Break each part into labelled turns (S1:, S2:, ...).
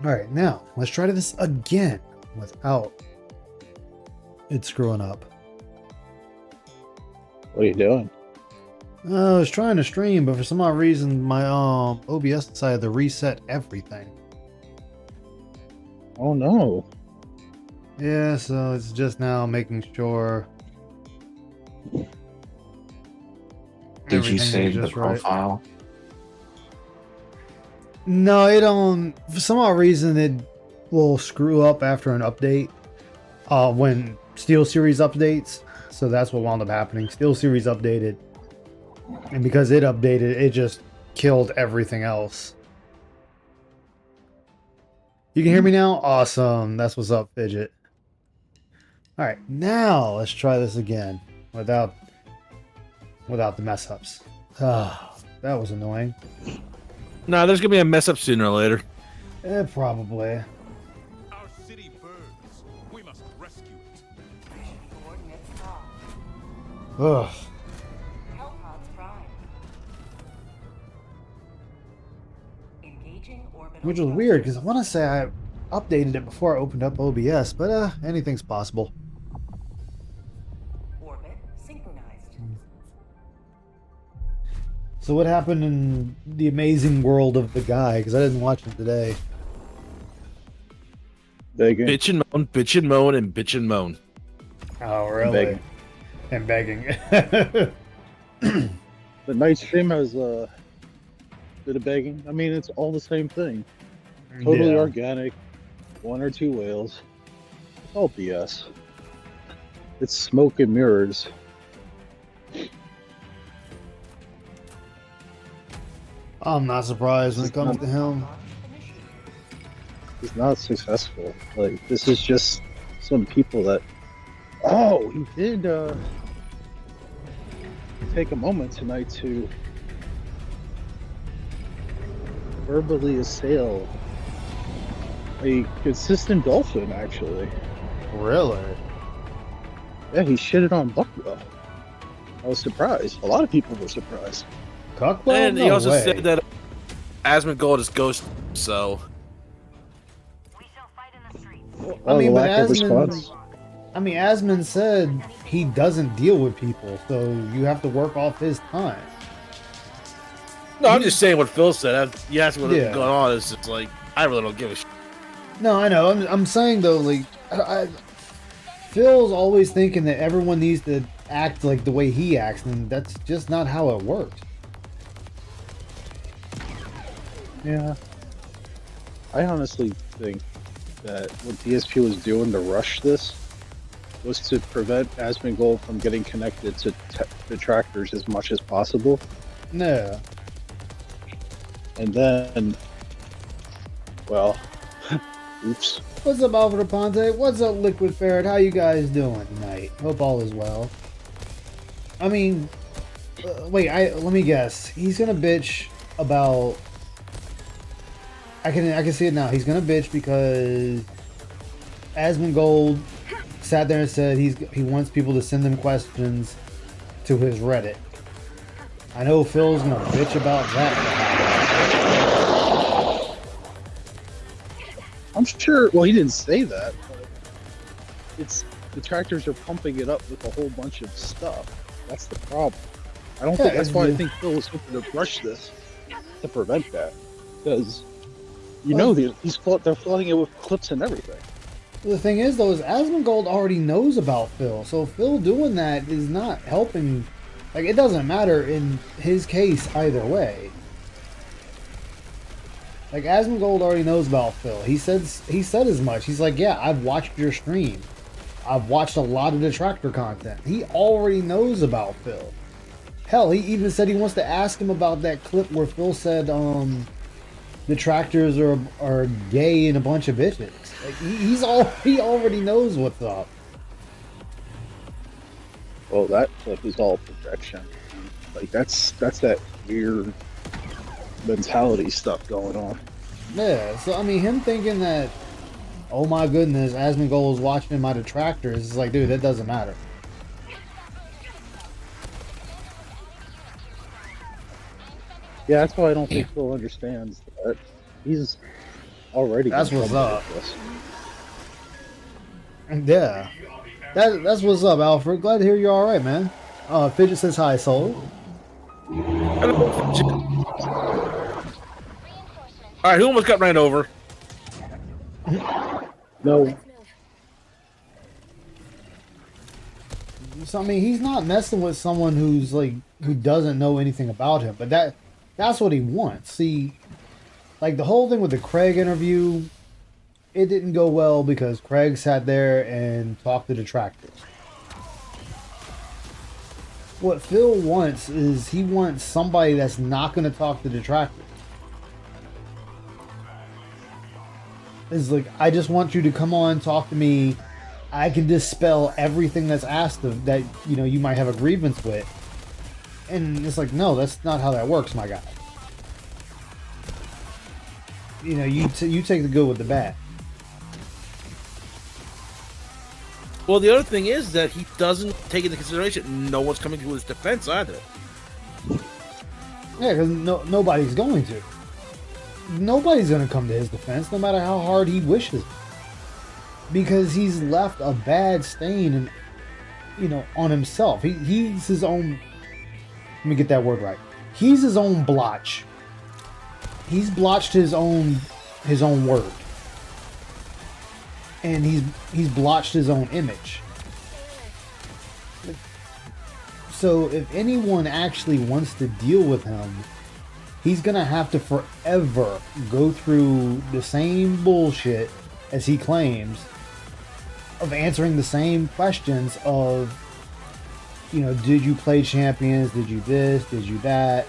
S1: All right, now let's try this again without it screwing up.
S2: What are you doing?
S1: I was trying to stream, but for some odd reason, my OBS decided to reset everything.
S2: Oh no.
S1: Yeah, so it's just now making sure
S3: Did you
S1: everything is
S3: save the
S1: just right.
S3: profile?
S1: No, it for some odd reason it will screw up after an update. When SteelSeries updates, so that's what wound up happening. SteelSeries updated, and because it updated, it just killed everything else. You can hear me now? Awesome. That's what's up, Fidget. All right, now let's try this again without the mess ups. Ah, that was annoying.
S4: No, there's gonna be a mess up sooner or later.
S1: Probably.
S5: Our city burns. We must rescue it.
S6: Coordinates locked.
S1: Ugh.
S6: Hellpods prime. Engaging orbital.
S1: Which was weird because I want to say I updated it before I opened up OBS, but anything's possible.
S6: Orbit synchronized.
S1: So what happened in the amazing world of the guy? Because I didn't watch it today.
S2: Begging.
S4: Bitch and moan, bitch and moan, and bitch and moan.
S1: Oh, really?
S2: Begging.
S1: And begging.
S2: The night stream has a bit of begging. I mean, it's all the same thing. Totally
S1: Yeah.
S2: organic. One or two whales. It's all BS. It's smoke and mirrors.
S1: I'm not surprised when it comes to him.
S2: It's not successful. Like, this is just some people that. Oh, he did take a moment tonight to verbally assail a consistent dolphin, actually.
S1: Really?
S2: Yeah, he shitted on Buckwell. I was surprised. A lot of people were surprised.
S1: Cockwell?
S4: And he
S1: No
S4: also
S1: way.
S4: said that Asmongold is ghost, so
S6: We shall fight in the streets.
S2: Oh,
S1: mean,
S2: the
S1: but
S2: lack of
S1: Asmund-
S2: response.
S1: I mean, Asmund said he doesn't deal with people, so you have to work off his time.
S4: no, I'm just saying what Phil said. You asked what's
S1: Yeah.
S4: going on. It's just like I really don't give a shit.
S1: No, I know. I'm saying though, like, Phil's always thinking that everyone needs to act like the way he acts, and that's just not how it works.
S2: Yeah. I honestly think that what DSP was doing to rush this was to prevent Asmongold from getting connected to detractors as much as possible.
S1: No.
S2: And then, well, oops.
S1: What's up, Alfred Ponte? What's up, Liquid Ferret? How you guys doing tonight? Hope all is well. I mean, wait. Let me guess. He's gonna bitch about. I can see it now. He's gonna bitch because Asmongold sat there and said he wants people to send him questions to his Reddit. I know Phil's gonna bitch about that.
S2: I'm sure, well, he didn't say that, but it's detractors are pumping it up with a whole bunch of stuff. That's the problem. I don't think that's why I think Phil was hoping to rush this to prevent that. Because they're flooding it with clips and everything.
S1: The thing is, though, is Asmongold already knows about Phil, so Phil doing that is not helping. Like, it doesn't matter in his case either way. Like, Asmongold already knows about Phil. He said as much. He's like, yeah, I've watched your stream. I've watched a lot of detractor content. He already knows about Phil. Hell, he even said he wants to ask him about that clip where Phil said, detractors are gay and a bunch of bitches. Like, he already knows what's up.
S2: Well, that clip is all projection. Like, that's that weird mentality stuff going on.
S1: Yeah, so I mean, him thinking that, oh my goodness, Asmongold is watching my detractors, is like, dude, that doesn't matter.
S2: Yeah, that's why I don't think Phil understands that already.
S1: That's
S2: been
S1: what's
S2: trouble
S1: up.
S2: with this.
S1: Yeah. That's what's up, Alfred. Glad to hear you're all right, man. Fidget says hi, Soul.
S4: All right, who almost got ran over?
S2: No,
S1: So I mean, he's not messing with someone who's like who doesn't know anything about him, but that's what he wants. See, like the whole thing with the Craig interview, it didn't go well because Craig sat there and talked to detractors. What Phil wants is he wants somebody that's not going to talk to detractors. It's like, I just want you to come on, talk to me. I can dispel everything that's asked of that, you know, you might have a grievance with. And it's like, no, that's not how that works, my guy. You know, you take the good with the bad.
S4: Well, the other thing is that he doesn't take into consideration no one's coming to his defense either.
S1: Yeah, because nobody's going to. Nobody's going to come to his defense, no matter how hard he wishes. Because he's left a bad stain, and you know, on himself. He's his own. Let me get that word right. He's his own blotch. He's blotched his own word, and he's blotched his own image. So if anyone actually wants to deal with him, he's gonna have to forever go through the same bullshit as he claims, of answering the same questions of, you know, did you play Champions? Did you this? Did you that?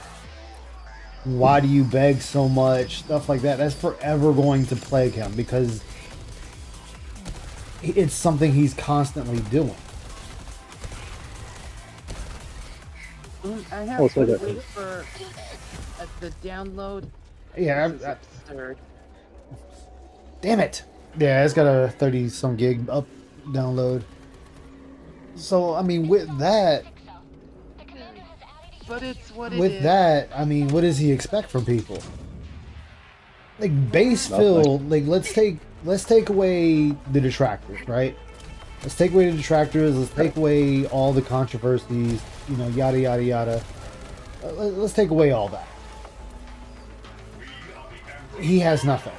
S1: Why do you beg so much? Stuff like that. That's forever going to plague him because it's something he's constantly doing.
S7: I
S2: Oh,
S7: have
S2: it's like
S7: to
S2: a-
S7: wait for the download.
S1: Yeah,
S7: This is absurd.
S1: damn it. Yeah, it's got a 30 some gig up download. So, I mean, with that,
S7: But it's what it is.
S1: I mean, what does he expect from people? Like base
S2: Nothing.
S1: Phil, like let's take away the detractors, right? Let's take away the detractors. Let's take away all the controversies, you know, yada yada yada. Let's take away all that. He has nothing.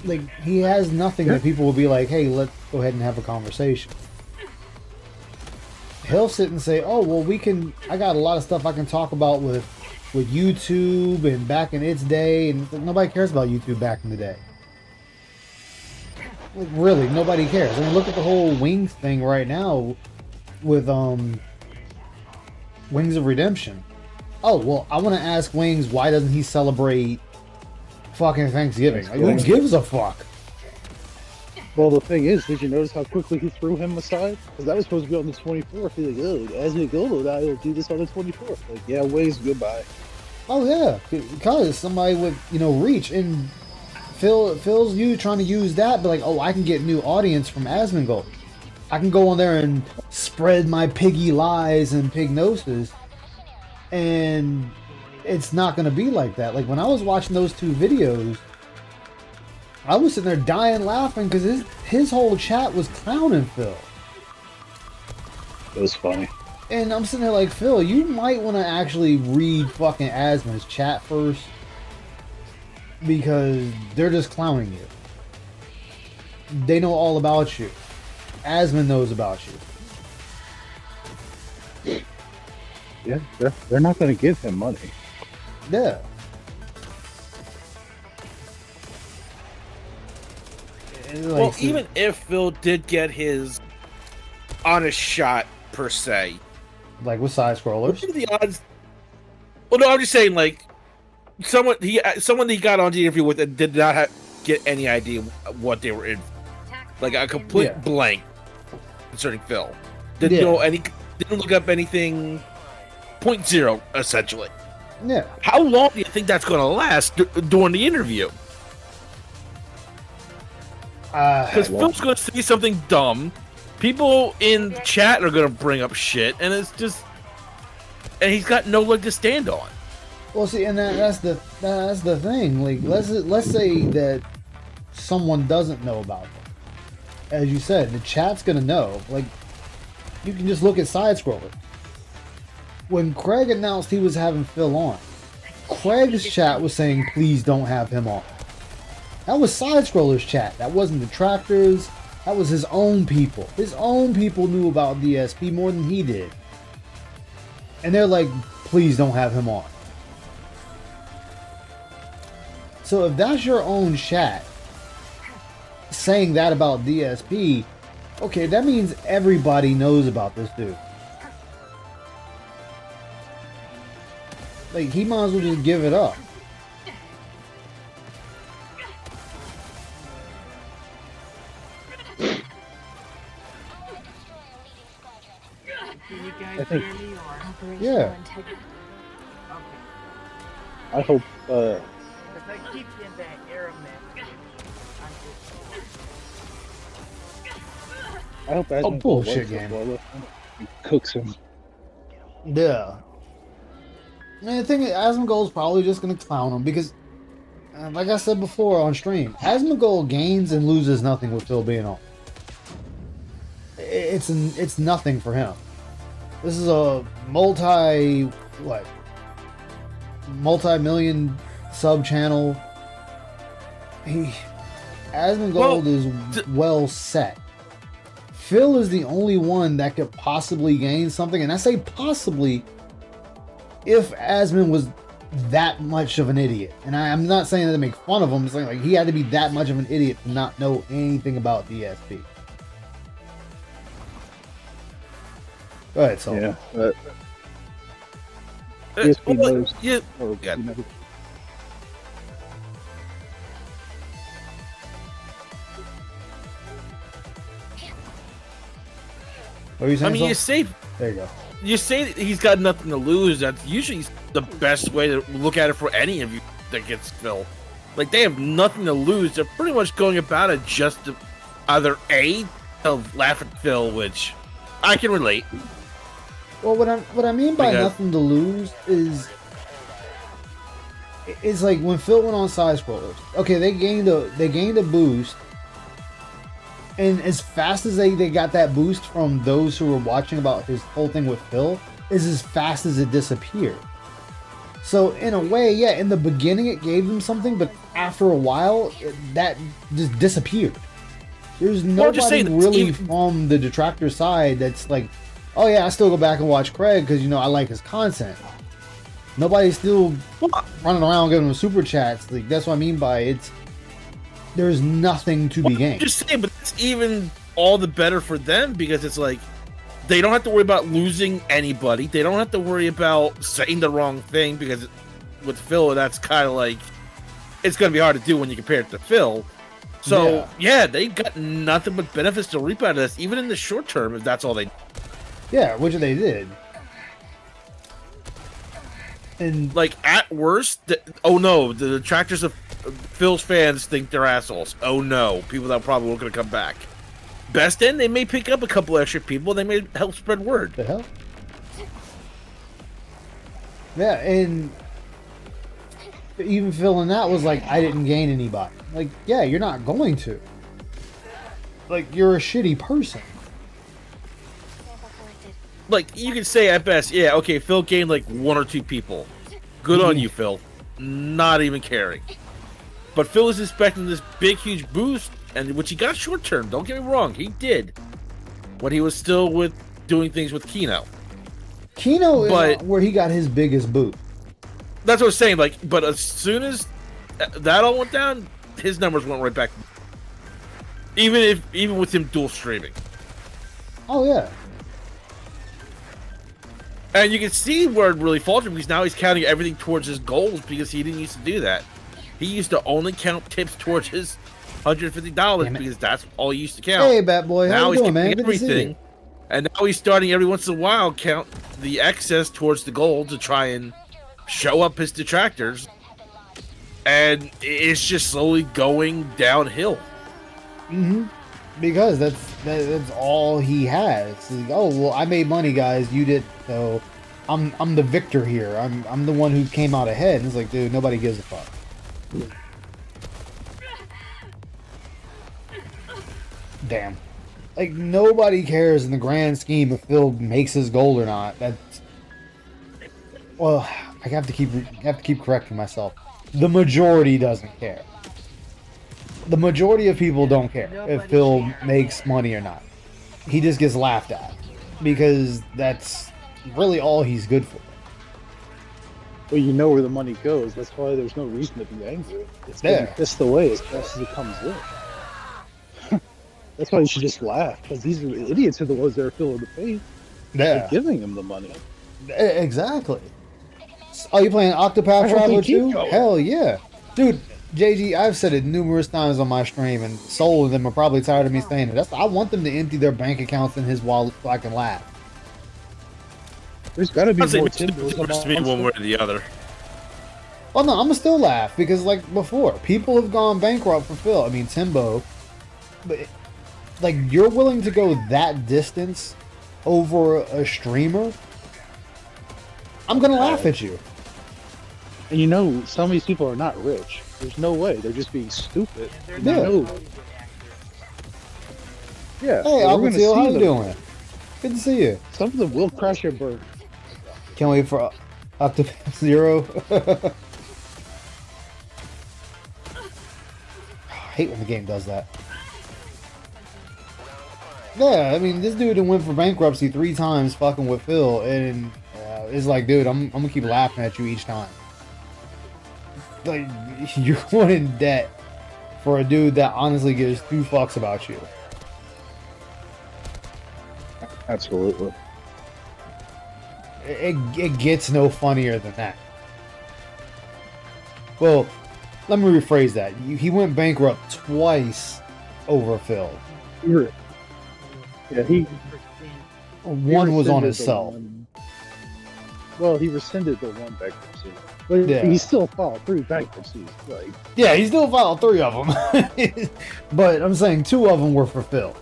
S1: Like he has nothing that people will be like, "Hey, let's go ahead and have a conversation." He'll sit and say, "Oh, well, I got a lot of stuff I can talk about with YouTube and back in its day," and nobody cares about YouTube back in the day. Like really, nobody cares. I mean, look at the whole Wings thing right now with Wings of Redemption. Oh, well, I want to ask Wings, why doesn't he celebrate fucking Thanksgiving? Like, who gives a fuck?
S2: Well, the thing is, did you notice how quickly he threw him aside? Because that was supposed to be on the 24th. He's like, oh, as we go, I will do this on the 24th. Like, yeah, Waze, goodbye.
S1: Oh yeah, because somebody with, you know, reach, and Phil's you trying to use that, but like, oh, I can get new audience from Asmongold. I can go on there and spread my piggy lies and pig noses, and it's not going to be like that. Like when I was watching those two videos, I was sitting there dying laughing because his whole chat was clowning Phil.
S2: It was funny.
S1: And I'm sitting there like, Phil, you might want to actually read fucking Asmon's chat first, because they're just clowning you. They know all about you. Asmon knows about you.
S2: Yeah, they're not going to give him money.
S1: Yeah. And like,
S4: Well,
S1: so-
S4: even if Phil did get his honest shot per se,
S1: like with side
S4: what
S1: scrollers.
S4: are the odds? Well, no, I'm just saying, like someone he got on the interview with and did not get any idea what they were in, like a complete
S1: Yeah.
S4: blank concerning Phil. Didn't
S1: Yeah.
S4: know didn't look up anything. 0.0 essentially.
S1: Yeah.
S4: How long do you think that's going to last during the interview? Because Phil's going to say something dumb. People in the chat are going to bring up shit, and it's just, and he's got no leg to stand on.
S1: Well, see, and that's the thing. Like, let's say that someone doesn't know about them. As you said, the chat's gonna know. Like, you can just look at side scroller. When Craig announced he was having Phil on, Craig's chat was saying, "Please don't have him on." That was side scroller's chat. That wasn't detractors. That was his own people. His own people knew about DSP more than he did, and they're like, "Please don't have him on." So if that's your own chat saying that about DSP, okay, that means everybody knows about this dude. Like, he might as well just give it up.
S7: Can you guys
S2: I think-
S7: hear me or?
S1: Yeah.
S7: Okay.
S2: I hope.
S7: Because I keep getting that error message.
S2: I hope that
S1: Oh, bullshit game.
S2: Cooks him.
S1: Yeah. And the thing is, Asmongold's probably just going to clown him because, like I said before on stream, Asmongold gains and loses nothing with Phil being on. It's nothing for him. This is a multi-million sub channel. Asmongold is well set. Phil is the only one that could possibly gain something, and I say possibly if Asmon was that much of an idiot. And I'm not saying that to make fun of him. I'm saying like he had to be that much of an idiot to not know anything about DSP. Go ahead, Sol.
S2: Yeah.
S4: Well,
S2: DSP knows.
S4: yeah,
S2: Or,
S4: Yeah.
S2: you know,
S1: What were you saying,
S4: I mean,
S1: Sol?
S4: you say
S1: There you go.
S4: you say that he's got nothing to lose. That's usually the best way to look at it for any of you that gets Phil. Like, they have nothing to lose. They're pretty much going about it just to either A, to laugh at Phil, which I can relate.
S1: Well, what I mean by
S4: Because-
S1: nothing to lose is like when Phil went on side scrollers. Okay, they gained a boost, and as fast as they got that boost from those who were watching about his whole thing with Phil, is as fast as it disappeared. So in a way, yeah, in the beginning it gave them something, but after a while, that just disappeared. There's
S4: Well, I'm just
S1: nobody
S4: saying,
S1: really
S4: even-
S1: from the detractor side that's like, oh yeah, I still go back and watch Craig because I like his content. Nobody's still running around giving him super chats. Like, that's what I mean by there's nothing to be
S4: I'm
S1: gained.
S4: just saying, but it's even all the better for them because it's like they don't have to worry about losing anybody. They don't have to worry about saying the wrong thing because with Phil, that's kind of like it's going to be hard to do when you compare it to Phil. So yeah, they got nothing but benefits to reap out of this, even in the short term, if that's all they.
S1: Yeah, which they did. And
S4: Like at worst, oh no, the detractors of Phil's fans think they're assholes. Oh no, people that probably weren't going to come back. Best end, they may pick up a couple extra people. They may help spread word.
S1: the hell? Yeah, and even Phil in that was like, I didn't gain anybody. Like, yeah, you're not going to. Like, you're a shitty person.
S4: Like you can say at best, yeah, okay, Phil gained like 1 or 2 people. Good on you, Phil. Not even caring. But Phil is expecting this big, huge boost, and which he got short term. Don't get me wrong, he did when he was still with doing things with Kino.
S1: Kino is
S4: But-
S1: where he got his biggest boot.
S4: That's what I was saying. Like, but as soon as that all went down, his numbers went right back. Even with him dual streaming.
S1: Oh yeah.
S4: And you can see where it really faltered because now he's counting everything towards his goals because he didn't used to do that. He used to only count tips towards his $150
S1: Damn it.
S4: because that's all he used to count.
S1: Hey, Bat Boy, how
S4: now
S1: you
S4: he's
S1: doing, man?
S4: counting
S1: Good to see
S4: everything,
S1: you.
S4: and now he's starting every once in a while count the excess towards the goal to try and show up his detractors, and it's just slowly going downhill.
S1: Mm-hmm. Because that's all he has. He's like, oh well, I made money, guys. You did, so I'm the victor here. I'm the one who came out ahead. And it's like, dude, nobody gives a fuck. Damn. Like, nobody cares in the grand scheme if Phil makes his goal or not. That's, well, I have to keep correcting myself. The majority doesn't care. The majority of people don't care if Phil makes money or not. He just gets laughed at because that's really all he's good for.
S2: Well, you know where the money goes. That's why there's no reason to be angry. It's getting
S1: Yeah.
S2: pissed away as fast as it comes in. That's why you should just laugh, because these idiots are the ones that are feeling the pain.
S1: Yeah,
S2: They're giving him the money.
S1: exactly. Oh, you playing Octopath
S2: I hope
S1: Traveler
S2: they keep
S1: 2?
S2: going.
S1: Hell yeah. Dude, JG, I've said it numerous times on my stream, and Soul and them are probably tired of me saying it. I want them to empty their bank accounts in his wallet so I can laugh.
S2: There's got to be
S4: I'd say
S2: more
S4: it's
S2: Timbos
S4: to me one way or the other.
S1: Well, no, I'm gonna still laugh because, like before, people have gone bankrupt for Phil. I mean, Timbo, but like you're willing to go that distance over a streamer. I'm gonna laugh at you.
S2: And you know, some of these people are not rich. There's no way. They're just being stupid.
S7: They're
S1: Yeah.
S7: not
S2: No.
S7: motivated actors.
S2: Yeah.
S1: Hey,
S2: so we're gonna
S1: Albertil, how
S2: see
S1: you
S2: them.
S1: doing? Good to see you.
S2: Some of them will crash and burn.
S1: Can't wait for Octopath Zero. I hate when the game does that. Yeah, I mean, this dude went for bankruptcy 3 times fucking with Phil, and it's like, dude, I'm gonna keep laughing at you each time. Like, you're going in debt for a dude that honestly gives 2 fucks about you.
S2: Absolutely.
S1: It gets no funnier than that. Well, let me rephrase that. He went bankrupt twice over Phil.
S2: Yeah, he
S1: One was on
S2: rescinded the
S1: himself.
S2: one- Well, he rescinded the one bankruptcy, but
S1: Yeah.
S2: he still filed 3 bankruptcies. Like,
S1: Yeah, he still filed 3 of them. But I'm saying 2 of them were for Phil.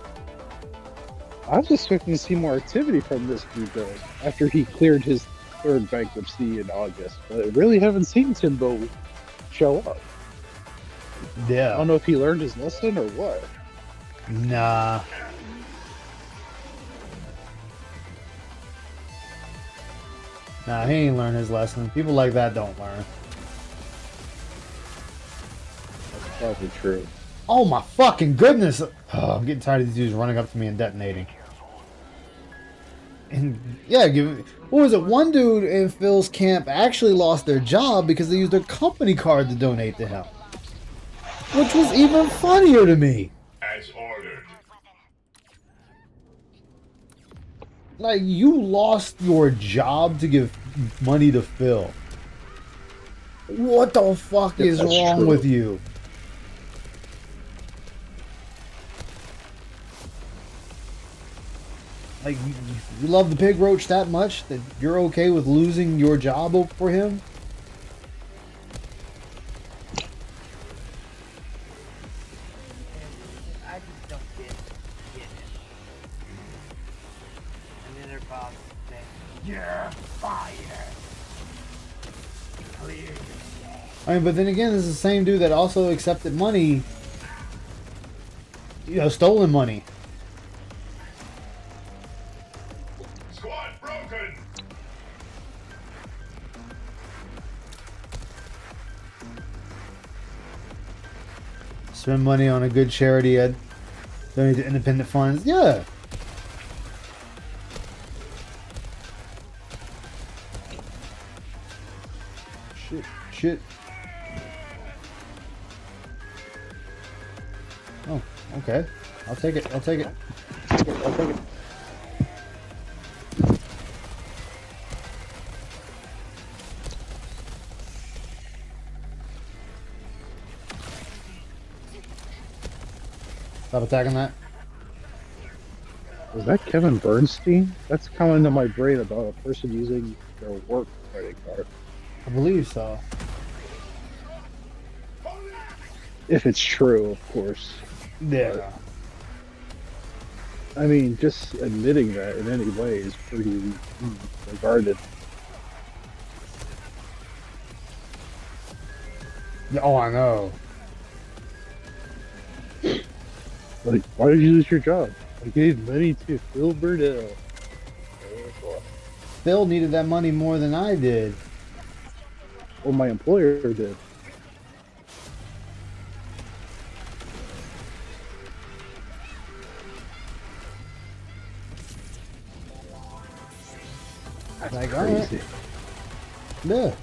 S2: I was expecting to see more activity from this dude though, after he cleared his 3rd bankruptcy in August. But I really haven't seen Timbo show up. I
S1: Yeah.
S2: don't know if he learned his lesson or what.
S1: Nah. Nah, he ain't learned his lesson. People like that don't learn.
S2: That's probably true.
S1: Oh my fucking goodness! Oh, I'm getting tired of these dudes running up to me and detonating. And yeah, what was it? One dude in Phil's camp actually lost their job because they used their company card to donate to him, which was even funnier to me.
S5: As ordered.
S1: Like, you lost your job to give money to Phil. What the fuck
S2: Yeah,
S1: is
S2: that's
S1: wrong
S2: true.
S1: with you? Like, you love the pig roach that much that you're okay with losing your job for him?
S7: I just don't get it. And then their boss would say, "You're fired." Clear your desk.
S1: I mean, but then again, this is the same dude that also accepted money, stolen money.
S5: Squad broken.
S1: Spend money on a good charity, donate to independent funds. Yeah. Shit. Oh, okay. I'll take it.
S2: I'll take it.
S1: Stop attacking that.
S2: Was that Kevin Bernstein? That's coming into my brain about a person using their work credit card.
S1: I believe so.
S2: If it's true, of course.
S1: Yeah.
S2: I mean, just admitting that in any way is pretty regarded.
S1: Oh, I know.
S2: Like, why did you lose your job? I gave money to Phil Burdell.
S1: Phil needed that money more than I did.
S2: Well, my employer did. That's
S1: Like, all right.
S2: crazy.
S1: Yeah.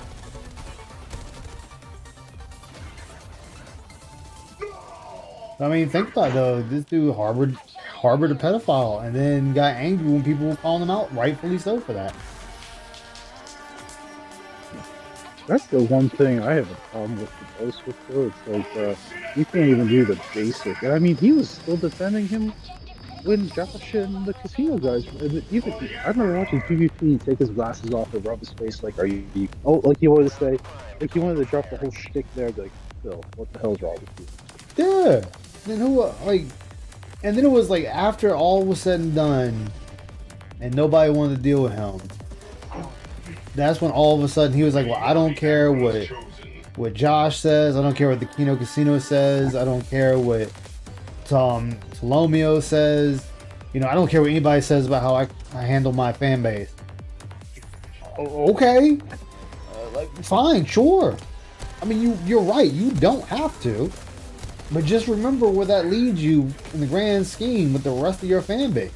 S1: I mean, think about it though. This dude harbored a pedophile, and then got angry when people were calling him out, rightfully so for that.
S2: That's the one thing I have a problem with the most with Phil. It's like, you can't even do the basic. And I mean, he was still defending him when Josh and the casino guys, and even, I remember watching PvP take his glasses off and rub his face like, are you, oh, like he wanted to say, like he wanted to drop the whole shtick there, like, Phil, what the hell's wrong with you?
S1: Yeah. Then who like, and then it was like after all was said and done, and nobody wanted to deal with him. That's when all of a sudden he was like, "Well, I don't care what Josh says. I don't care what the Kino Casino says. I don't care what Tom Tolomeo says. You know, I don't care what anybody says about how I handle my fan base." Okay, like fine, sure. I mean, you're right. You don't have to. But just remember where that leads you in the grand scheme with the rest of your fan base.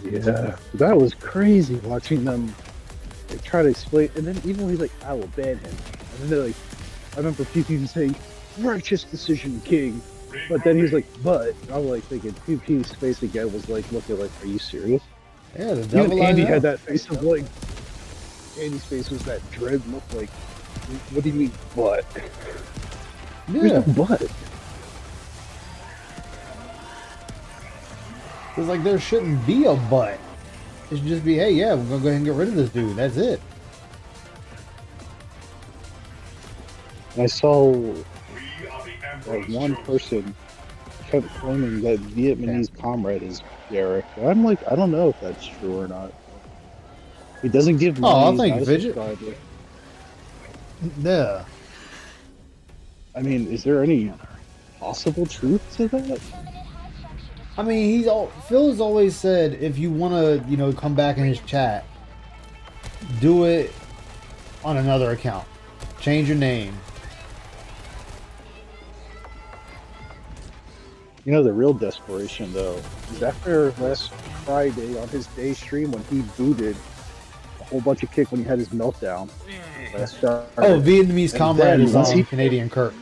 S2: Yeah, that was crazy watching them try to explain, and then even when he's like, I will ban him, and then they're like, I remember people saying, righteous decision, king, but then he's like, but, and I'm like thinking, PvP's face again was like, looking like, are you serious?
S1: Yeah, the devil.
S2: Even Andy had that face of like, Andy's face was that dread look like, what do you mean, but? There's
S1: Yeah,
S2: no but.
S1: it's like there shouldn't be a but. It should just be, hey, yeah, we're gonna go ahead and get rid of this dude. That's it.
S2: I saw one person kept claiming that Vietnamese comrade is Derek. I'm like, I don't know if that's true or not. He doesn't give money.
S1: Oh, I'll
S2: he's
S1: think
S2: not a
S1: Fidget.
S2: subscriber.
S1: Yeah.
S2: I mean, is there any possible truth to that?
S1: I mean, Phil's always said if you want to, you know, come back in his chat, do it on another account. Change your name.
S2: You know, the real desperation, though, is after last Friday on his day stream when he booted a whole bunch of kick when he had his meltdown. Last Friday.
S1: Oh, Vietnamese
S2: And
S1: comrade
S2: then
S1: is
S2: once
S1: on
S2: he-
S1: Canadian Kirk.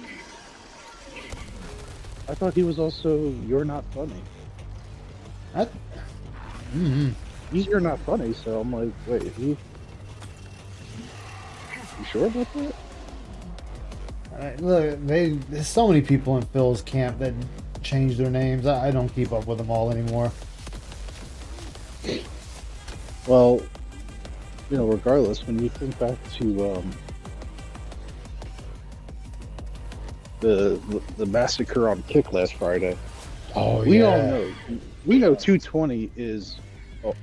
S2: I thought he was also You're Not Funny. He's You're Not Funny, so I'm like, wait, you sure about that?
S1: Look, there's so many people in Phil's camp that change their names. I don't keep up with them all anymore.
S2: Well, you know, regardless, when you think back to the massacre on Kick last Friday,
S1: Oh,
S2: we
S1: yeah.
S2: all know 220 is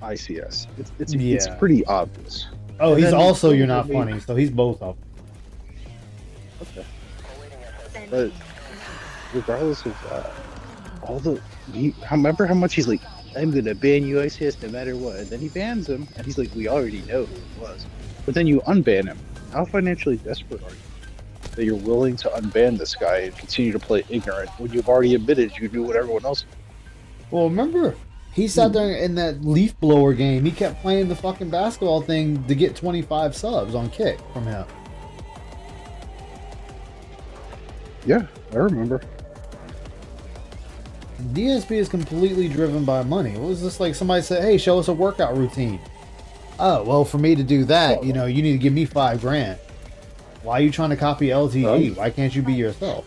S2: ICS. It's
S1: Yeah.
S2: pretty obvious.
S1: Oh,
S2: And
S1: he's
S2: then
S1: also
S2: Phil
S1: You're Not
S2: made-
S1: Funny, so he's both of them.
S2: Okay. But regardless of that, remember how much he's like, I'm gonna ban you ICS no matter what, and then he bans him, and he's like, we already know who it was. But then you unban him. How financially desperate are you that you're willing to unban this guy and continue to play ignorant when you've already admitted you knew what everyone else did?
S1: Well, remember, he sat there in that leaf blower game. He kept playing the fucking basketball thing to get 25 subs on Kick from him.
S2: Yeah, I remember.
S1: DSP is completely driven by money. It was just like somebody said, hey, show us a workout routine. Oh, well, for me to do that, you know, you need to give me $5,000. Why are you trying to copy LTG? Why can't you be yourself?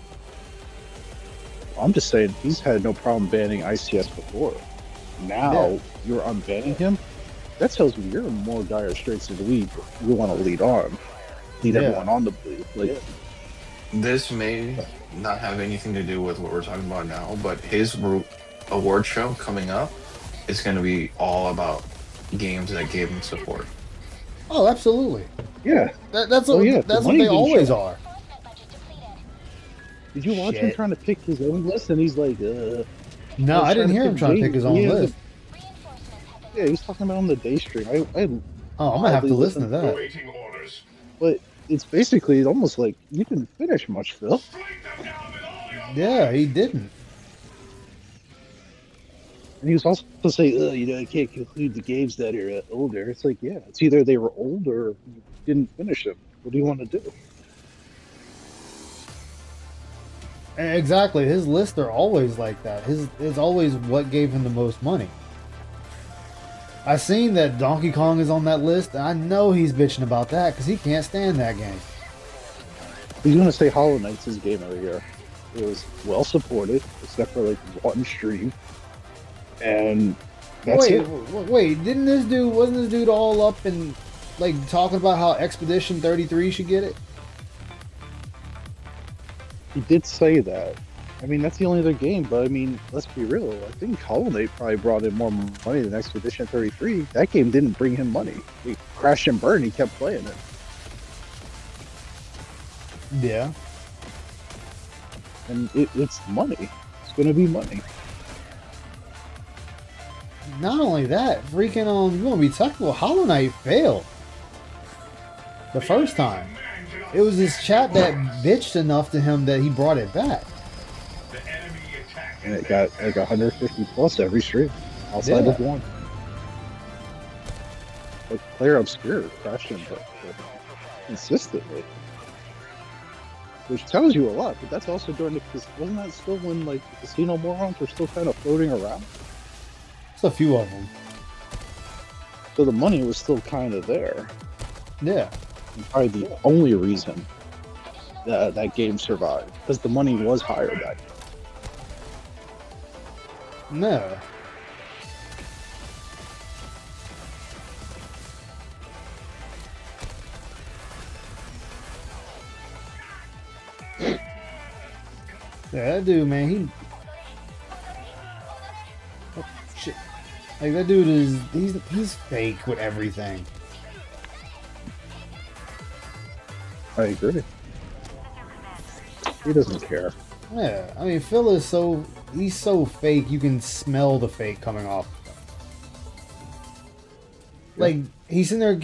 S2: I'm just saying, he's had no problem banning ICS before. Now,
S1: Yeah.
S2: you're unbanning him? That tells me you're in more dire straits than we want to lead on. Lead
S1: Yeah.
S2: everyone on the bleed. Like,
S3: This may not have anything to do with what we're talking about now, but his award show coming up is going to be all about games that gave him support.
S1: Oh, absolutely.
S2: Yeah.
S1: That's
S2: Oh, yeah,
S1: that's
S2: the
S1: what
S2: money
S1: they
S2: didn't
S1: always
S2: show.
S1: are.
S2: Did you watch him
S1: Shit.
S2: trying to pick his own list? And he's like,
S1: No, I didn't hear him trying to pick his own
S2: yeah,
S1: list.
S2: Yeah, he was talking about on the day stream. I
S1: Oh, I'm gonna have to
S2: hardly
S1: listen to that.
S5: Awaiting orders.
S2: but it's basically almost like you didn't finish much, Phil.
S5: Strike them down with all your
S1: Yeah, he didn't.
S2: And he was also saying, you know, I can't conclude the games that are older. It's like, yeah, it's either they were old or you didn't finish them. What do you want to do?
S1: Exactly. His lists are always like that. His is always what gave him the most money. I seen that Donkey Kong is on that list, and I know he's bitching about that because he can't stand that game.
S2: He's going to say Hollow Knight's his game of the year. It was well supported, except for like one stream. And that's it.
S1: Wait, wasn't this dude all up and like talking about how Expedition 33 should get it?
S2: He did say that. I mean, that's the only other game, but I mean, let's be real. I think Hollow Knight probably brought in more money than Expedition 33. That game didn't bring him money. He crashed and burned, he kept playing it.
S1: Yeah.
S2: And it's money. It's going to be money.
S1: Not only that, freaking you want to be technical, Hollow Knight failed. The first time. It was his chat that bitched enough to him that he brought it back.
S5: The enemy attack
S2: And it got like 150 plus every stream, outside of one. Like Player Obscure crashed him consistently. Which tells you a lot, but that's also during wasn't that still when like the casino morons were still kind of floating around?
S1: It's a few of them.
S2: So the money was still kind of there.
S1: Yeah.
S2: And probably the only reason that game survived, because the money was higher back then.
S1: No. Yeah, that dude, man, he. Oh, shit. Like, that dude he's fake with everything.
S2: I agree. He doesn't care.
S1: Yeah, I mean, Phil is he's so fake, you can smell the fake coming off. Like, he's in there,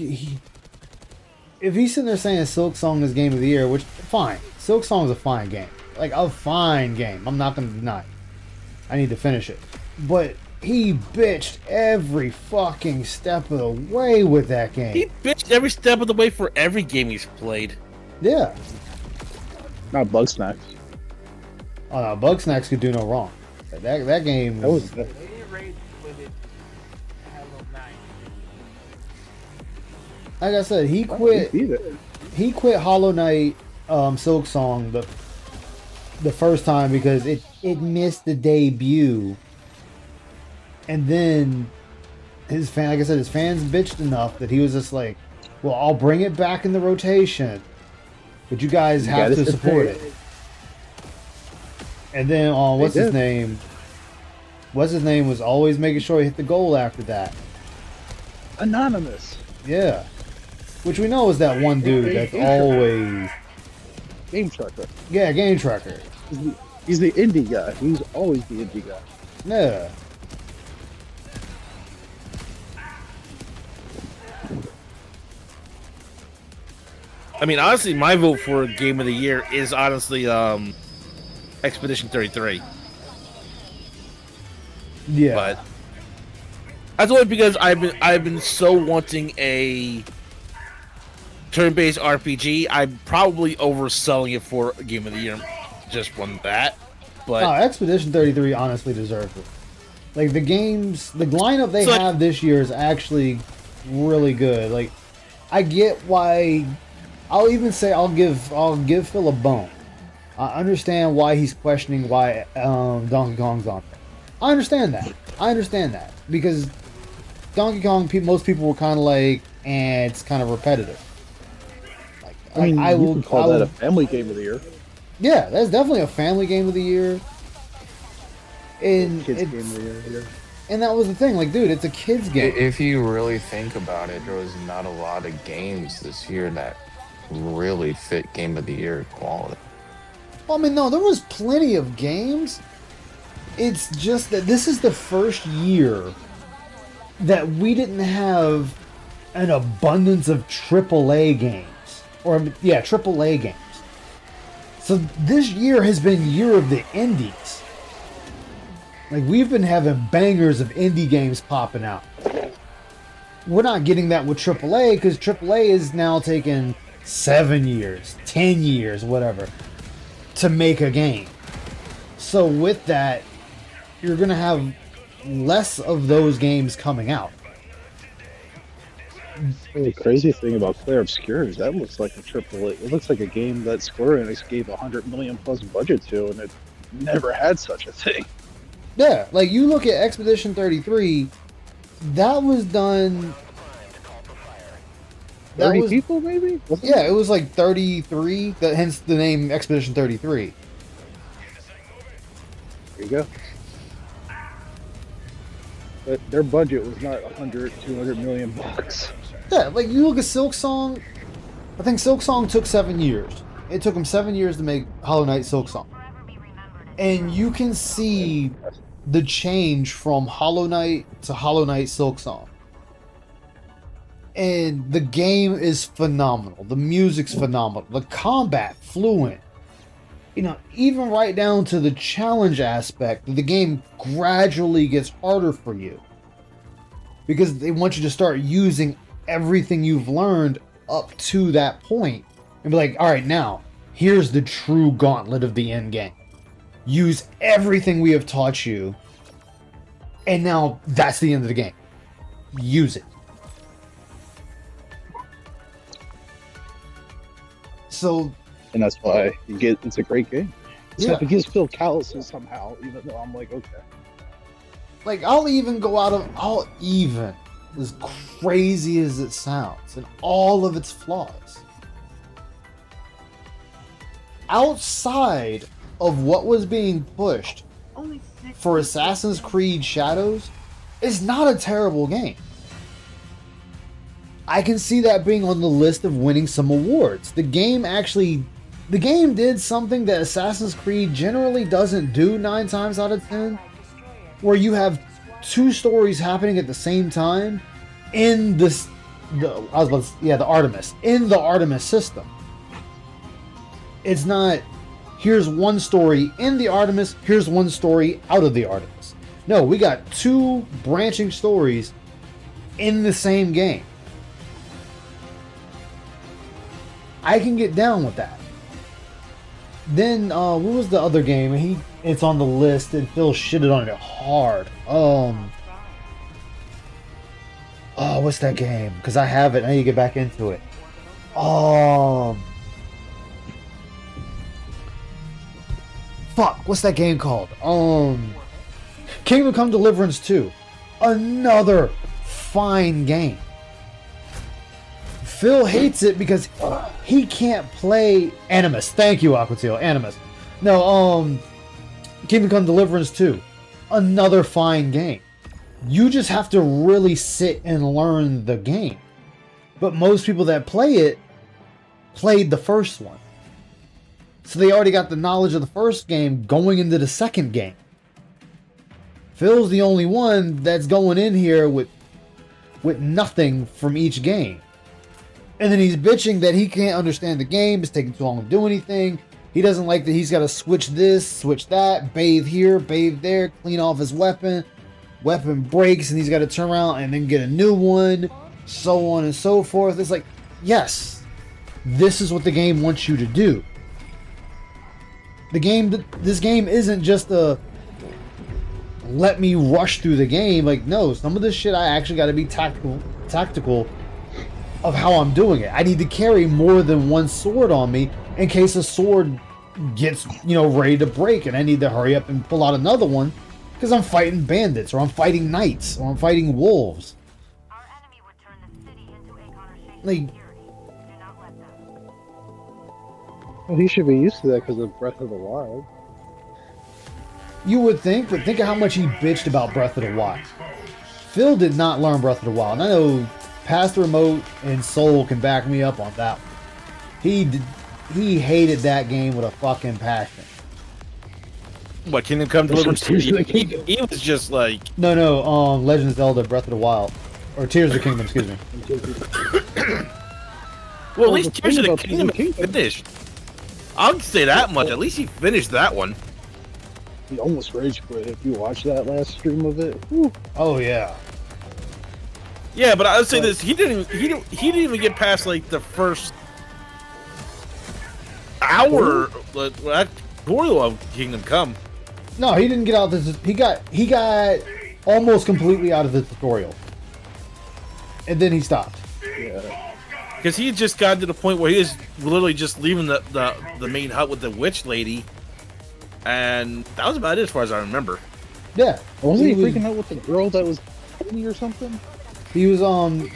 S1: if he's sitting there saying Silk Song is game of the year, which, fine, Silk Song is a fine game. Like, a fine game. I'm not going to deny it. I need to finish it. But he bitched every fucking step of the way with that game.
S4: He bitched every step of the way for every game he's played.
S1: Yeah.
S2: Not Bugsnax.
S1: Oh no, Bugsnax could do no wrong. That game
S2: That was
S7: They rage with it. Hollow Knight.
S1: like I said, he
S2: He
S1: quit.
S2: beat it.
S1: He quit Hollow Knight, Silk Song the first time because it missed the debut, and then his like I said, his fans bitched enough that he was just like, "Well, I'll bring it back in the rotation, but you guys
S2: You
S1: have
S2: gotta
S1: to support it." And then what's his
S2: did.
S1: name? What's his name was always making sure he hit the goal after that.
S2: Anonymous.
S1: Yeah, which we know is that one dude that's always
S2: Game Tracker.
S1: Game Tracker.
S2: He's the indie guy. He's always the indie guy.
S1: Yeah.
S4: I mean, honestly, my vote for game of the year is honestly Expedition 33.
S1: Yeah.
S4: But that's only because I've been so wanting a turn-based RPG. I'm probably overselling it for game of the year just from that. But
S1: Expedition 33 honestly deserves it. Like, the lineup they
S4: So, like-
S1: have this year is actually really good. Like, I get why. I'll even say I'll give Phil a bone. I understand why he's questioning why Donkey Kong's on there. I understand that because Donkey Kong, most people were kind of like, and it's kind of repetitive. Like,
S2: I mean,
S1: I
S2: you
S1: will
S2: can call
S1: I
S2: that
S1: will-
S2: a family game of the year.
S1: Yeah, that's definitely a family game of the year. And
S2: Kids
S1: it's,
S2: game of the year. Yeah.
S1: and that was the thing, like, dude, it's a kids game.
S3: If you really think about it, there was not a lot of games this year that really fit Game of the Year quality.
S1: Well, I mean, no, there was plenty of games. It's just that this is the first year that we didn't have an abundance of AAA games. Or, yeah, AAA games. So this year has been year of the indies. Like, we've been having bangers of indie games popping out. We're not getting that with AAA because AAA is now taking 7 years, 10 years, whatever, to make a game. So with that, you're going to have less of those games coming out.
S2: The crazy thing about Clair Obscur is that looks like a AAA. It looks like a game that Square Enix gave $100 million plus budget to, and it never had such a thing.
S1: Yeah, like you look at Expedition 33, that was done.
S2: 30 people, maybe? Wasn't
S1: Yeah, it was like 33. That hence the name Expedition 33.
S2: There you go. But their budget was not 100, 200 million bucks.
S1: Yeah, like you look at Silk Song. I think Silk Song took 7 years. It took them 7 years to make Hollow Knight Silk Song. And you can see the change from Hollow Knight to Hollow Knight Silk Song. And the game is phenomenal. The music's phenomenal. The combat fluent. You know, even right down to the challenge aspect, the game gradually gets harder for you. Because they want you to start using everything you've learned up to that point. And be like, alright, now, here's the true gauntlet of the end game. Use everything we have taught you. And now, that's the end of the game. Use it. So,
S2: And that's why it's a great game.
S1: Yeah.
S2: So it gives Phil calluses somehow, even though I'm like, okay.
S1: like, I'll even, as crazy as it sounds, and all of its flaws, outside of what was being pushed for Assassin's Creed Shadows, is not a terrible game. I can see that being on the list of winning some awards. The game did something that Assassin's Creed generally doesn't do 9 times out of 10, where you have 2 stories happening at the same time in the Artemis, in the Artemis system. It's not, here's one story in the Artemis, here's one story out of the Artemis. No, we got 2 branching stories in the same game. I can get down with that. Then, what was the other game? It's on the list, and Phil shitted on it hard. What's that game? Because I have it, I need to get back into it. Fuck, what's that game called? Kingdom Come Deliverance 2. Another fine game. Phil hates it because he can't play Animus. Thank you, Aquatil. Animus. No, Kingdom Come Deliverance 2. Another fine game. You just have to really sit and learn the game. But most people that play it played the first one. So they already got the knowledge of the first game going into the second game. Phil's the only one that's going in here with nothing from each game. And then he's bitching that he can't understand the game, it's taking too long to do anything. He doesn't like that he's got to switch this, switch that, bathe here, bathe there, clean off his weapon. Weapon breaks and he's got to turn around and then get a new one, so on and so forth. It's like, yes, this is what the game wants you to do. This game isn't just a let me rush through the game. Like, no, some of this shit I actually got to be tactical of how I'm doing it. I need to carry more than one sword on me in case a sword gets, ready to break and I need to hurry up and pull out another one because I'm fighting bandits or I'm fighting knights or I'm fighting wolves.
S6: Our enemy would turn the city into a Connor
S1: Like,
S6: security. Do not let them.
S2: Well, he should be used to that because of Breath of the Wild.
S1: You would think, but think of how much he bitched about Breath of the Wild. Phil did not learn Breath of the Wild. And I know Past the Remote and Soul can back me up on that one. He hated that game with a fucking passion.
S4: What, Kingdom Come Deliverance? He was just like...
S1: No, Legend of Zelda Breath of the Wild. Or Tears of the Kingdom, excuse me.
S4: Well, at least Tears of the Kingdom is finished. I'll say that much. At least he finished that one.
S2: He almost rage quit. If you watch that last stream of it, whew.
S1: Oh yeah.
S4: Yeah, but I would say this: he didn't even get past like the first hour tutorial of Kingdom Come.
S1: No, he didn't get out this. He got almost completely out of the tutorial, and then he stopped.
S2: Yeah.
S4: Because he just got to the point where he was literally just leaving the main hut with the witch lady, and that was about it as far as I remember.
S1: Yeah,
S2: Wasn't he freaking out with the girl that was me or something?
S1: He was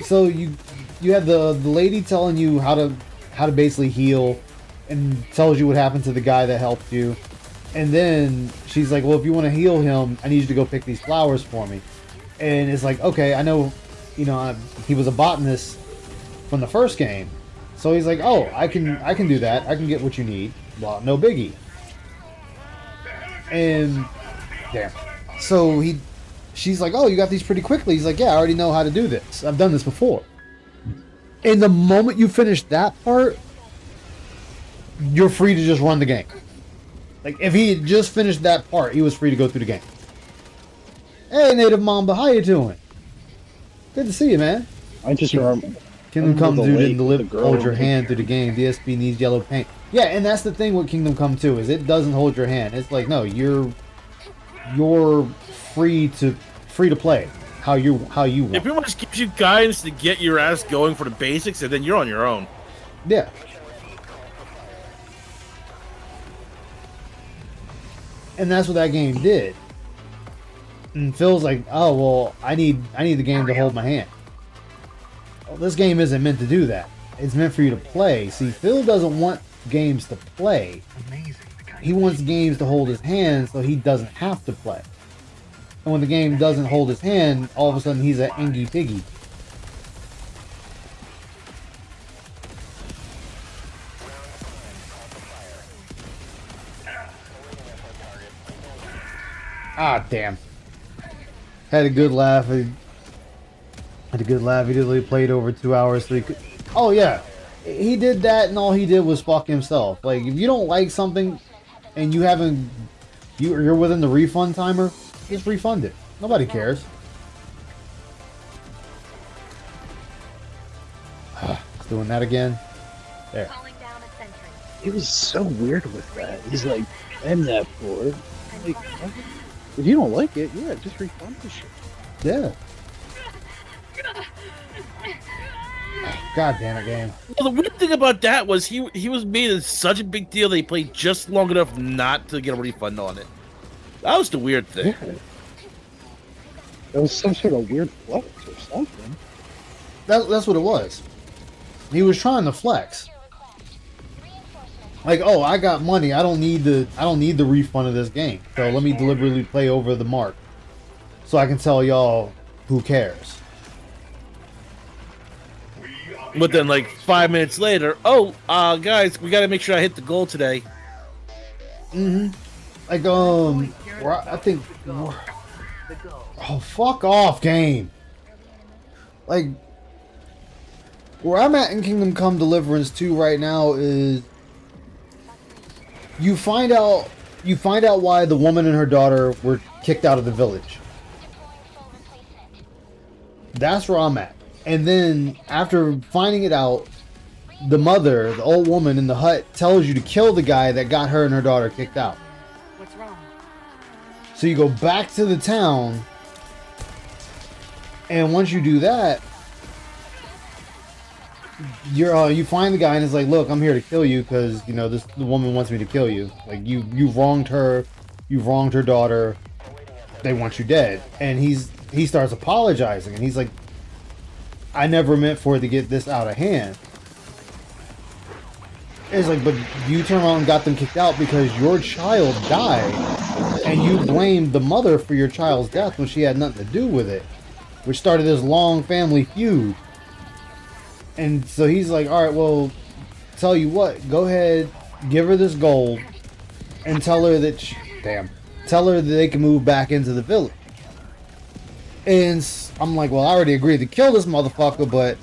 S1: so you had the lady telling you how to basically heal, and tells you what happened to the guy that helped you, and then she's like, well, if you want to heal him, I need you to go pick these flowers for me. And it's like, okay, I know, he was a botanist from the first game, so he's like, oh, I can do that, I can get what you need. Well, no biggie. And damn, so she's like, oh, you got these pretty quickly. He's like, yeah, I already know how to do this, I've done this before. And the moment you finish that part, you're free to just run the game. Like, if he had just finished that part, he was free to go through the game. Hey, Native Mamba, how you doing? Good to see you, man.
S2: I just remember.
S1: Kingdom Come 2 didn't
S2: girl
S1: hold your hand through the game. DSP needs yellow paint. Yeah, and that's the thing with Kingdom Come 2 is it doesn't hold your hand. It's like, no, you're free to play how you want.
S4: It pretty much gives you guidance to get your ass going for the basics, and then you're on your own.
S1: Yeah. And that's what that game did. And Phil's like, oh well, I need the game to hold my hand. Well, this game isn't meant to do that. It's meant for you to play. See, Phil doesn't want games to play. He wants games to hold his hand so he doesn't have to play. And when the game doesn't hold his hand, all of a sudden he's an Engy Piggy. Ah, damn. Had a good laugh. He literally played over 2 hours. Oh, yeah. He did that, and all he did was fuck himself. Like, if you don't like something, and you're within the refund timer, just refund it. Nobody cares. He's doing that again. There.
S2: He was so weird with that. He's like, I'm not bored. Like, if you don't like it, yeah, just refund the shit.
S1: Yeah. God damn it, game.
S4: Well, the weird thing about that was he was made as such a big deal that he played just long enough not to get a refund on it. That was the weird thing.
S2: Yeah. That was some sort of weird flex or something.
S1: That's what it was. He was trying to flex. Like, oh, I got money. I don't need the refund of this game. So let me deliberately play over the mark, so I can tell y'all who cares.
S4: But then, like 5 minutes later, guys, we got to make sure I hit the goal today.
S1: Like, I think. Oh, fuck off, game. Like, where I'm at in Kingdom Come Deliverance 2 right now is you find out why the woman and her daughter were kicked out of the village. That's where I'm at. And then after finding it out, the mother, the old woman in the hut, tells you to kill the guy that got her and her daughter kicked out.
S6: What's wrong?
S1: So you go back to the town, and once you do that, you find the guy and it's like, look, I'm here to kill you because the woman wants me to kill you. Like you've wronged her, you've wronged her daughter. They want you dead. And he starts apologizing, and he's like, I never meant for it to get this out of hand. It's like, but you turned around and got them kicked out because your child died and you blamed the mother for your child's death when she had nothing to do with it, which started this long family feud. And so he's like, all right, well, tell you what, go ahead, give her this gold, and tell her that, tell her that they can move back into the village. And I'm like, well, I already agreed to kill this motherfucker, but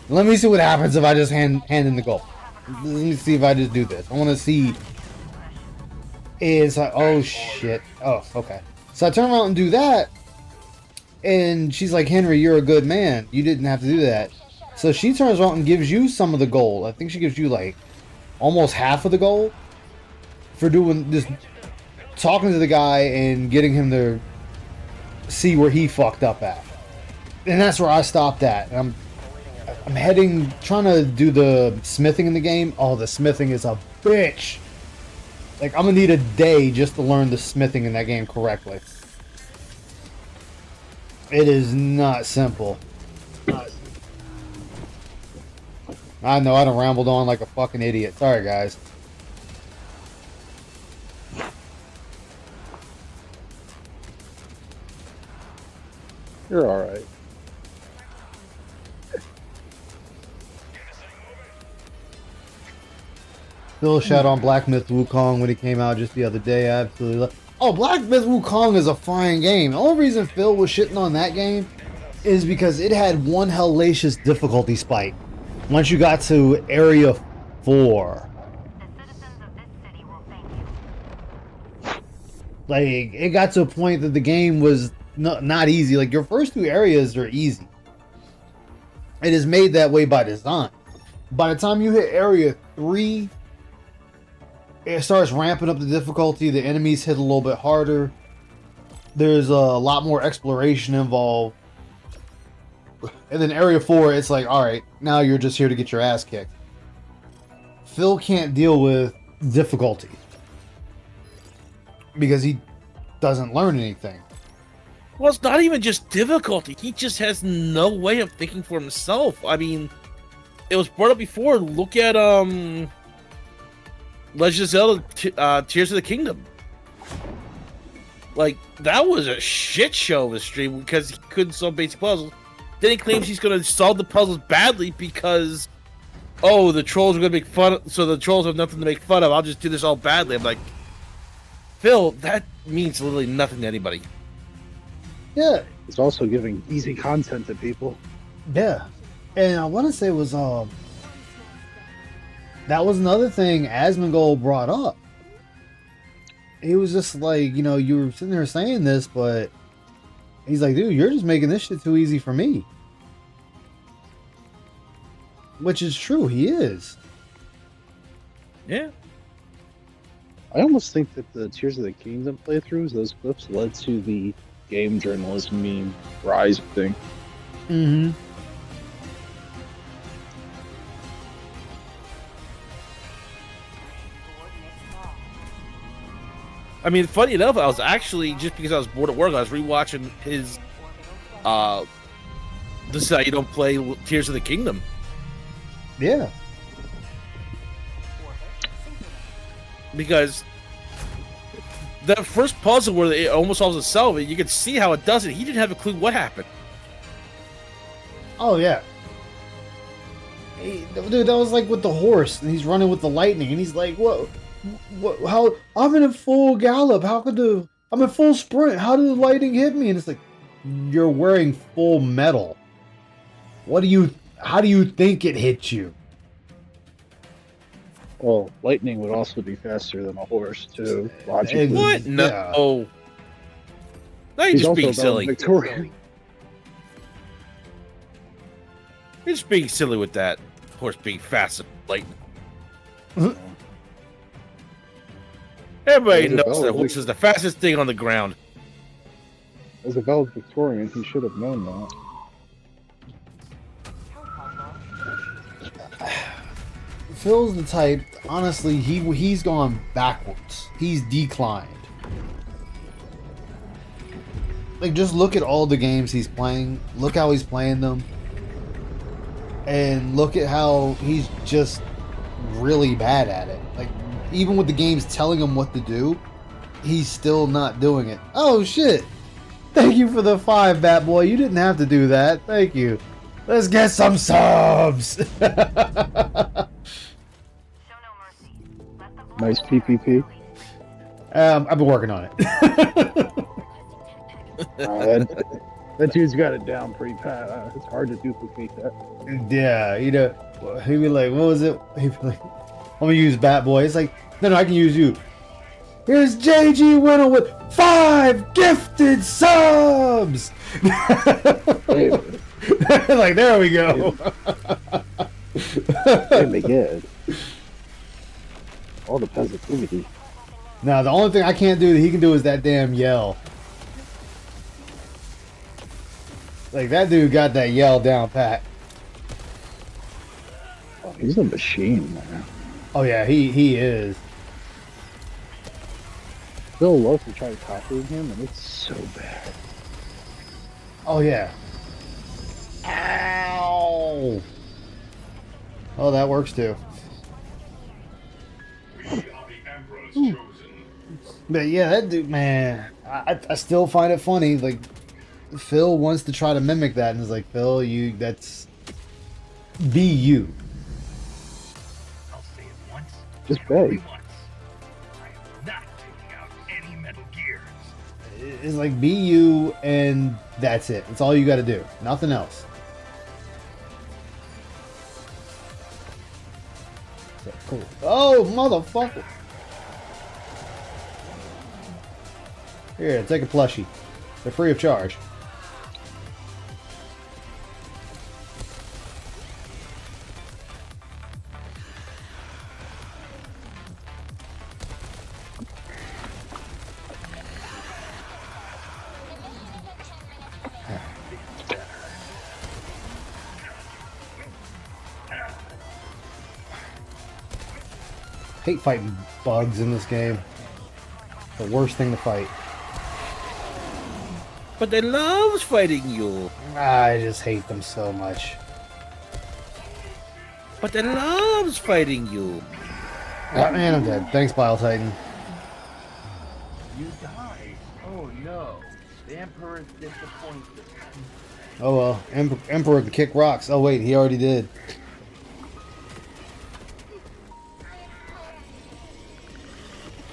S1: let me see what happens if I just hand in the gold. Let me see if I just do this. I want to see. And it's like, oh shit. Oh, okay. So I turn around and do that, and she's like, Henry, you're a good man. You didn't have to do that. So she turns around and gives you some of the gold. I think she gives you like almost half of the gold for doing this, talking to the guy and getting him to see where he fucked up at. And that's where I stopped at. And I'm heading, trying to do the smithing in the game. Oh, the smithing is a bitch. Like, I'm gonna need a day just to learn the smithing in that game correctly. It is not simple. I know, I done rambled on like a fucking idiot. Sorry, guys.
S2: You're alright.
S1: Still shout on Black Myth Wukong when it came out just the other day. I absolutely love. Oh, Black Myth Wukong is a fine game. The only reason Phil was shitting on that game is because it had one hellacious difficulty spike once you got to Area 4.
S6: The citizens of this city will thank you.
S1: Like, it got to a point that the game was not easy. Like, your first two areas are easy. It is made that way by design. By the time you hit Area 3, it starts ramping up the difficulty. The enemies hit a little bit harder. There's a lot more exploration involved. And then Area 4, it's like, alright, now you're just here to get your ass kicked. Phil can't deal with difficulty because he doesn't learn anything.
S4: Well, it's not even just difficulty. He just has no way of thinking for himself. I mean, it was brought up before. Look at Legend of Zelda Tears of the Kingdom. Like, that was a shit show of a stream because he couldn't solve basic puzzles. Then he claims he's going to solve the puzzles badly because, oh, the trolls are going to make fun of, so the trolls have nothing to make fun of. I'll just do this all badly. I'm like, Phil, that means literally nothing to anybody.
S1: Yeah,
S2: It's also giving easy content to people.
S1: yeah. And I want to say it was that was another thing Asmongold brought up. He was just like, you know, you were sitting there saying this, but he's like, dude, you're just making this shit too easy for me. Which is true, he is.
S4: Yeah.
S2: I almost think that the Tears of the Kingdom playthroughs, those clips, led to the game journalism meme rising.
S1: Mm-hmm.
S4: I mean, funny enough, I was actually, just because I was bored at work, I was rewatching his, this is how you don't play Tears of the Kingdom.
S1: Yeah.
S4: Because that first puzzle where it almost solves itself, you can see how it does it. He didn't have a clue what happened.
S1: Oh, yeah. Hey, dude, that was like with the horse, and he's running with the lightning, and he's like, what, how, I'm in a full gallop, I'm in full sprint, how did the lightning hit me? And it's like, you're wearing full metal. How do you think it hit you?
S2: Well, lightning would also be faster than a horse, too. Logically.
S4: What? No.
S1: Yeah.
S4: Oh. Now you're
S2: He's
S4: just
S2: also
S4: being
S2: about
S4: silly.
S2: Victorian.
S4: You're just being silly with that horse being faster than lightning.
S1: Mhm.
S4: Everybody
S2: As a
S4: knows that
S2: valid-
S4: horse is the fastest thing on the ground.
S2: As a valid Victorian, he should have known that.
S1: Phil's the type, honestly, he's gone backwards. He's declined. Like, just look at all the games he's playing. Look how he's playing them. And look at how he's just really bad at it. Like, even with the games telling him what to do, he's still not doing it. Oh shit! Thank you for the 5, Bat Boy. You didn't have to do that. Thank you. Let's get some subs.
S6: Show no mercy. Let the
S2: Nice PPP.
S1: I've been working on it.
S2: That dude's got it down pretty pat. It's hard to duplicate that.
S1: Yeah, you know, he'd be like, what was it? He'd be like, I'm gonna use Bat Boy. It's like, no, I can use you. Here's JG Winner with 5 gifted subs. Like, there we go.
S2: Really good. All the positivity.
S1: Now, the only thing I can't do that he can do is that damn yell. Like, that dude got that yell down pat.
S2: Oh, he's a machine, man.
S1: Oh yeah, he is.
S2: Phil loves to try to copy him, and it's so bad.
S1: Oh yeah. Ow. Oh, that works too. But yeah, that dude, man, I still find it funny. Like, Phil wants to try to mimic that, and is like, Phil, that's be you.
S5: I'll say it once.
S2: Just
S5: only
S2: beg.
S5: once. I am not taking out any Metal Gears.
S1: It's like, be you, and that's it. That's all you got to do. Nothing else. So, cool. Oh, motherfucker. Here, take a plushie. They're free of charge. Hate fighting bugs in this game. The worst thing to fight.
S4: But they loves fighting you.
S1: I just hate them so much.
S4: But they loves fighting you.
S1: Ah, man, I'm dead. Thanks, Bile Titan.
S7: You died. Oh no. The Emperor's disappointed.
S1: Oh well, Emperor can kick rocks. Oh wait, he already did.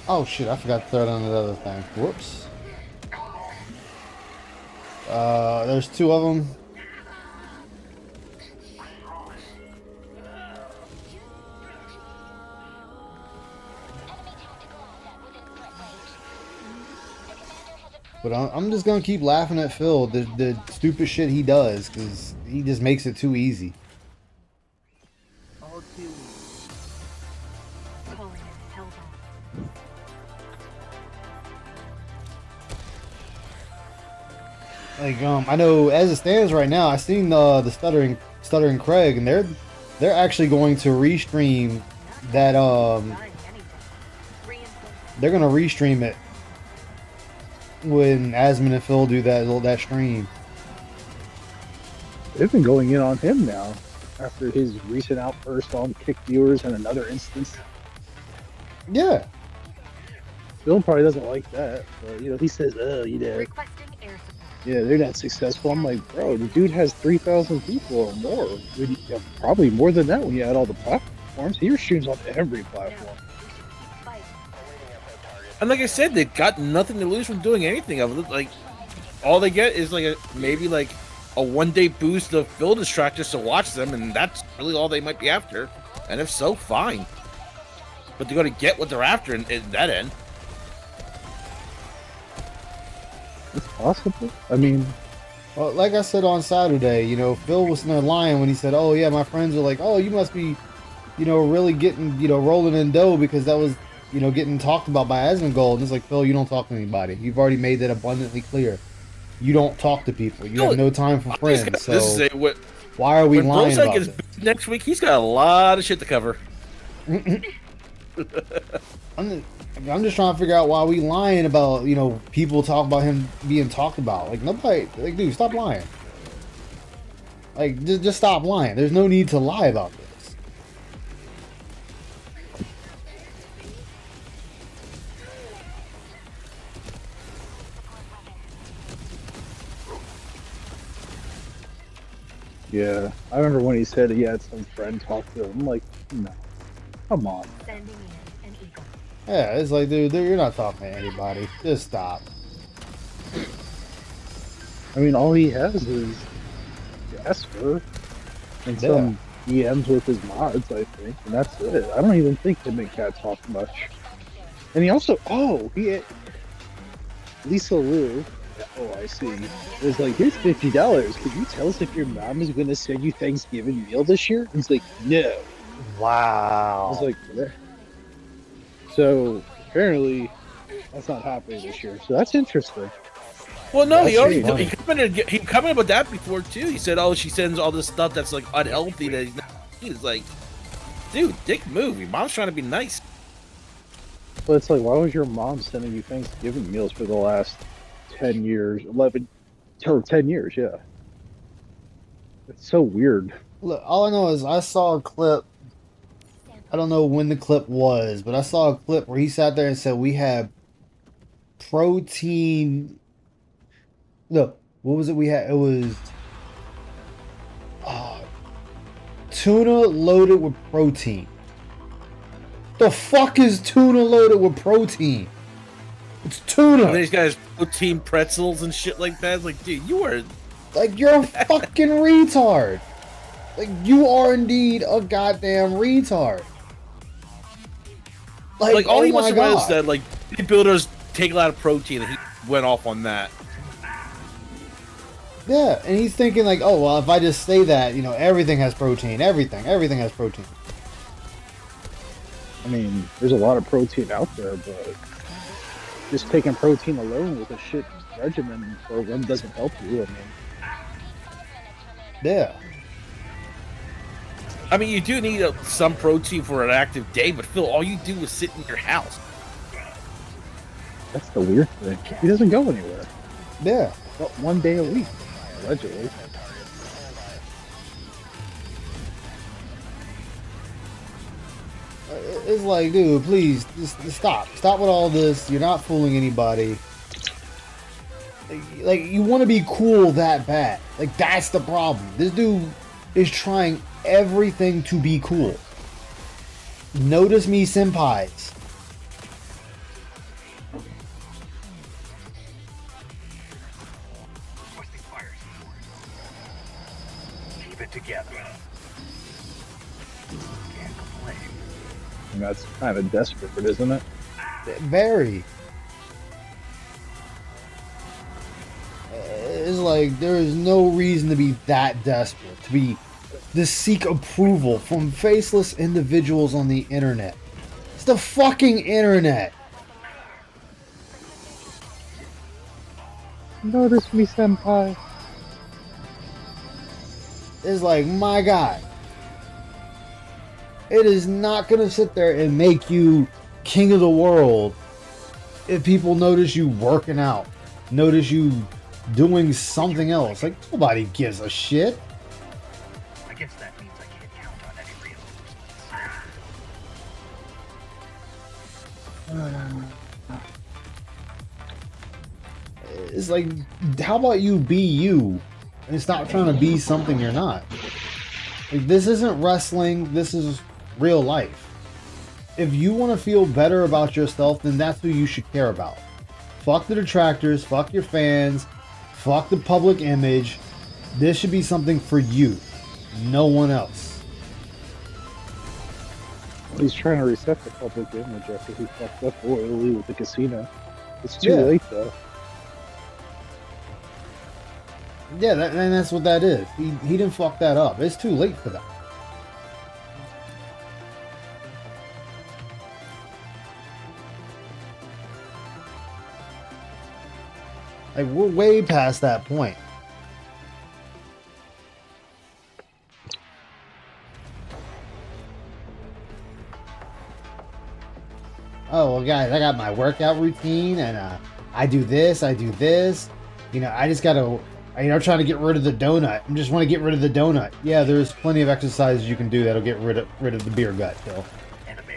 S1: Oh shit, I forgot to throw down that other thing. Whoops. There's 2 of them. But I'm just gonna keep laughing at Phil, the stupid shit he does, because he just makes it too easy.
S7: All too
S6: Holiness held on.
S1: Like, I know as it stands right now, I seen the stuttering Craig, and they're actually going to restream that.
S6: Dying anything. Reinforce.
S1: They're gonna restream it when Asmon and Phil do that stream.
S2: They've been going in on him now after his recent outburst on kick viewers and another instance.
S1: Yeah.
S2: Phil probably doesn't like that, but he says, "Oh,
S6: Requesting air support.
S2: yeah, they're not successful." I'm like, bro, the dude has 3,000 people or more. Probably more than that when you add all the platforms. He streams on every platform.
S6: Fight.
S4: And like I said, they got nothing to lose from doing anything of it. Like, all they get is like maybe like a 1-day boost of Phil distractors to watch them, and that's really all they might be after. And if so, fine. But they're going to get what they're after in that end.
S2: It's possible. I mean,
S1: Well, like I said on Saturday, Phil was in there lying when he said, "Oh yeah, my friends are like, oh, you must be, really getting, rolling in dough because that was, getting talked about by Asmongold." And it's like, Phil, you don't talk to anybody. You've already made that abundantly clear. You don't talk to people. You have no time for friends. So
S4: This is
S1: why are we
S4: when
S1: lying
S4: Brozak
S1: about
S4: is
S1: this?
S4: back next week, he's got a lot of shit to cover.
S1: I'm just trying to figure out why we lying about, people talk about him being talked about. Like, nobody, like, dude, stop lying. Like, just stop lying. There's no need to lie about this.
S2: Yeah, I remember when he said he had some friend talk to him. I'm like, no, come on.
S6: Sending in an eagle.
S1: Yeah, it's like, dude, you're not talking to anybody. Just stop.
S2: I mean, all he has is Jasper and some DMs with his mods, I think, and that's it. I don't even think him and Cat talk much. And he also, Lisa Liu, oh, I see, was like, here's $50. Could you tell us if your mom is going to send you Thanksgiving meal this year? He's like, no. I
S1: Wow.
S2: was like, "Yeah." So apparently that's not happening this year. So that's interesting.
S4: Well, no, he
S1: That's
S4: already
S1: funny.
S4: he commented about that before too. He said, "Oh, she sends all this stuff that's like unhealthy." That he's like, dude, dick move. Your mom's trying to be nice.
S2: But it's like, why was your mom sending you Thanksgiving meals for the last 10 years, 11, or 10 years? Yeah. It's so weird.
S1: Look, all I know is I saw a clip. I don't know when the clip was, but I saw a clip where he sat there and said we had protein. Look, what was it we had? It was tuna loaded with protein. The fuck is tuna loaded with protein? It's
S4: And
S1: tuna.
S4: then he's got his protein pretzels and shit like that. It's like, dude, you are.
S1: Like, you're a fucking retard. Like, you are indeed a goddamn retard.
S4: Like all
S1: oh
S4: he
S1: my
S4: must have read is
S1: God.
S4: that like bodybuilders take a lot of protein, and he went off on that.
S1: Yeah, and he's thinking like, oh, well, if I just say that, you know, everything has protein. Everything has protein.
S2: I mean, there's a lot of protein out there, but just taking protein alone with a shit regimen program doesn't help you. I mean,
S1: Yeah.
S4: I mean, you do need some protein for an active day, but Phil, all you do is sit in your house.
S2: that's the weird thing. He doesn't go anywhere.
S1: Yeah.
S2: About 1 day a week, allegedly.
S1: It's like, dude, please, just stop. Stop with all this. You're not fooling anybody. Like, you want to be cool that bad. Like, that's the problem. This dude is trying everything to be cool. Notice me, senpais.
S5: Keep it together. Can't complain.
S2: And that's kind of desperate, isn't it?
S1: Very. It's like there is no reason to be that desperate to seek approval from faceless individuals on the internet. It's the fucking internet.
S2: Notice me, senpai.
S1: It's like, my God. It is not gonna sit there and make you king of the world if people notice you working out, notice you doing something else. Like, nobody gives a shit.
S5: I guess that means I can't count on any real.
S1: It's like, how about you be you and stop trying to be something you're not? Like, this isn't wrestling, this is real life. If you want to feel better about yourself, then that's who you should care about. Fuck the detractors, fuck your fans, fuck the public image. This should be something for you, no one else.
S2: He's trying to reset the public image after he fucked up royally with the casino. It's too
S1: Yeah.
S2: late, though.
S1: Yeah, and that's what that is. He didn't fuck that up. It's too late for that. Like, we're way past that point. Oh, well, guys, I got my workout routine, and I do this, I do this. You know, I just gotta, I'm trying to get rid of the donut. I just want to get rid of the donut. Yeah, there's plenty of exercises you can do that'll get rid of the beer gut, Phil.
S5: Enemy.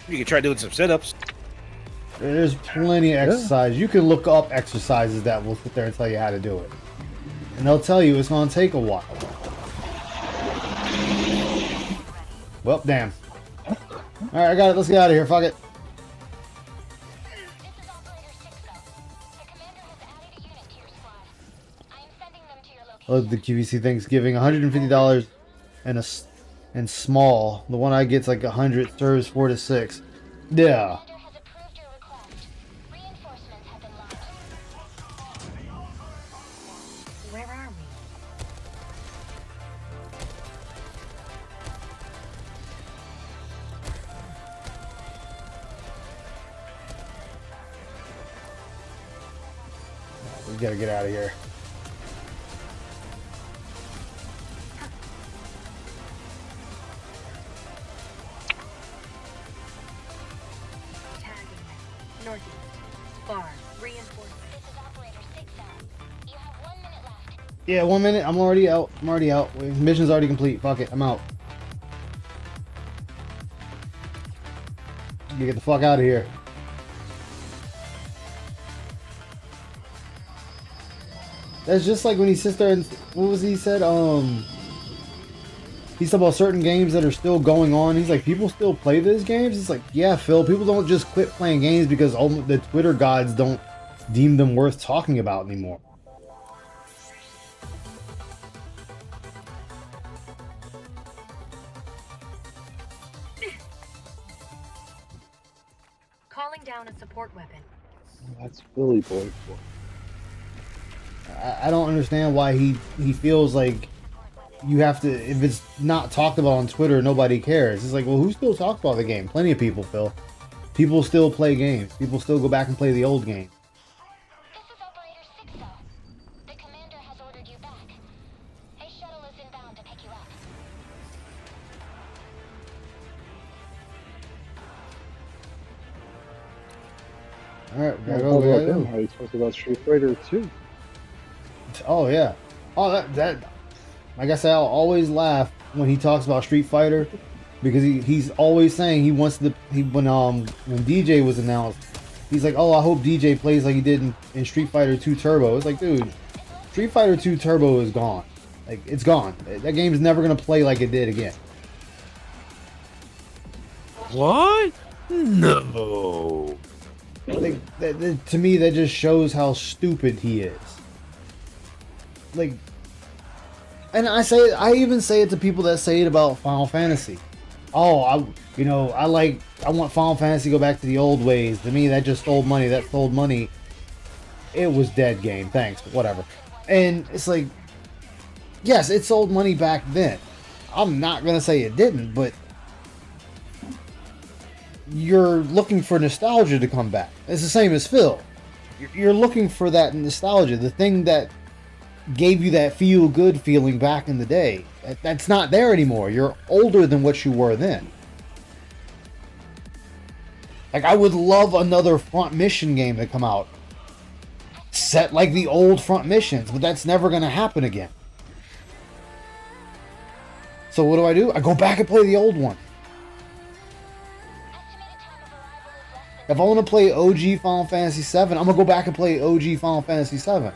S4: You can try doing some sit-ups.
S1: There's plenty of exercise. You can look up exercises that will sit there and tell you how to do it. And they'll tell you it's going to take a while. Well, damn. All right, I got it. Let's get out of here. Fuck it.
S6: This is Operator 6 though. The commander has added a unit to your squad. I am sending them to your location.
S1: Oh, the QVC Thanksgiving, $150 and small. The one I get's like 100. Serves 4 to 6. Yeah.
S6: Commander has approved your request. Reinforcements have been launched. Where are we?
S1: We gotta get out of here.
S6: Tagging them. Northeast. Bar. Reinforcements. This is Operator 6 out. You have 1 minute left.
S1: Yeah, 1 minute. I'm already out. Mission's already complete. Fuck it. I'm out. You get the fuck out of here. That's just like when he sits there and what was he said? He's talking about certain games that are still going on. He's like, people still play these games. It's like, yeah, Phil. People don't just quit playing games because all the Twitter gods don't deem them worth talking about anymore.
S6: Calling down a support weapon.
S2: That's Billy Boy.
S1: I don't understand why he feels like you have to, if it's not talked about on Twitter, nobody cares. It's like, well, who still talks about the game? Plenty of people, Phil. People still play games. People still go back and play the old game.
S6: This is Operator 6 though. The commander has ordered you back. A shuttle is inbound to pick you up.
S1: All right, we
S2: Yeah,
S1: gotta
S2: how
S1: go. We
S2: about
S1: gotta
S2: him?
S1: go.
S2: How he talked about Street Fighter 2.
S1: Oh yeah. Oh that. Like I said, I'll always laugh when he talks about Street Fighter because he's always saying he wants when DJ was announced, he's like, oh, I hope DJ plays like he did in Street Fighter 2 Turbo. It's like, dude, Street Fighter 2 Turbo is gone. Like, it's gone. That game's never gonna play like it did again.
S4: What? No.
S1: Like to me, that just shows how stupid he is. Like, and I even say it to people that say it about Final Fantasy. Oh, I want Final Fantasy to go back to the old ways. To me, that just stole money. That stole money. It was dead game. Thanks, whatever. And it's like, yes, it sold money back then. I'm not gonna say it didn't, but you're looking for nostalgia to come back. It's the same as Phil. You're looking for that nostalgia, the thing that gave you that feel-good feeling back in the day. That's not there anymore. You're older than what you were then. Like, I would love another Front Mission game to come out set like the old Front Missions, but that's never going to happen again. So what do? I go back and play the old one. If I want to play OG Final Fantasy VII, I'm going to go back and play OG Final Fantasy VII.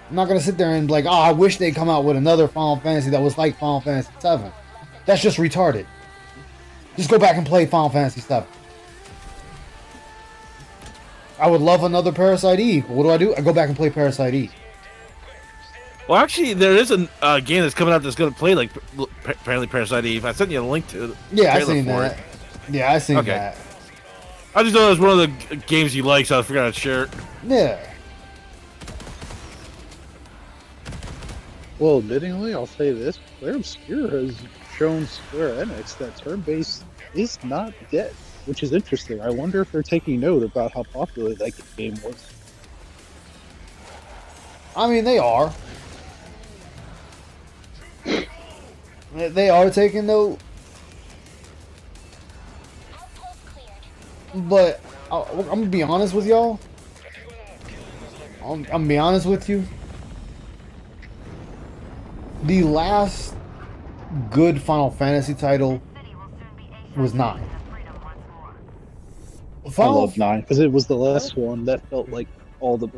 S1: I'm not going to sit there and be like, oh, I wish they'd come out with another Final Fantasy that was like Final Fantasy VII. That's just retarded. Just go back and play Final Fantasy VII. I would love another Parasite Eve. But what do? I go back and play Parasite Eve.
S4: Well, actually, there is a game that's coming out that's going to play like apparently Parasite Eve. I sent you a link to it.
S1: Yeah, I seen that. Yeah, I seen that.
S4: I just know it was one of the games you like, so I forgot to share it.
S1: Yeah.
S2: Well, admittingly, I'll say this: Claire Obscure has shown Square Enix that turn-based is not dead, which is interesting. I wonder if they're taking note about how popular that game was.
S1: I mean, they are. They are taking note. But I'm gonna be honest with y'all. I'm gonna be honest with you. The last good Final Fantasy title was 9.
S2: I love 9 because it was the last one that felt like all the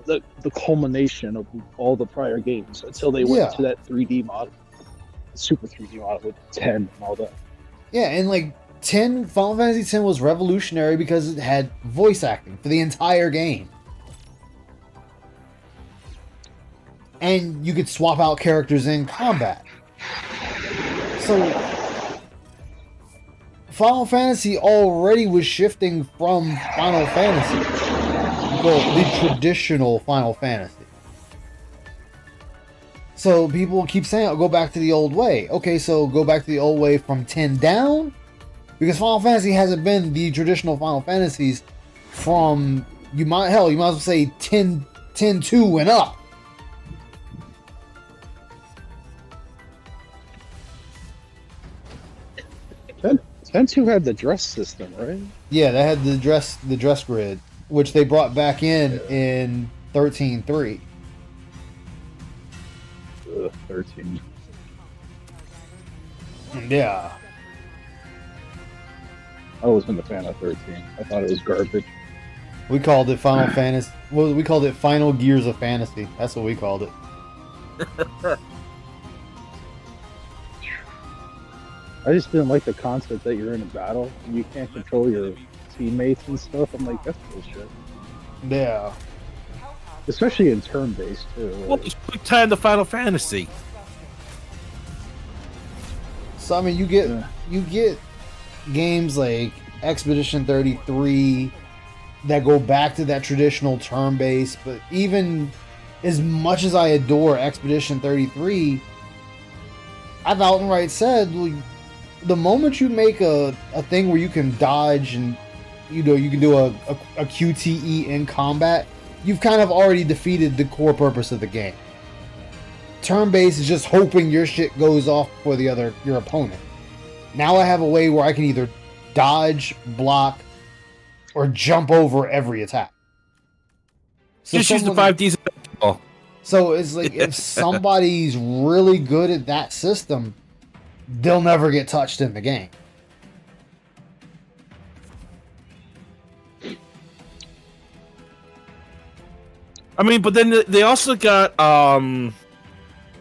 S2: culmination of all the prior games until they went to that 3D model, Super 3D model with 10 and all that.
S1: Yeah, and like Final Fantasy X was revolutionary because it had voice acting for the entire game. And you could swap out characters in combat. So Final Fantasy already was shifting from Final Fantasy. Well, the traditional Final Fantasy. So people keep saying, oh, go back to the old way. Okay, so go back to the old way from 10 down? Because Final Fantasy hasn't been the traditional Final Fantasies from, you might as well say 10-2 and up.
S2: Ten2 had the dress system, right?
S1: Yeah, they had the dress grid, which they brought back in 13.3.
S2: 13.
S1: Yeah.
S2: I wasn't a fan of 13. I thought it was garbage.
S1: We called it Final Fantasy. Well, we called it Final Gears of Fantasy. That's what we called it.
S2: I just didn't like the concept that you're in a battle and you can't control your teammates and stuff. I'm like, that's bullshit.
S1: Yeah.
S2: Especially in turn-based, too.
S4: Well, it's quick time to Final Fantasy.
S1: So I mean, you get games like Expedition 33 that go back to that traditional turn-based, but even as much as I adore Expedition 33, I've outright said, like, the moment you make a thing where you can dodge and you can do a QTE in combat, you've kind of already defeated the core purpose of the game. Turn-based is just hoping your shit goes off for your opponent. Now I have a way where I can either dodge, block, or jump over every attack. So
S4: Just use the 5Ds. Oh.
S1: So it's like if somebody's really good at that system, they'll never get touched in the game.
S4: I mean, but then they also got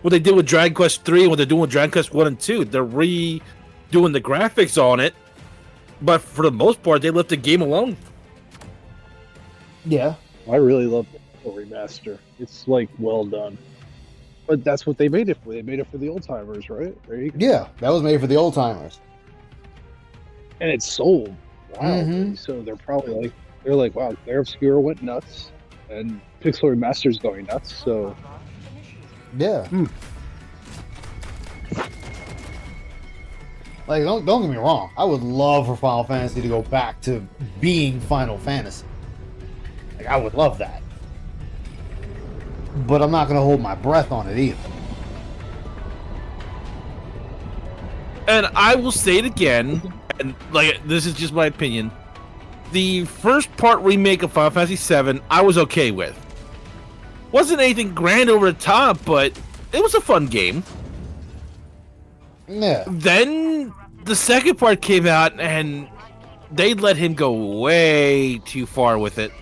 S4: what they did with Dragon Quest 3 and what they're doing with Dragon Quest 1 and 2. They're redoing the graphics on it, but for the most part, they left the game alone.
S1: Yeah.
S2: I really love the remaster. It's like well done. But that's what they made it for. They made it for the old timers, right? There you go.
S1: Yeah, that was made for the old timers.
S2: And it's sold. Wow.
S1: Mhm.
S2: So they're probably like, wow, Claire Obscura went nuts, and Pixel Remaster's going nuts. So
S1: Yeah. Like, don't get me wrong. I would love for Final Fantasy to go back to being Final Fantasy. Like, I would love that. But I'm not going to hold my breath on it either.
S4: And I will say it again, and like this is just my opinion. The first part remake of Final Fantasy VII, I was okay with. Wasn't anything grand over the top, but it was a fun game.
S1: Yeah.
S4: Then the second part came out, and they let him go way too far with it.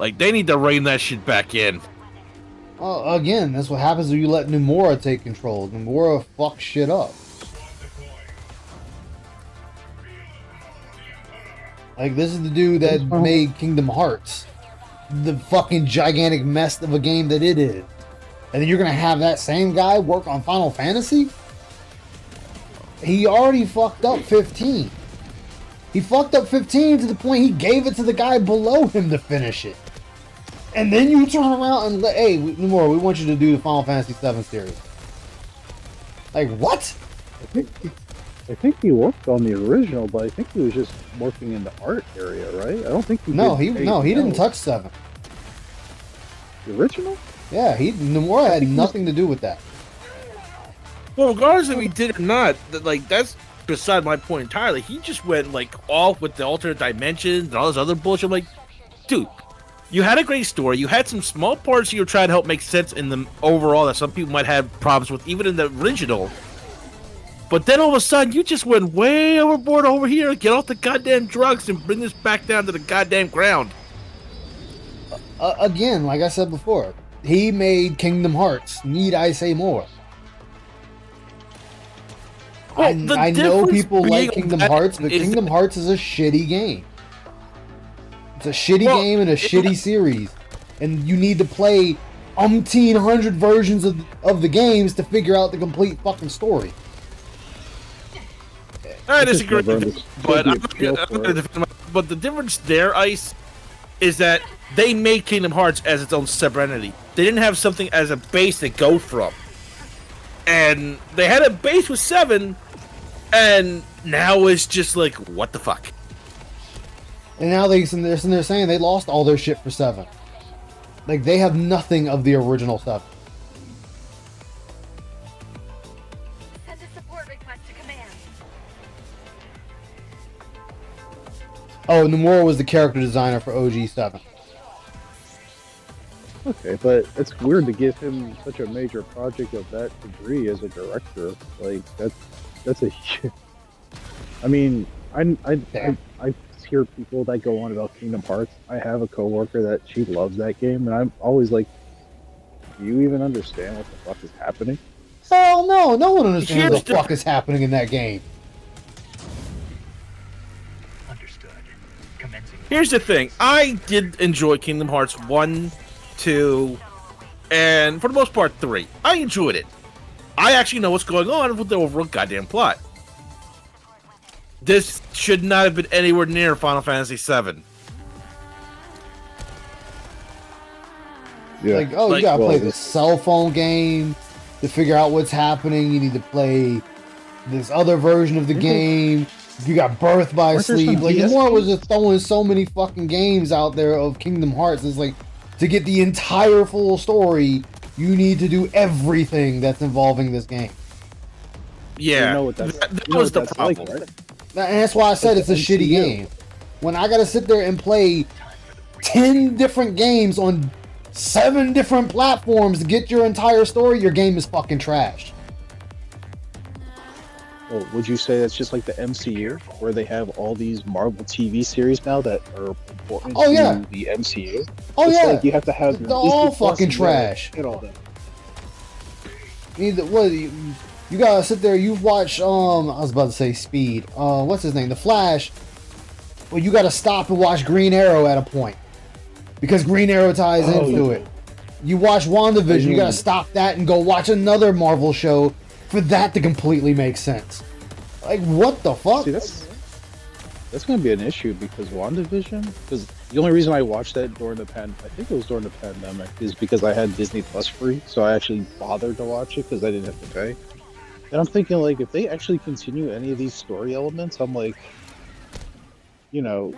S4: Like, they need to rein that shit back in.
S1: Again, that's what happens when you let Nomura take control. Nomura fucks shit up. Like, this is the dude that made Kingdom Hearts. The fucking gigantic mess of a game that it is. And then you're gonna have that same guy work on Final Fantasy? He already fucked up 15. He fucked up 15 to the point he gave it to the guy below him to finish it. And then you turn around and hey, Nomura, we want you to do the Final Fantasy VII series. Like, what?
S2: I think he worked on the original, but I think he was just working in the art area, right? I don't think he
S1: he didn't touch 7.
S2: The original?
S1: Yeah, Nomura had nothing to do with that.
S4: Well, regardless if he did or not, that's beside my point entirely. He just went like off with the alternate dimensions and all this other bullshit. I'm like, dude, you had a great story. You had some small parts you were trying to help make sense in the overall that some people might have problems with, even in the original. But then all of a sudden, you just went way overboard over here. Get off the goddamn drugs and bring this back down to the goddamn ground.
S1: Again, like I said before, he made Kingdom Hearts. Need I say more? I
S4: the
S1: know
S4: difference
S1: people like
S4: being
S1: Kingdom
S4: that
S1: Hearts, but
S4: is
S1: Kingdom Hearts is a shitty game. It's a shitty game and a shitty series, and you need to play umpteen hundred versions of the games to figure out the complete fucking story.
S4: I disagree,
S2: never
S4: but
S2: understood
S4: but the difference there, Ice, is that they made Kingdom Hearts as its own separate entity. They didn't have something as a base to go from, and they had a base with 7, and now it's just like, what the fuck?
S1: And now they're sitting there saying they lost all their shit for 7. Like, they have nothing of the original stuff.
S6: Send a support request to command.
S1: Oh, Nomura was the character designer for OG7.
S2: Okay, but it's weird to give him such a major project of that degree as a director. Like that's a. I mean, I hear people that go on about Kingdom Hearts. I have a coworker that she loves that game, and I'm always like, do you even understand what the fuck is happening?
S1: Hell no, no one understands
S4: Here's
S1: what the
S4: the-
S1: fuck is happening in that game.
S7: Understood. Commencing.
S4: Here's the thing. I did enjoy Kingdom Hearts 1, 2, and for the most part 3. I enjoyed it. I actually know what's going on with the overall goddamn plot. This should not have been anywhere near Final Fantasy VII.
S2: Yeah.
S1: Like, oh,
S4: Like-
S1: you gotta play
S2: Well,
S1: the cell phone game to figure out what's happening. You need to play this other version of the game. You got Birth by
S2: Weren't there
S1: Sleep.
S2: some
S1: Like,
S2: DS
S1: Nomura was just throwing so many fucking games out there of Kingdom Hearts. It's like, to get the entire full story, you need to do everything that's involving this game.
S4: Yeah,
S2: You know what that's,
S4: that
S2: you know
S4: was
S2: what
S4: the
S2: that's
S4: problem.
S2: like, right?
S1: And that's why I said it's a
S2: It's
S1: shitty
S2: MCU.
S1: game. When I gotta sit there and play 10 different games on 7 different platforms to get your entire story, your game is fucking trash.
S2: Well, would you say that's just like the MCU, where they have all these Marvel TV series now that are important
S1: Oh, yeah.
S2: to the MCU?
S1: Oh,
S2: It's
S1: yeah.
S2: like you have to have
S1: They're all
S2: Disney Plus
S1: fucking
S2: and you gotta
S1: trash.
S2: get all that.
S1: Either what you gotta sit there. You've watched I was about to say Speed. What's his name? The Flash. Well, you gotta stop and watch Green Arrow at a point because Green Arrow ties
S2: Oh,
S1: into
S2: yeah.
S1: it. You watch WandaVision. You gotta stop that and go watch another Marvel show for that to completely make sense. Like, what the fuck?
S2: See, that's going to be an issue because WandaVision. Because the only reason I watched that during the I think it was during the pandemic, is because I had Disney Plus free, so I actually bothered to watch it because I didn't have to pay. And I'm thinking, like, if they actually continue any of these story elements, I'm like, you know,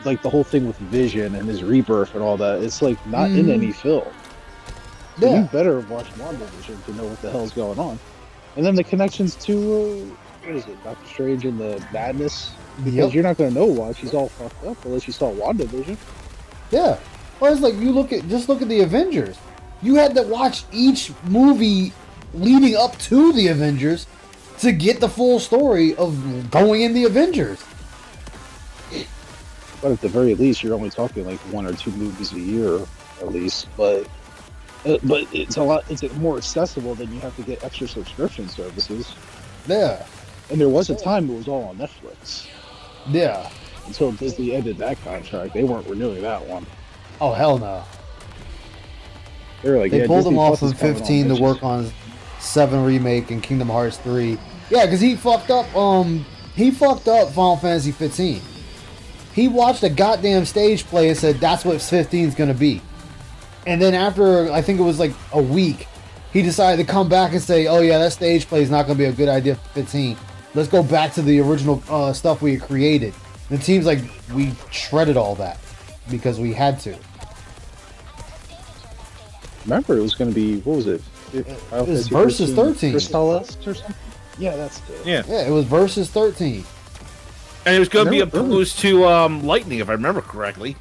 S2: like the whole thing with Vision and his rebirth and all that, it's like not in any film. So
S1: Yeah.
S2: you better have watched WandaVision to know what the hell's going on. And then the connections to what is it, Doctor Strange and the Madness? Because
S1: Yep.
S2: you're not gonna know why she's all fucked up unless you saw WandaVision.
S1: Yeah. Well, it's like you look at the Avengers. You had to watch each movie leading up to the Avengers to get the full story of going in the Avengers.
S2: But at the very least, you're only talking like 1 or 2 movies a year, at least. But it's a lot. It's more accessible than you have to get extra subscription services.
S1: Yeah.
S2: And there was a time it was all on Netflix
S1: Yeah.
S2: until Disney ended that contract. They weren't renewing that one.
S1: Oh hell no.
S2: They were like,
S1: They
S2: yeah,
S1: pulled
S2: Disney
S1: him off
S2: Plus
S1: of
S2: is coming on,
S1: 15 to
S2: bitches.
S1: work on 7 remake and Kingdom Hearts 3. Yeah, because he fucked up. He fucked up Final Fantasy 15. He watched a goddamn stage play and said that's what 15 is gonna be. And then after I think it was like a week, he decided to come back and say, "Oh yeah, that stage play is not gonna be a good idea for 15. Let's go back to the original stuff we had created." And it seems like we shredded all that because we had to.
S2: Remember, it was going to be, what was it?
S1: It was Versus 13.
S2: Crystallis or something? Yeah, that's it.
S4: Yeah,
S1: Yeah, it was versus 13.
S4: and it was going to be a
S2: Never heard.
S4: boost to Lightning, if I remember correctly.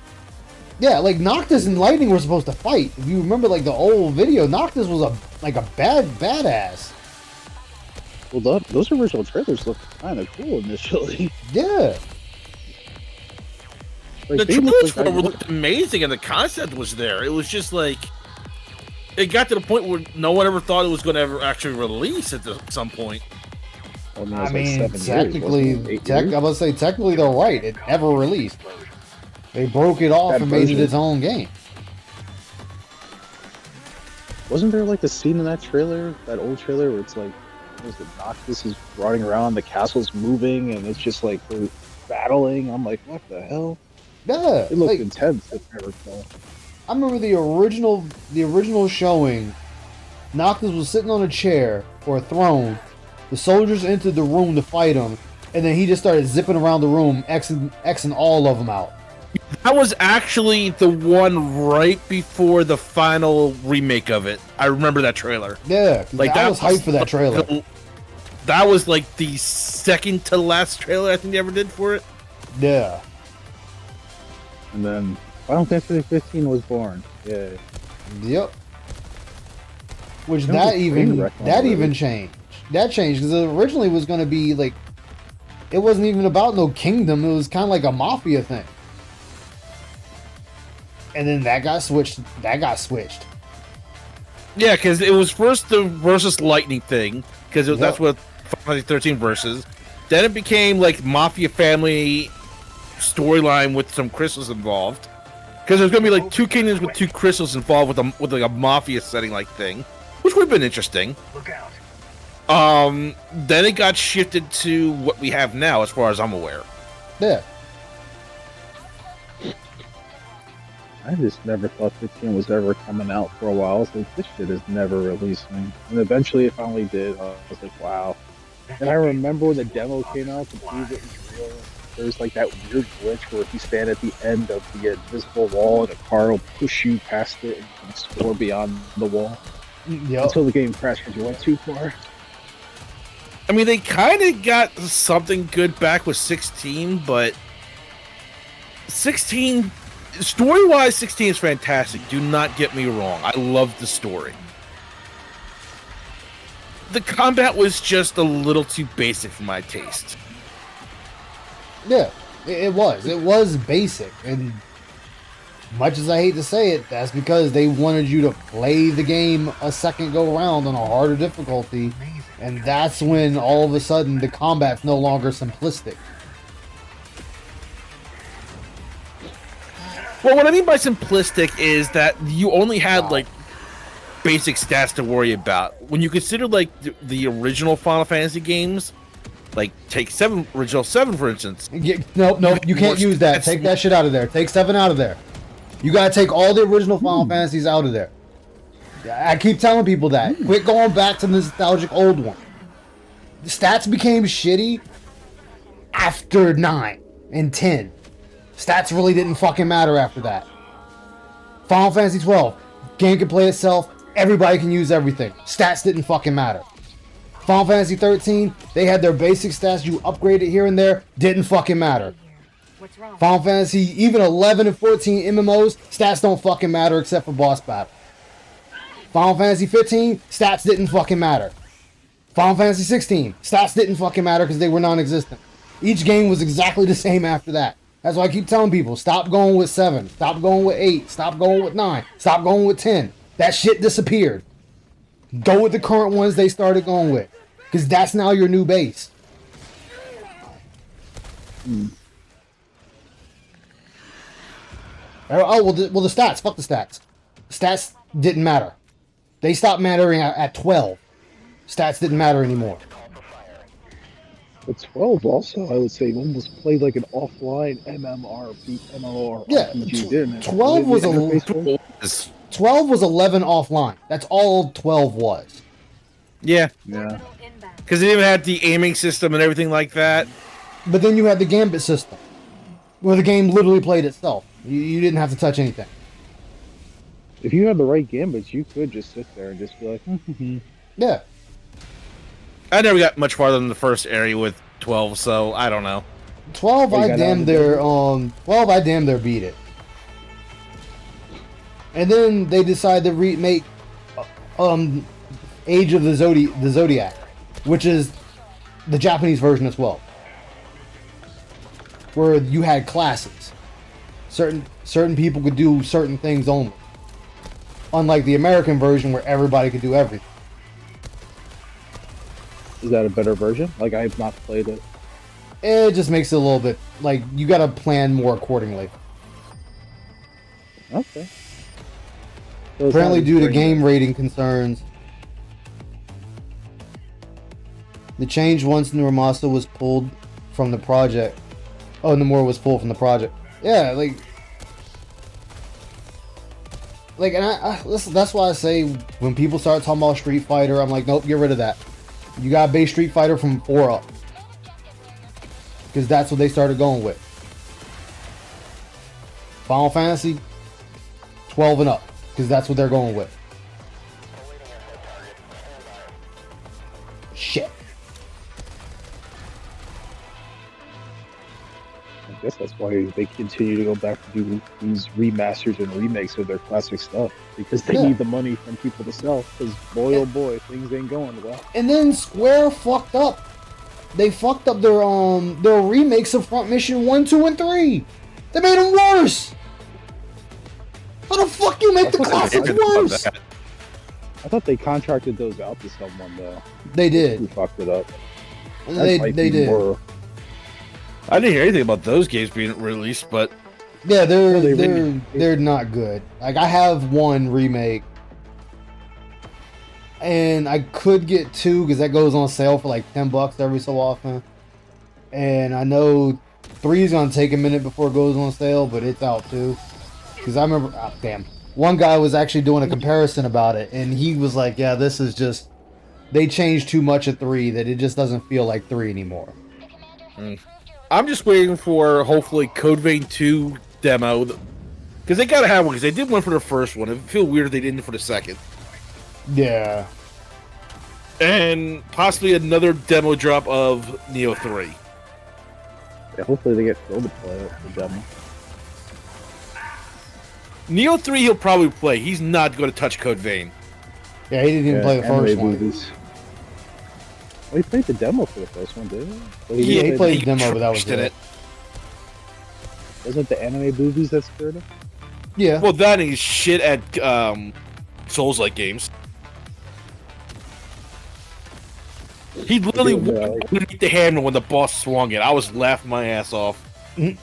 S1: Yeah, like Noctis and Lightning were supposed to fight. If you remember, like the old video, Noctis was a badass.
S2: Well, those original trailers looked kind of cool initially.
S1: Yeah,
S2: Like,
S4: The
S2: they
S4: trailers
S2: like-
S4: looked amazing, and the concept was there. It was just like it got to the point where no one ever thought it was going to ever actually release at some point.
S2: I mean,
S1: I
S2: it's
S1: mean,
S2: like 7 years,
S1: technically,
S2: wasn't it? 8
S1: I
S2: years?
S1: was gonna say technically they're right. It never released. They broke it off
S2: That
S1: and made it
S2: version.
S1: its own game.
S2: Wasn't there like a scene in that trailer, that old trailer, where it's like, what was it, Noctis is running around, the castle's moving, and it's just like they're battling? I'm like, what the hell?
S1: Yeah,
S2: It looked
S1: like,
S2: intense, if I recall.
S1: I remember the original showing. Noctis was sitting on a chair or a throne. The soldiers entered the room to fight him, and then he just started zipping around the room, Xing all of them out.
S4: That was actually the one right before the final remake of it. I remember that trailer.
S1: Yeah,
S4: Like
S1: I was hyped for that
S4: like
S1: trailer.
S4: That was like the second to last trailer I think they ever did for it.
S1: Yeah,
S2: And then Final Fantasy 15 was born. Yeah.
S1: yep. Which
S2: That was
S1: that
S2: a
S1: even
S2: train wreck
S1: that
S2: already.
S1: even changed. That changed because it originally was going to be like, it wasn't even about no kingdom. It was kind of like a mafia thing. And then that got switched. Yeah,
S4: Yeah, because it was first the versus lightning thing, because that's what Final Fantasy 13 versus. Then it became like Mafia family storyline with some crystals involved. Because there's gonna be like two kingdoms with two crystals involved with like a mafia setting like thing, which would have been interesting.
S5: Look out.
S4: Then it got shifted to what we have now, as far as I'm aware.
S1: Yeah.
S2: I just never thought 15 was ever coming out for a while. I was like, this shit is never releasing. And eventually it finally did. I was like, wow. And I remember when the demo came out to prove it was real. There's like that weird glitch where if you stand at the end of the invisible wall and a car will push you past it and you can score beyond the wall.
S1: Yep.
S2: Until the game crashed because you went too far.
S4: I mean, they kind of got something good back with 16, but 16, story-wise, 16 is fantastic. Do not get me wrong. I love the story. The combat was just a little too basic for my taste.
S1: Yeah, it was. It was basic, and much as I hate to say it, that's because they wanted you to play the game a second go around on a harder difficulty, and that's when all of a sudden the combat's no longer simplistic.
S4: Well, what I mean by simplistic is that you only had like basic stats to worry about. When you consider like the original Final Fantasy games, like take original 7 for instance.
S1: Nope, you can't use that. Take that shit out of there. Take 7 out of there. You gotta take all the original Final Fantasies out of there. I keep telling people that. Quit going back to the nostalgic old one. The stats became shitty after 9 and 10. Stats really didn't fucking matter after that. Final Fantasy 12, game can play itself, everybody can use everything. Stats didn't fucking matter. Final Fantasy 13, they had their basic stats, you upgraded here and there, didn't fucking matter.
S7: What's wrong?
S1: Final Fantasy, even 11 and 14 MMOs, stats don't fucking matter except for boss battle. Final Fantasy 15, stats didn't fucking matter. Final Fantasy 16, stats didn't fucking matter because they were non-existent. Each game was exactly the same after that. That's why I keep telling people, stop going with 7, stop going with 8, stop going with 9, stop going with 10. That shit disappeared. Go with the current ones they started going with. Because that's now your new base. Oh, well, the stats. Fuck the stats. Stats didn't matter. They stopped mattering at 12. Stats didn't matter anymore.
S2: But 12 also, I would say, almost played like an offline MMORPG,
S1: Yeah,
S2: didn't it?
S1: 12 was
S2: The
S1: a
S2: interface was?
S1: 12 was 11 offline. That's all 12 was.
S4: Yeah,
S2: Yeah.
S4: because it even had the aiming system and everything like that.
S1: But then you had the Gambit system, where the game literally played itself. You didn't have to touch anything.
S2: If you had the right gambits, you could just sit there and just be like,
S1: Yeah.
S4: I never got much farther than the first area with 12, so I don't know.
S1: 12,
S2: Oh, you
S1: I
S2: got
S1: damn
S2: out
S1: near,
S2: of
S1: 12, I damn near beat it. And then they decided to remake, Age of the Zodiac, which is the Japanese version as well, where you had classes. Certain people could do certain things only, unlike the American version where everybody could do everything.
S2: Is that a better version? Like, I have not played it.
S1: It just makes it a little bit like you got to plan more accordingly.
S2: Okay. So it's
S1: Apparently,
S2: not
S1: due to
S2: great.
S1: game rating concerns, the change once Nuramasa was pulled from the project. Oh, Nomura was pulled from the project. Yeah, like, and listen, that's why I say when people start talking about Street Fighter, I'm like, nope, get rid of that. You got base Street Fighter from 4 up, because that's what they started going with. Final Fantasy 12 and up, because that's what they're going with. Shit.
S2: I guess that's why they continue to go back to do these remasters and remakes of their classic stuff, because they
S1: Yeah.
S2: need the money from people to sell. Because boy, oh boy, things ain't going well.
S1: And then Square fucked up. They fucked up their remakes of Front Mission 1, 2, and 3. They made them worse. How the fuck you make the classics worse?
S2: I thought they contracted those out to someone though.
S1: They
S2: Who
S1: did.
S2: fucked it up?
S1: They
S2: That might be
S1: did.
S2: more-
S4: I didn't hear anything about those games being released, but
S1: Yeah,
S2: No, they
S1: they're not good. Like I have one remake, and I could get 2 because that goes on sale for like $10 every so often. And I know 3 is gonna take a minute before it goes on sale, but it's out too. Because I remember, damn, one guy was actually doing a comparison about it, and he was like, "Yeah, this is just they changed too much at 3 that it just doesn't feel like 3 anymore."
S4: I'm just waiting for hopefully Code Vein 2 demo, because they gotta have one. Because they did one for the first one. It would feel weird if they didn't for the second,
S1: Yeah,
S4: and possibly another demo drop of Neo 3.
S2: Yeah, hopefully they get Phil to play it. The demo.
S4: Neo 3 he'll probably play. He's not going to touch Code Vein.
S1: yeah, he didn't even play the
S2: anime
S1: first one.
S2: movies. Well, he played the demo for the first one, didn't he? Well,
S1: Yeah, he
S2: didn't
S1: played
S2: play
S1: the demo, but that was
S4: trashed in
S1: it.
S2: Wasn't it the anime movies that scared him?
S1: Yeah,
S4: Well, that and he's shit at Souls-like games. He literally
S2: Yeah,
S4: walked underneath the hammer when the boss swung it. I was laughing my ass off.
S2: I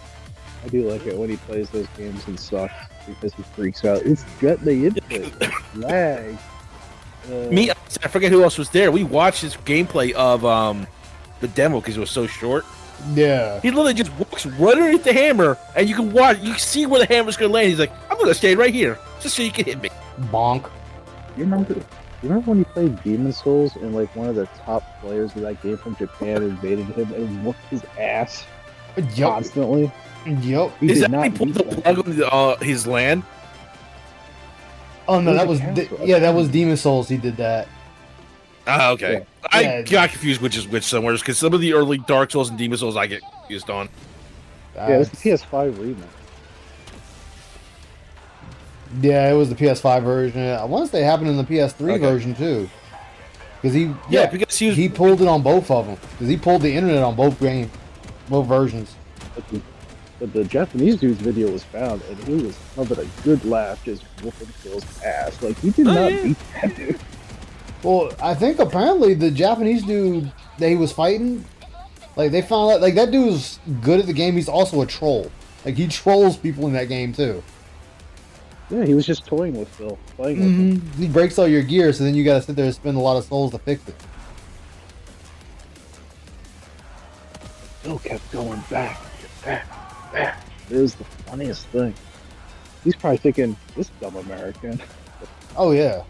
S2: do like it when he plays those games and sucks because he freaks out. It's gut the input. Lag.
S4: Me, I forget who else was there. We watched his gameplay of the demo because it was so short.
S1: yeah.
S4: He literally just walks right underneath the hammer, and you can watch. You can see where the hammer's gonna land. He's like, "I'm gonna stay right here, just so you can hit me."
S1: Bonk.
S2: You remember when he played Demon Souls and like one of the top players of that game from Japan invaded him and whooped his ass
S1: Yup.
S2: constantly?
S1: Yup.
S2: He
S4: Is
S2: did
S4: that when he
S2: not
S4: pulled
S2: beat
S4: the
S2: that.
S4: plug on his land?
S1: Oh no,
S2: It
S1: that
S2: was
S1: was
S2: a cancel.
S1: yeah, that was Demon Souls. He did that.
S4: Ah, okay.
S2: Yeah.
S4: I
S1: Yeah.
S4: got confused which is which somewhere because some of the early Dark Souls and Demon Souls I get confused on.
S2: Yeah, it's the PS5 remake.
S1: Yeah, it was the PS5 version. I want to say it happened in the PS3
S4: Okay.
S1: version too. Because
S4: Yeah, because he was.
S1: he pulled it on both of them. Because he pulled the internet on both versions.
S2: But the Japanese dude's video was found, and he was having a good laugh just whooping Phil's ass. Like, he did
S4: Oh,
S2: not
S4: yeah.
S2: beat that dude.
S1: Well, I think apparently the Japanese dude that he was fighting, like they found out, like that dude's good at the game. He's also a troll. Like he trolls people in that game too.
S2: Yeah, he was just toying with Phil, playing with him.
S1: He breaks all your gear, so then you got to sit there and spend a lot of souls to fix it.
S2: Phil kept going back. It was the funniest thing. He's probably thinking, this dumb American.
S1: Oh yeah.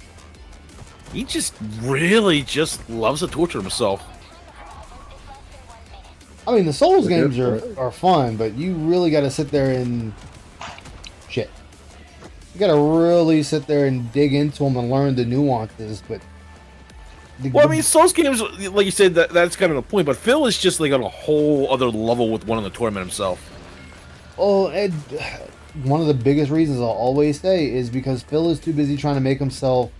S4: He just really just loves to torture himself.
S1: I mean, the Souls
S2: They're
S1: games
S2: good
S1: are fun, but you really got to sit there and shit. You got to really sit there and dig into them and learn the nuances. But
S4: Well, I mean, Souls games, like you said, that's kind of the point. But Phil is just like on a whole other level with one of the tournament himself.
S1: oh, and one of the biggest reasons I'll always say is because Phil is too busy trying to make himself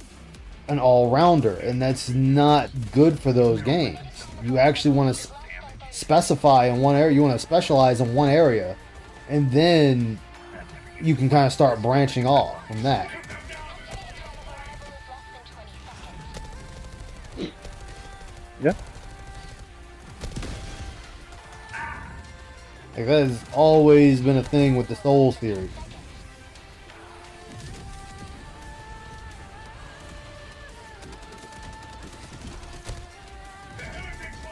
S1: an all-rounder, and that's not good for those games. You actually want to specify in one area. You want to specialize in one area, and then you can kind of start branching off from that.
S2: Yeah.
S1: Like, that has always been a thing with the Souls series.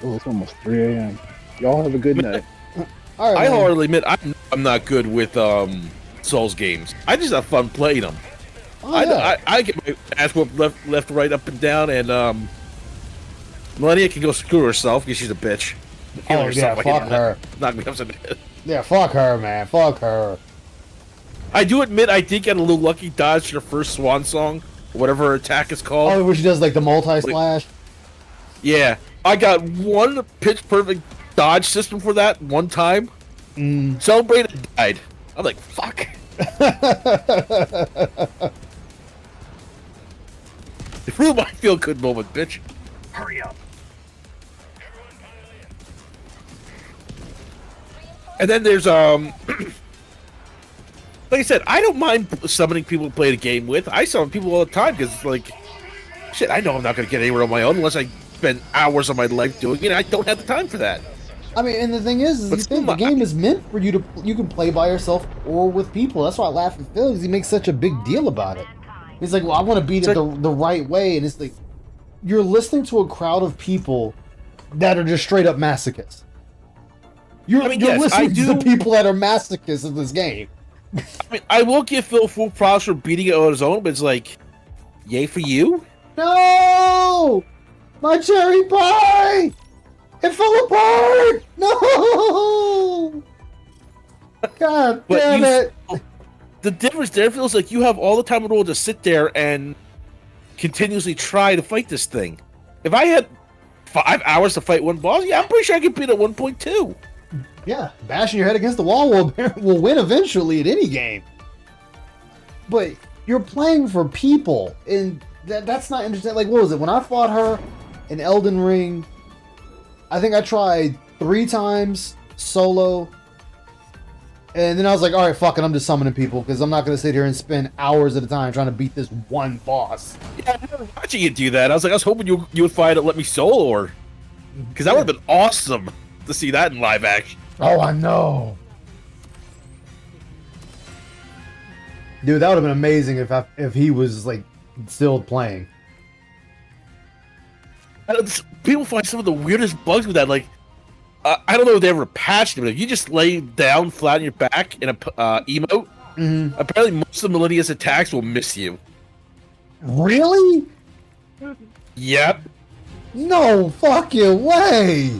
S2: Oh, it's almost 3 a.m. Y'all have a good night.
S1: All right,
S4: I
S1: man.
S4: hardly admit I'm not good with Souls games. I just have fun playing them.
S1: Oh, yeah.
S4: I get my ass whooped left, right, up and down, and Melania can go screw herself because she's a bitch.
S1: Oh, yeah, fuck her.
S4: Knock me upside the head.
S1: Yeah, fuck her, man. Fuck her.
S4: I do admit I did get a little lucky dodge her first swan song, whatever her attack is called.
S1: Oh, where she does like the multi-slash?
S4: Yeah, I got one pitch perfect dodge system for that one time. Celebrated, died. I'm like, fuck. It ruined my feel good moment, bitch.
S7: Hurry up.
S4: And then there's like I said, I don't mind summoning people to play the game with. I summon people all the time because it's like, shit, I know I'm not going to get anywhere on my own unless I spend hours of my life doing it. I don't have the time for that.
S1: I mean, and the thing is
S4: But
S1: you think the game is meant for you to, you can play by yourself or with people. That's why I laugh at Phil, because he makes such a big deal about it. He's like, well, I want to beat it the right way, and it's like, you're listening to a crowd of people that are just straight up masochists. You're
S4: yes,
S1: listening to the people that are masochists in this game.
S4: I mean, I will give Phil full props for beating it on his own, but it's like, yay for you?
S1: No! My cherry pie! It fell apart! No! God
S4: But
S1: damn it!
S4: The difference there feels like you have all the time in the world to sit there and continuously try to fight this thing. If I had 5 hours to fight one boss, yeah, I'm pretty sure I could beat it at 1.2.
S1: Yeah, bashing your head against the wall will win eventually at any game. But you're playing for people, and that's not interesting. Like, what was it? When I fought her in Elden Ring, I think I tried 3 times solo, and then I was like, all right, fuck it, I'm just summoning people, because I'm not going to sit here and spend hours at a time trying to beat this one boss.
S4: Yeah, I remember watching you do that. I was hoping you would find it, let me solo her. Because that would have been awesome to see that in live action.
S1: Oh, I know. Dude, that would have been amazing if he was, like, still playing.
S4: People find some of the weirdest bugs with that. Like, I don't know if they ever patched it, but if you just lay down flat on your back in a emote, apparently most of Melinia's attacks will miss you.
S1: Really?
S4: Yep.
S1: No fucking way!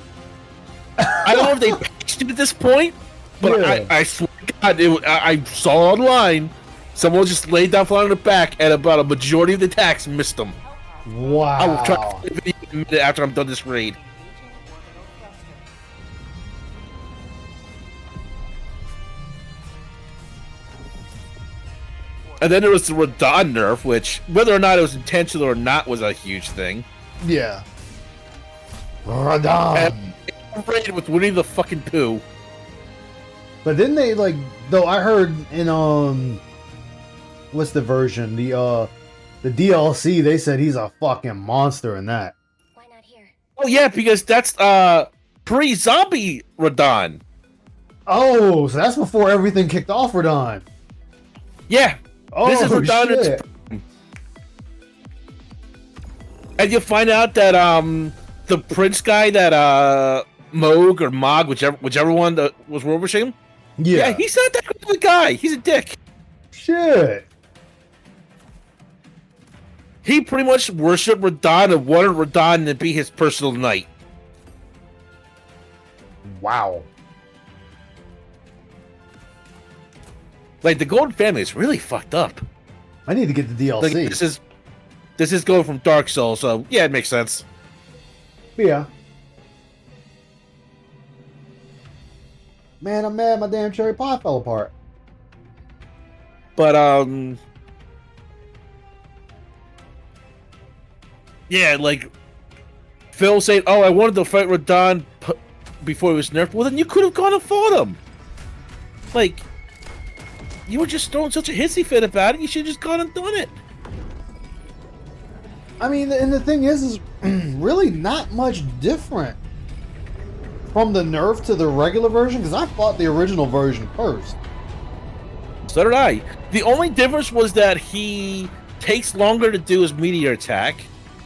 S4: I don't know if they patched it at this point, but
S1: Yeah.
S4: I swear to God, I saw it online. Someone just laid down flat on their back, and about a majority of the attacks missed them.
S1: Wow.
S4: I will try to play the video in a minute after I'm done this raid. And then there was the Radon nerf, which, whether or not it was intentional or not, was a huge thing.
S1: Yeah. Radon.
S4: And it raided with Winnie the fucking Pooh.
S1: But then they like, though I heard in what's the version? The DLC, they said he's a fucking monster in that.
S6: Why not here?
S4: Oh yeah, because that's pre-zombie Radon.
S1: Oh, so that's before everything kicked off Radon.
S4: Yeah.
S1: Oh,
S4: This is Radon.
S1: shit.
S4: And you'll find out that the prince guy that Moog or Mog, whichever one that was rushing him, yeah, he's not that good of a guy. He's a dick.
S1: Shit.
S4: He pretty much worshipped Radon and wanted Radon to be his personal knight.
S1: Wow.
S4: Like, the Golden Family is really fucked up.
S1: I need to get the DLC.
S4: Like, this is going from Dark Souls, so yeah, it makes sense.
S1: Yeah. Man, I'm mad my damn cherry pie fell apart.
S4: But yeah, like Phil saying, "Oh, I wanted to fight Radon before he was nerfed." Well, then you could have gone and fought him. Like, you were just throwing such a hissy fit about it. You should have just gone and done it.
S1: I mean, and the thing is really not much different from the nerf to the regular version? Because I fought the original version first.
S4: So did I. The only difference was that he takes longer to do his meteor attack,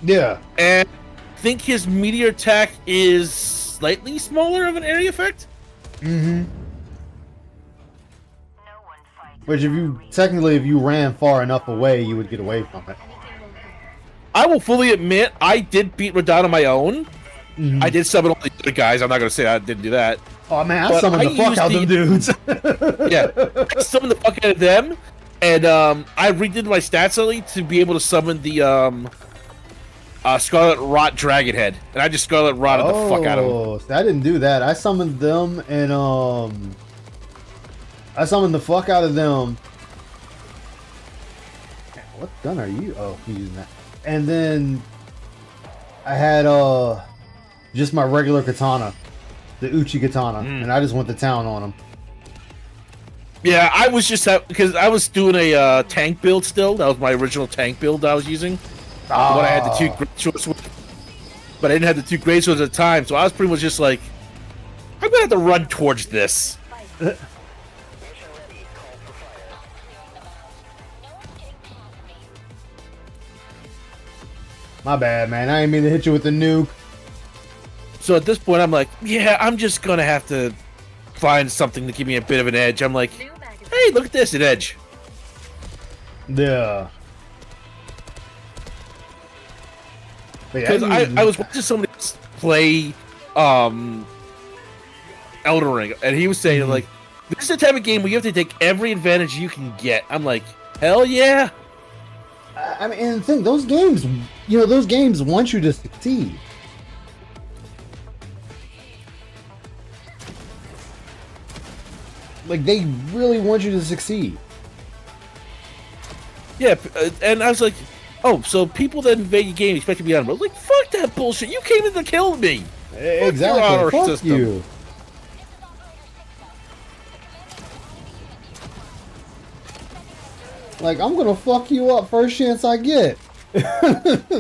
S1: Yeah.
S4: and I think his meteor attack is slightly smaller of an area effect.
S1: Mm-hmm. Which if you ran far enough away, you would get away from it.
S4: I will fully admit, I did beat Radahn on my own.
S1: Mhm.
S4: I did summon all the other guys. I'm not going to say I didn't do that.
S1: Oh man, I
S4: But
S1: summoned
S4: I
S1: the fuck
S4: used
S1: out of them dudes.
S4: Yeah, I summoned the fuck out of them, and I redid my stats early to be able to summon the Scarlet Rot Dragon Head, and I just Scarlet Rotted the fuck out of them.
S1: Oh, so I didn't do that. I summoned them and I summoned the fuck out of them. What gun are you? Oh, he's using that. And then I had just my regular katana, the Uchi katana, and I just went to town on him.
S4: Yeah, I was just because I was doing a tank build still. That was my original tank build I was using. When I had the two great swords with, but I didn't have the two great swords at the time, so I was pretty much just like, I'm gonna have to run towards this.
S1: My bad, man. I didn't mean to hit you with the nuke.
S4: So at this point, I'm like, yeah, I'm just gonna have to find something to give me a bit of an edge. I'm like, hey, look at this, an edge.
S1: Yeah.
S4: Because I was watching somebody else play Elden Ring, and he was saying like, this is the type of game where you have to take every advantage you can get. I'm like, hell yeah.
S1: I mean, and the thing, those games, those games want you to succeed. Like, they really want you to succeed.
S4: Yeah, and I was like, oh, so people that invade your game expect to be on. I was like, fuck that bullshit. You came in to kill me.
S1: Exactly. Fuck
S4: system.
S1: you. Like, I'm gonna fuck you up first chance I get.
S4: I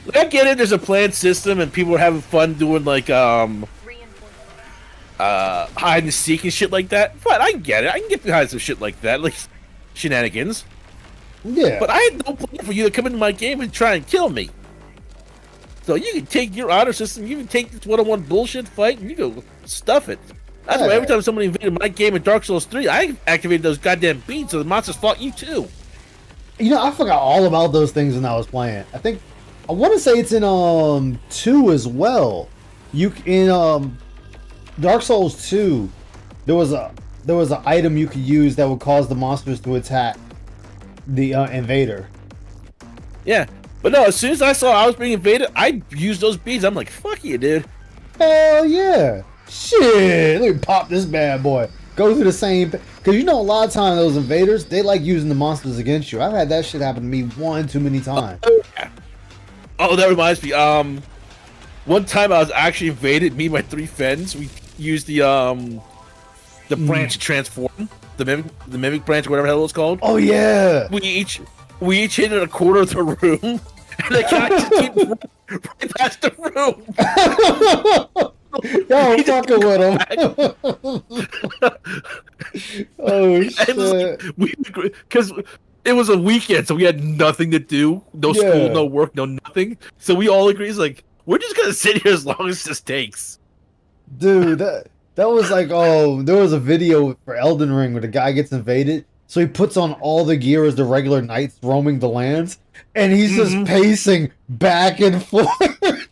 S4: get it. There's a planned system, and people are having fun doing like hide and seek and shit like that. But I get it. I can get behind some shit like that, like shenanigans.
S1: Yeah.
S4: But I had no plan for you to come into my game and try and kill me. So you can take your honor system, you can take this one-on-one bullshit fight, and you go stuff it. That's why every time somebody invaded my game in Dark Souls 3, I activated those goddamn beads so the monsters fought you too.
S1: I forgot all about those things when I was playing. I want to say it's in 2 as well. In Dark Souls 2, there was an item you could use that would cause the monsters to attack the invader.
S4: Yeah, but no, as soon as I saw I was being invaded, I used those beads. I'm like, fuck you, dude.
S1: Hell yeah. Shit, let me pop this bad boy. Go through the same, because a lot of times those invaders, they like using the monsters against you. I've had that shit happen to me one too many times.
S4: Oh, that reminds me. One time I was actually invaded. Me and my 3 friends, we used the branch to transform, the mimic branch, whatever the hell it's called.
S1: Oh yeah.
S4: We each hit in a corner of the room, and the guy just keeps right past the room.
S1: Yo, I'm fucking with him. Oh shit!
S4: Because it was a weekend, so we had nothing to do, no school, no work, no nothing. So we all agreed, like, we're just gonna sit here as long as this takes.
S1: Dude, that was like, there was a video for Elden Ring where the guy gets invaded, so he puts on all the gear as the regular knights roaming the lands, and he's just pacing back and forth.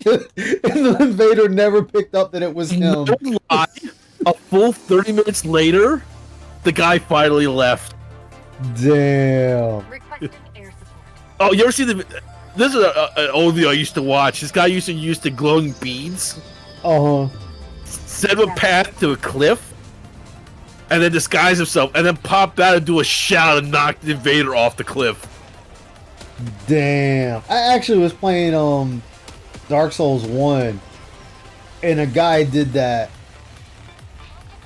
S1: And the invader never picked up that it was him.
S4: No lie, a full 30 minutes later, the guy finally left.
S1: Damn.
S4: Oh, you ever see this is an old video I used to watch. This guy used to use the glowing beads. Set him a path to a cliff, and then disguise himself, and then pop out and do a shout and knock the invader off the cliff.
S1: Damn. I actually was playing Dark Souls 1, and a guy did that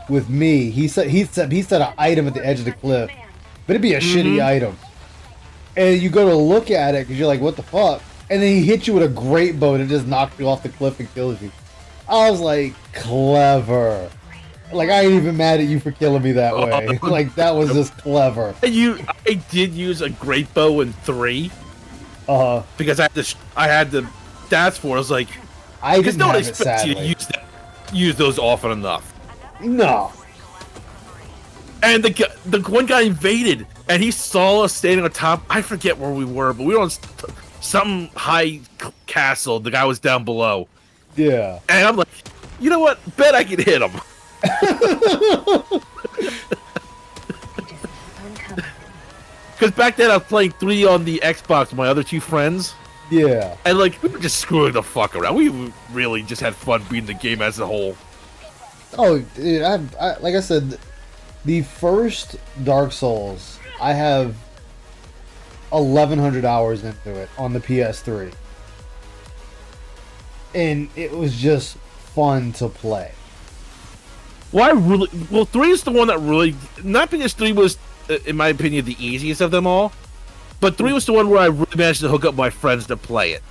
S1: with me. He set an item at the edge of the cliff, but it'd be a shitty item. And you go to look at it because you're like, what the fuck? And then he hits you with a great bow and it just knocks you off the cliff and kills you. I was like, clever. Like, I ain't even mad at you for killing me that way. Like, that was just clever.
S4: I did use a great bow in 3 because I had the stats for it. I was like,
S1: I
S4: because
S1: didn't
S4: no one
S1: have it,
S4: expects you to
S1: sadly.
S4: use those often enough.
S1: No.
S4: And the one guy invaded, and he saw us standing on top. I forget where we were, but we were on some high castle. The guy was down below.
S1: Yeah.
S4: And I'm like, you know what? Bet I can hit him. Because back then I was playing 3 on the Xbox with my other 2 friends.
S1: Yeah.
S4: And like, we were just screwing the fuck around. We really just had fun beating the game as a whole.
S1: Oh, dude, like I said, the first Dark Souls, I have 1,100 hours into it on the PS3. And it was just fun to play.
S4: Well, 3 is the one that really, not because 3 was, in my opinion, the easiest of them all, but 3 was the one where I really managed to hook up my friends to play it.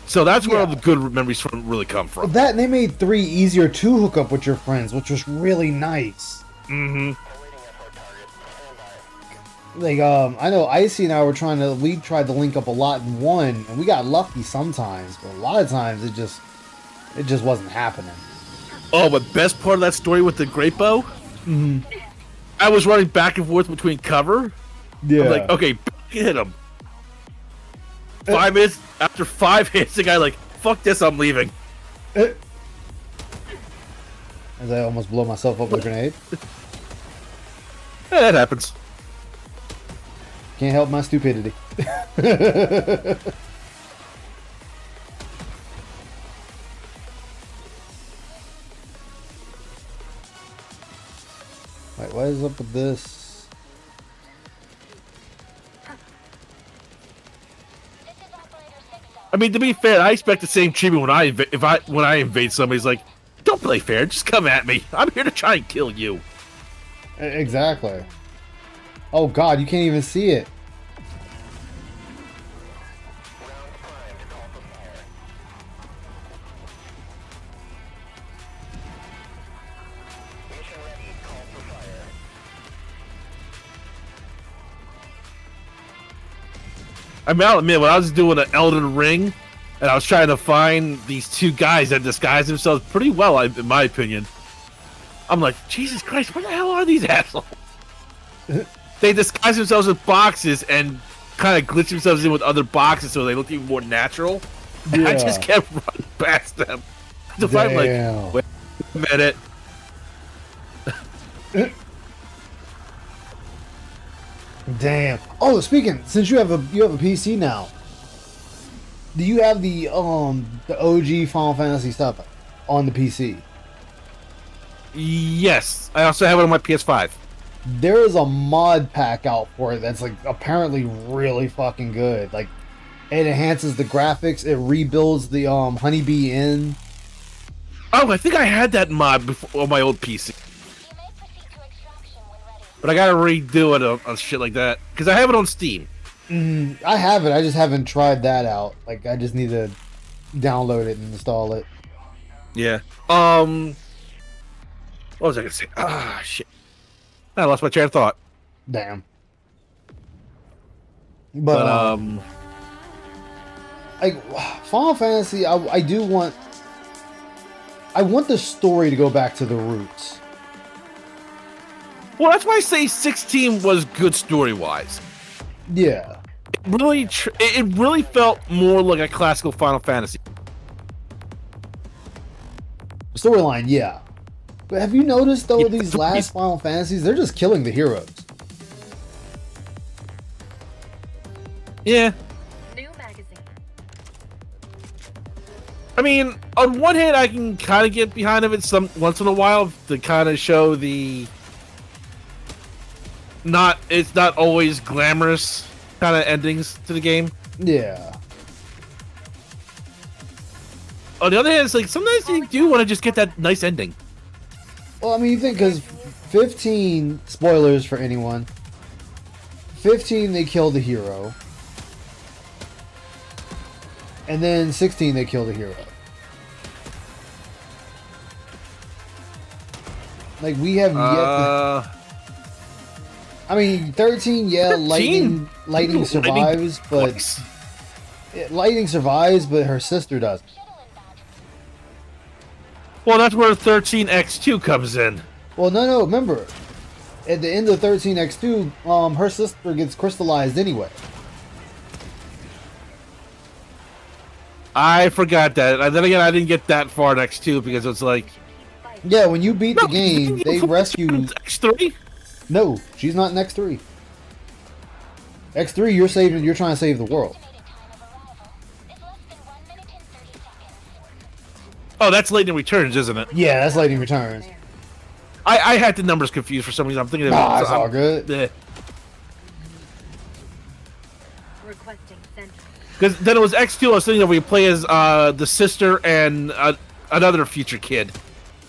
S4: So that's where all the good memories really come from.
S1: That, and they made 3 easier to hook up with your friends, which was really nice.
S4: Mm-hmm.
S1: Like, I know Icy and I we tried to link up a lot in 1, and we got lucky sometimes, but a lot of times it just wasn't happening.
S4: Oh, but best part of that story with the great bow?
S1: Mm-hmm.
S4: I was running back and forth between cover.
S1: Yeah.
S4: I'm like, okay, hit him. 5 minutes, after 5 hits, the guy like, fuck this, I'm leaving.
S1: As I almost blow myself up with a grenade.
S4: That happens.
S1: Can't help my stupidity. Wait, what is up with this?
S4: I mean, to be fair, I expect the same treatment when I invade somebody's like, don't play fair, just come at me. I'm here to try and kill you.
S1: Exactly. Oh god, you can't even see it.
S4: I mean, I'll admit, when I was doing an Elden Ring, and I was trying to find these 2 guys that disguise themselves pretty well, in my opinion, I'm like, Jesus Christ, where the hell are these assholes? They disguise themselves in boxes and kind of glitch themselves in with other boxes so they look even more natural. And I just kept running past them. To find like, wait a minute.
S1: Damn. Oh, speaking, since you have a PC now, do you have the OG Final Fantasy stuff on the PC?
S4: Yes, I also have it on my PS5.
S1: There is a mod pack out for it that's like apparently really fucking good. Like, it enhances the graphics, it rebuilds the Honeybee Inn.
S4: Oh, I think I had that mod before on my old PC. But I gotta redo it on shit like that because I have it on Steam.
S1: I have it. I just haven't tried that out. Like, I just need to download it and install it.
S4: Yeah. What was I gonna say? Ah, shit. I lost my train of thought.
S1: Damn. But like Final Fantasy, I do want. I want the story to go back to the roots.
S4: Well, that's why I say 16 was good story-wise.
S1: Yeah.
S4: It really felt more like a classical Final Fantasy.
S1: Storyline, yeah. But have you noticed, though, these last Final Fantasies, they're just killing the heroes.
S4: Yeah.
S6: New magazine.
S4: I mean, on one hand, I can kind of get behind of it once in a while to kind of show the... It's not always glamorous kind of endings to the game.
S1: Yeah.
S4: On the other hand, it's like sometimes you do want to just get that nice ending.
S1: Well, I mean, you think, because 15, spoilers for anyone, 15, they kill the hero. And then 16, they kill the hero. Like we have yet. I mean, 13. Yeah,
S4: 13?
S1: Lightning survives, but
S4: Twice.
S1: Lightning survives, but her sister doesn't.
S4: Well, that's where 13X2 comes in.
S1: Well, no. Remember, at the end of 13X2, her sister gets crystallized anyway.
S4: I forgot that. And then again, I didn't get that far in X2 because it's like.
S1: Yeah, when you beat the game, they rescue.
S4: X3?
S1: No, she's not in X3. X3, you're trying to save the world.
S4: Oh, that's Lightning Returns, isn't it?
S1: Yeah, that's Lightning Returns.
S4: I had the numbers confused for some reason. I'm thinking of
S1: Nah, it's all good.
S4: Because then it was X2. I was thinking that we play as the sister and another future kid.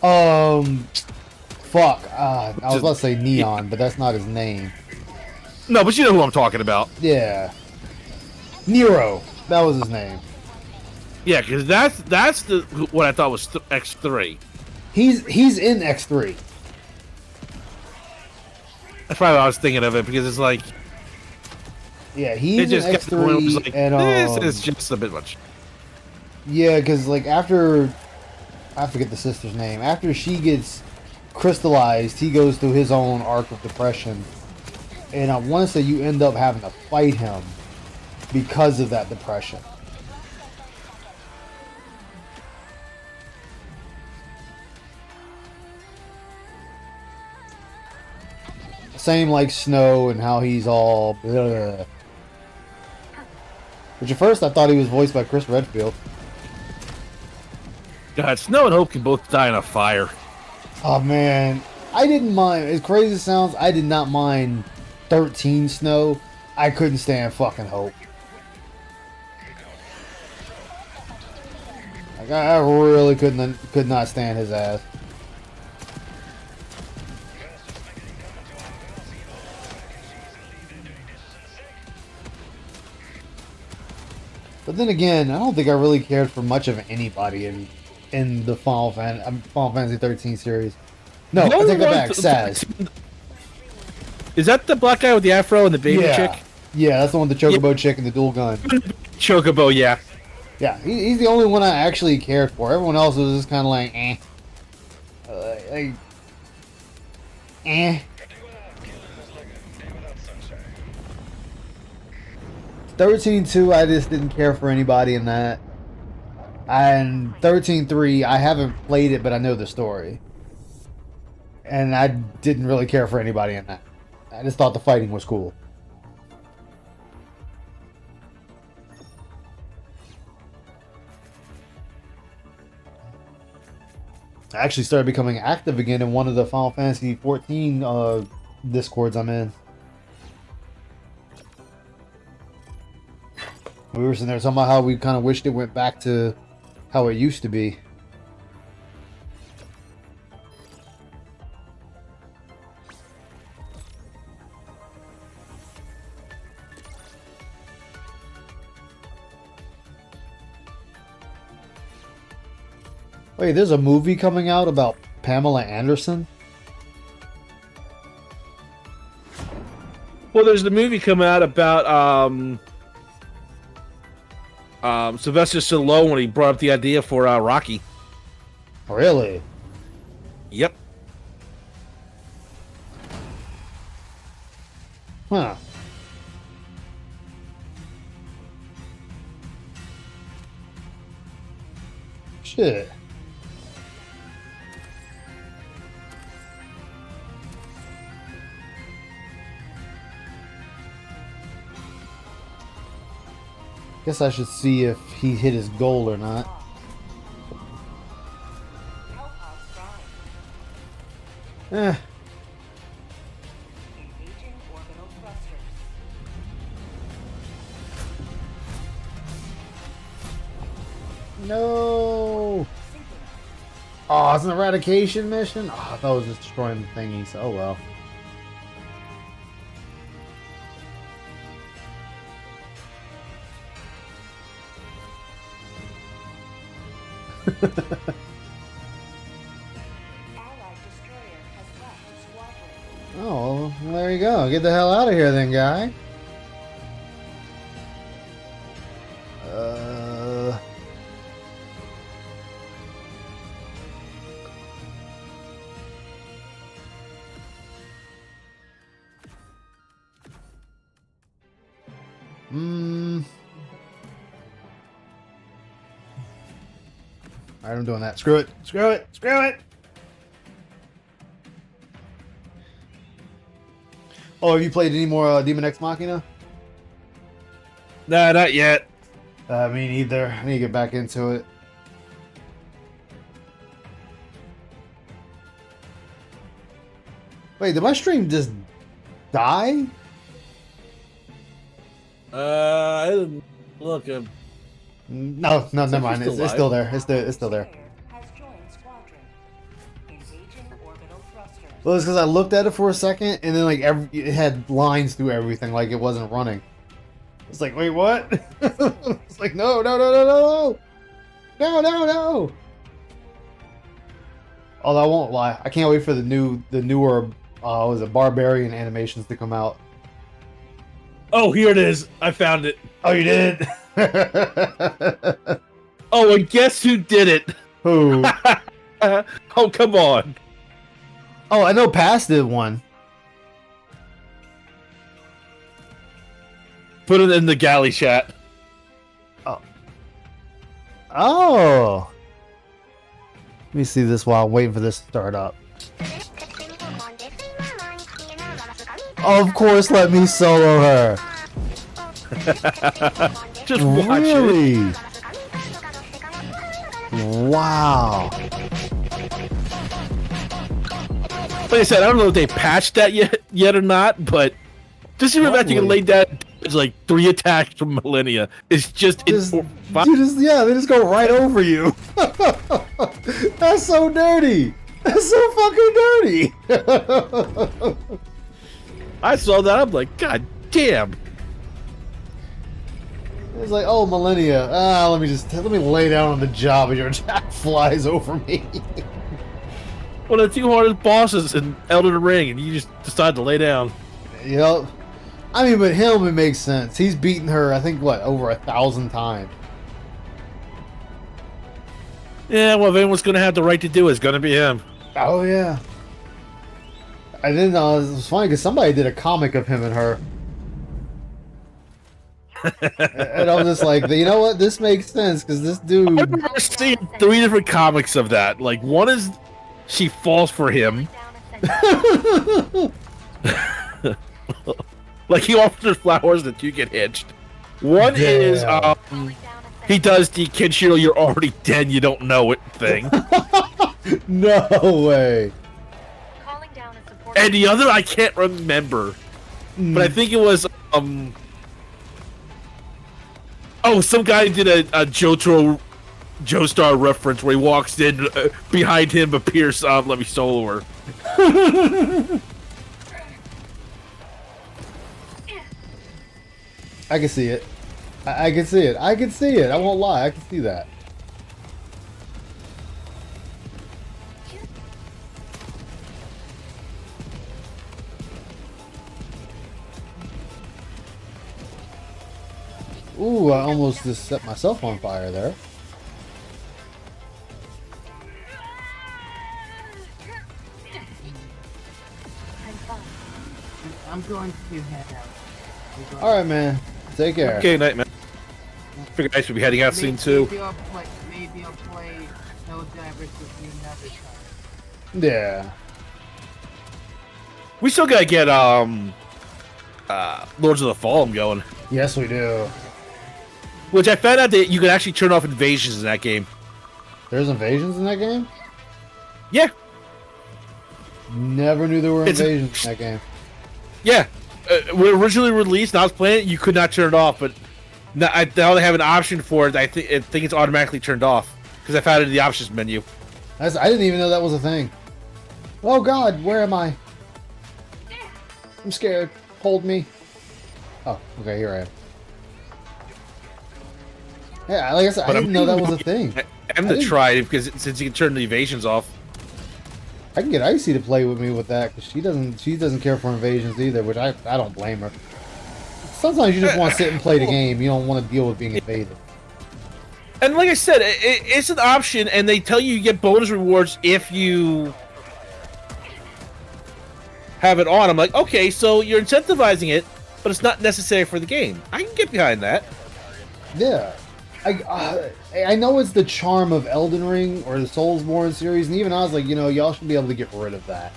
S1: Fuck. I was about to say Neon, but that's not his name.
S4: No, but you know who I'm talking about.
S1: Yeah. Nero. That was his name.
S4: Yeah, because that's the what I thought was X3.
S1: He's in X3.
S4: That's probably what I was thinking of it because it's like
S1: Yeah,
S4: it
S1: he's in
S4: just got to the point where it was
S1: X3,
S4: like
S1: and
S4: this is just a bit much.
S1: yeah, because like after I forget the sister's name. After she gets crystallized, he goes through his own arc of depression, and I want to say you end up having to fight him because of that depression. Same like Snow and how he's all blah. Which at first I thought he was voiced by Chris Redfield.
S4: God, Snow and Hope can both die in a fire.
S1: Oh man, I didn't mind. As crazy as it sounds, I did not mind 13 Snow. I couldn't stand fucking Hope. Like I really could not stand his ass. But then again, I don't think I really cared for much of anybody in the Final Fantasy 13 series. No, I take that back. Saz.
S4: Is that the black guy with the afro and the baby chick?
S1: Yeah, that's the one with the chocobo chick and the dual gun.
S4: Chocobo, yeah.
S1: Yeah, he's the only one I actually cared for. Everyone else was just kind of like, eh. Eh. 13-2, I just didn't care for anybody in that. And 13-3, I haven't played it, but I know the story. And I didn't really care for anybody in that. I just thought the fighting was cool. I actually started becoming active again in one of the Final Fantasy 14 Discords I'm in. We were sitting there talking about how we kind of wished it went back to how it used to be. Wait, there's a movie coming out about Pamela Anderson?
S4: Well, there's the movie coming out about Sylvester Stallone when he brought up the idea for Rocky.
S1: Really?
S4: Yep.
S1: Huh. Shit. Guess I should see if he hit his goal or not. Eh. No. Oh, it's an eradication mission? Oh, I thought it was just destroying the thingies. Oh well.
S8: Allied destroyer has
S1: Well, there you go. Get the hell out of here then, guy. Alright, I'm doing that. Screw it. Screw it. Screw it. Oh, have you played any more Demon X Machina?
S4: Nah, not yet.
S1: Me neither. I need to get back into it. Wait, did my stream just die?
S4: I didn't look.
S1: No, never mind.
S4: still
S1: It's still there. It's still there. Well, it's because I looked at it for a second, and then like it had lines through everything, like it wasn't running. It's like, wait, what? It's like, no. Although I won't lie, I can't wait for the newer, was it Barbarian animations to come out.
S4: Oh, here it is. I found it.
S1: Oh, you did?
S4: Oh, and guess who did it?
S1: Who?
S4: Oh, come on.
S1: Oh, I know Pass did one.
S4: Put it in the galley chat.
S1: Oh. Let me see this while I'm waiting for this to start up. Of course, let me solo her.
S4: Just watch
S1: Really?
S4: it.
S1: Wow.
S4: Like I said, I don't know if they patched that yet or not, but just remember that you can lay down it's like 3 attacks from Millennia. It's just
S1: They just go right over you. That's so dirty. That's so fucking dirty.
S4: I saw that. I'm like, God damn.
S1: It's like, oh, Millennia. Let me lay down on the job and your attack flies over me.
S4: One of the 2 hardest bosses in Elden Ring, and you just decide to lay down.
S1: Yep. I mean, but him, it makes sense. He's beaten her, I think, what, over 1,000 times.
S4: Yeah, well, if anyone's going to have the right to do it, it's going to be him.
S1: Oh, yeah. I didn't know. It was funny because somebody did a comic of him and her. And I was just like, you know what? This makes sense because this
S4: I
S1: dude.
S4: remember seeing 3 different comics of that. Like, one is she falls for him. Like, he offers her flowers, the 2 get hitched. One is, he does the Kenshiro, you're already dead, you don't know it thing.
S1: No way.
S4: And the other, I can't remember. But I think it was, oh, some guy did a Joestar reference where he walks in, behind him appears, let me solo her.
S1: I can see it. I can see it. I can see it. I won't lie. I can see that. Ooh, I almost just set myself on fire there.
S7: I'm going to head out.
S1: Alright, man. Take care.
S4: Okay, night, man. Figured I should be heading out soon, too.
S7: Maybe I'll play Helldivers with you another time.
S1: Yeah.
S4: We still gotta get, Lords of the Fallen going.
S1: Yes, we do.
S4: Which I found out that you can actually turn off invasions in that game.
S1: There's invasions in that game?
S4: Yeah.
S1: Never knew there were
S4: It's-
S1: invasions in that game.
S4: Yeah. When it originally released, and I was playing it, you could not turn it off, but now they have an option for it. I think it's automatically turned off because I found it in the options menu.
S1: I didn't even know that was a thing. Oh god, where am I? I'm scared. Hold me. Oh, okay, here I am. Yeah, like I said, I didn't know that was a thing.
S4: I'm gonna try it because since you can turn the evasions off.
S1: I can get Icy to play with me with that because she doesn't care for invasions either, which I don't blame her. Sometimes you just want to sit and play the game. You don't want to deal with being invaded.
S4: And like I said, it's an option, and they tell you get bonus rewards if you have it on. I'm like, okay, so you're incentivizing it, but it's not necessary for the game. I can get behind that.
S1: Yeah. I know it's the charm of Elden Ring or the Soulsborne series, and even I was like, y'all should be able to get rid of that.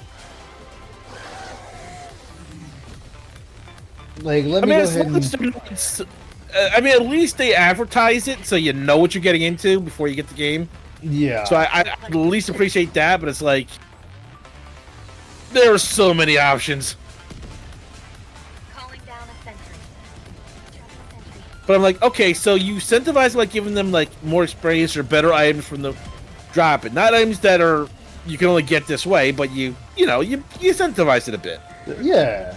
S1: Like, let me go ahead and...
S4: I mean, at least they advertise it so you know what you're getting into before you get the game.
S1: Yeah.
S4: So I at least appreciate that, but it's like there are so many options.
S6: Calling down a sentry. Trust the sentry.
S4: But I'm like, okay, so you incentivize like giving them like more experience or better items from the drop, and not items that are you can only get this way, but you incentivize it a bit.
S1: Yeah.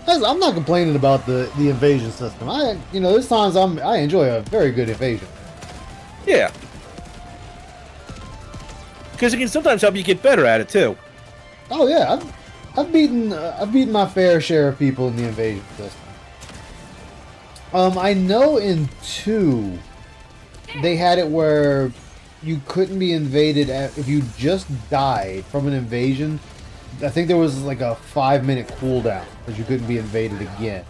S1: I'm not complaining about the invasion system. There's times I enjoy a very good invasion.
S4: Yeah. Because it can sometimes help you get better at it too.
S1: Oh yeah, I've beaten my fair share of people in the invasion system. I know in 2 they had it where you couldn't be invaded if you just died from an invasion. I think there was like a 5-minute cooldown because you couldn't be invaded again.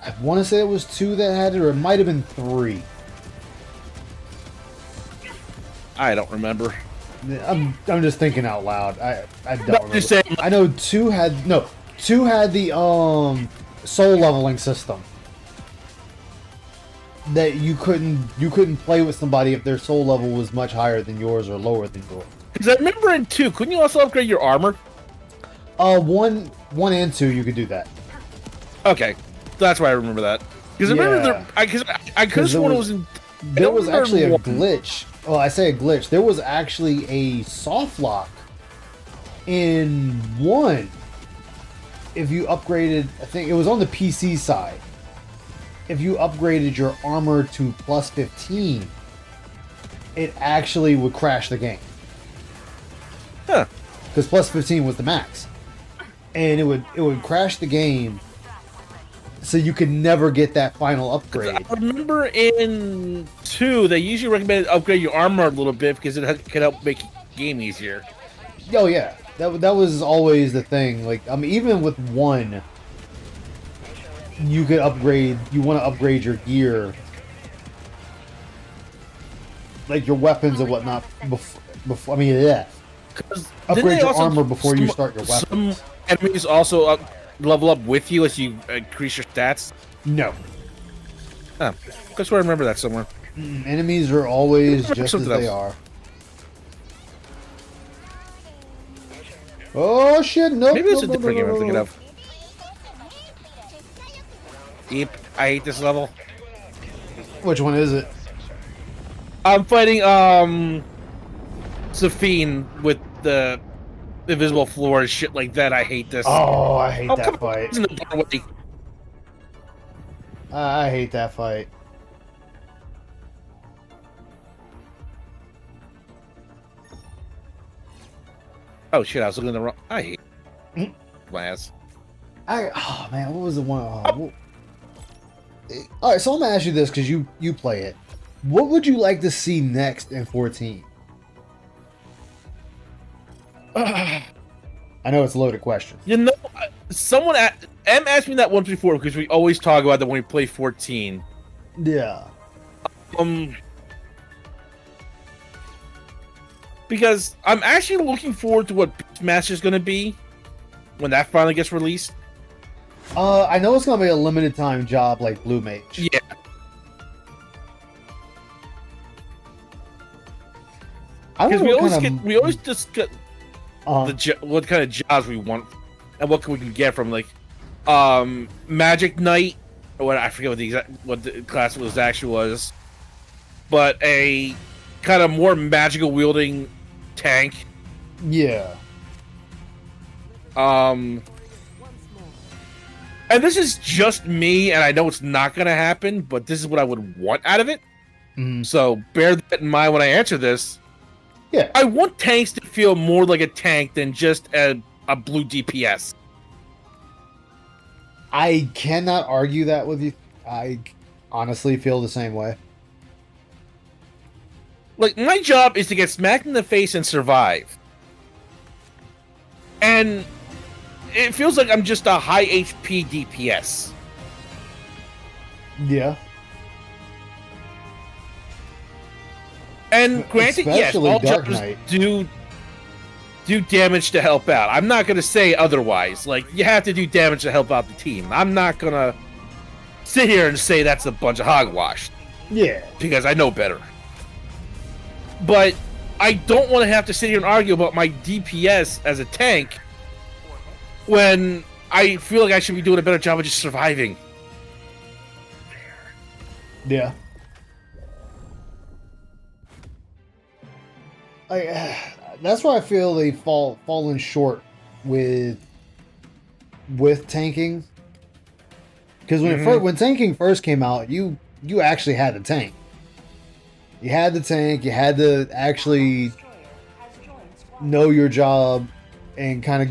S1: I want to say it was 2 that had it, or it might have been 3.
S4: I don't remember.
S1: I'm just thinking out loud. I don't remember.
S4: Just saying.
S1: I know 2 had the soul leveling system that you couldn't play with somebody if their soul level was much higher than yours or lower than yours.
S4: Because I remember in 2, couldn't you also upgrade your armor?
S1: 1 and 2 you could do that.
S4: Okay, that's why I remember that. Because I remember I could have sworn it was in.
S1: There was actually a glitch. Well, I say a glitch. There was actually a soft lock in 1. If you upgraded, I think it was on the PC side. If you upgraded your armor to plus 15, it actually would crash the game.
S4: Huh.
S1: Because plus 15 was the max. And it would crash the game, so you could never get that final upgrade.
S4: I remember in 2, they usually recommended upgrade your armor a little bit because it could help make the game easier.
S1: Oh yeah, that was always the thing. Like, even with 1, you could upgrade. You want to upgrade your gear, like your weapons and whatnot. Before, yeah. Upgrade your armor before you start your weapons.
S4: Some enemies also level up with you as you increase your stats.
S1: No.
S4: Oh, I swear I remember that somewhere.
S1: Enemies are always just as they are. Oh shit! No.
S4: Maybe it's a different game I'm thinking of. Eep, I hate this level.
S1: Which one is it?
S4: I'm fighting Zafine with the invisible floor and shit like that. I hate this.
S1: Oh, I hate that fight.
S4: It's in the doorway.
S1: I hate that fight.
S4: Oh shit! I was looking at the wrong. I hate my ass.
S1: Oh man, what was the one? All right, so I'm gonna ask you this because you play it. What would you like to see next in 14? I know it's a loaded question.
S4: You know, someone M asked me that once before because we always talk about that when we play 14.
S1: Yeah.
S4: Because I'm actually looking forward to what Beastmaster is going to be when that finally gets released.
S1: I know it's gonna be a limited time job like Blue Mage.
S4: Yeah. Because we always discuss what kind of jobs we want and what we can get from like Magic Knight or what I forget what the class was, but a kind of more magical wielding tank.
S1: Yeah.
S4: And this is just me, and I know it's not going to happen, but this is what I would want out of it.
S1: Mm.
S4: So bear that in mind when I answer this.
S1: Yeah,
S4: I want tanks to feel more like a tank than just a blue DPS.
S1: I cannot argue that with you. I honestly feel the same way.
S4: Like, my job is to get smacked in the face and survive. And it feels like I'm just a high HP DPS.
S1: Yeah.
S4: And granted, yes,
S1: Especially
S4: all
S1: Dark
S4: jobs
S1: Knight.
S4: do damage to help out. I'm not going to say otherwise. Like, you have to do damage to help out the team. I'm not going to sit here and say that's a bunch of hogwash.
S1: Yeah.
S4: Because I know better. But I don't want to have to sit here and argue about my DPS as a tank when I feel like I should be doing a better job of just surviving.
S1: Yeah. That's why I feel they fallen short with tanking. Because when tanking first came out, you actually had the tank. You had the tank. You had to actually know your job and kind of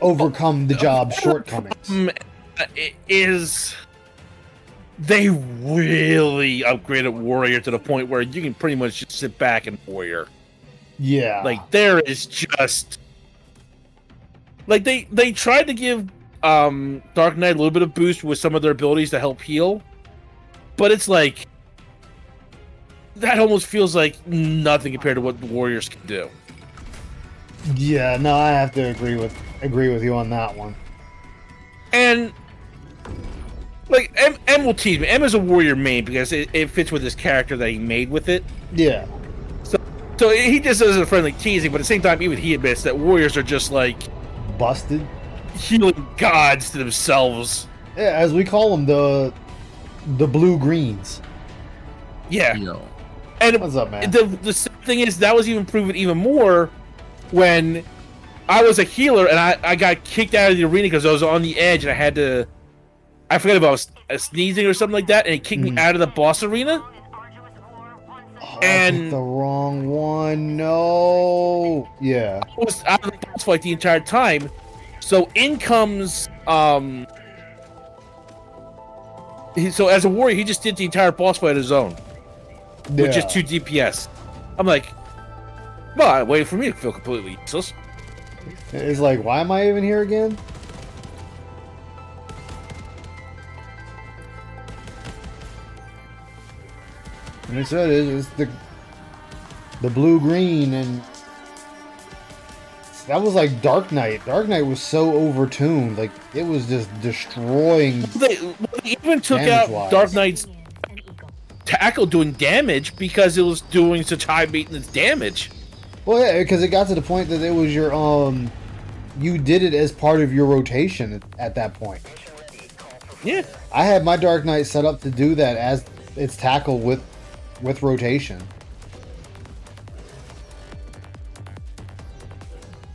S1: overcome the job's shortcomings.
S4: They really upgraded Warrior to the point where you can pretty much just sit back and Warrior.
S1: Yeah.
S4: Like, there is just... Like, they tried to give Dark Knight a little bit of boost with some of their abilities to help heal. But it's like... That almost feels like nothing compared to what the Warriors can do.
S1: Yeah, no, I have to agree with you on that one.
S4: And... Like, M will tease me. M is a Warrior main because it fits with his character that he made with it.
S1: Yeah.
S4: So he just does it a friendly teasing, but at the same time, even he admits that Warriors are just like
S1: Busted.
S4: healing gods to themselves.
S1: Yeah, as we call them, the blue greens.
S4: Yeah.
S3: Yo.
S4: And
S1: What's up, man?
S4: the thing is, that was even proven even more when I was a healer and I got kicked out of the arena because I was on the edge and I had to... I forget if I was sneezing or something like that, and it kicked me out of the boss arena.
S1: Oh,
S4: and
S1: I picked the wrong one. No. Yeah.
S4: I was out of the boss fight the entire time. So in comes so as a warrior, he just did the entire boss fight on his own, with just 2 DPS. I'm like, well, waiting for me to feel completely useless.
S1: It's like, why am I even here again? And I said it's the blue green, and that was like Dark Knight. Dark Knight was so overtuned, like it was just destroying.
S4: They even took out
S1: damage-wise.
S4: Dark Knight's tackle doing damage because it was doing such high maintenance damage.
S1: Well, yeah, because it got to the point that it was your you did it as part of your rotation at that point.
S4: Yeah.
S1: I had my Dark Knight set up to do that as its tackle with rotation.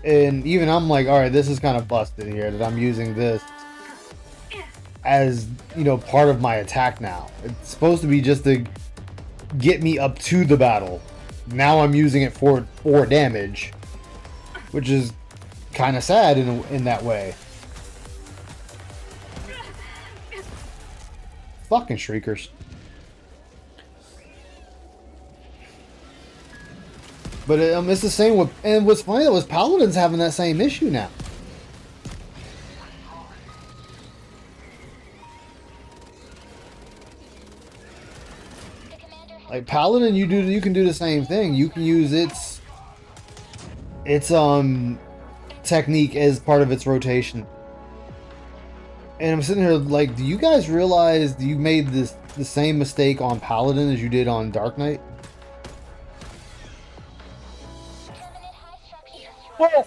S1: And even I'm like, all right, this is kind of busted here that I'm using this as, part of my attack now. It's supposed to be just to get me up to the battle. Now I'm using it for damage, which is kind of sad in that way. Fucking Shriekers. But it's the same with, and what's funny though is Paladin's having that same issue now. Like Paladin, you can do the same thing. You can use its technique as part of its rotation. And I'm sitting here like, do you guys realize you made the same mistake on Paladin as you did on Dark Knight?
S4: Well,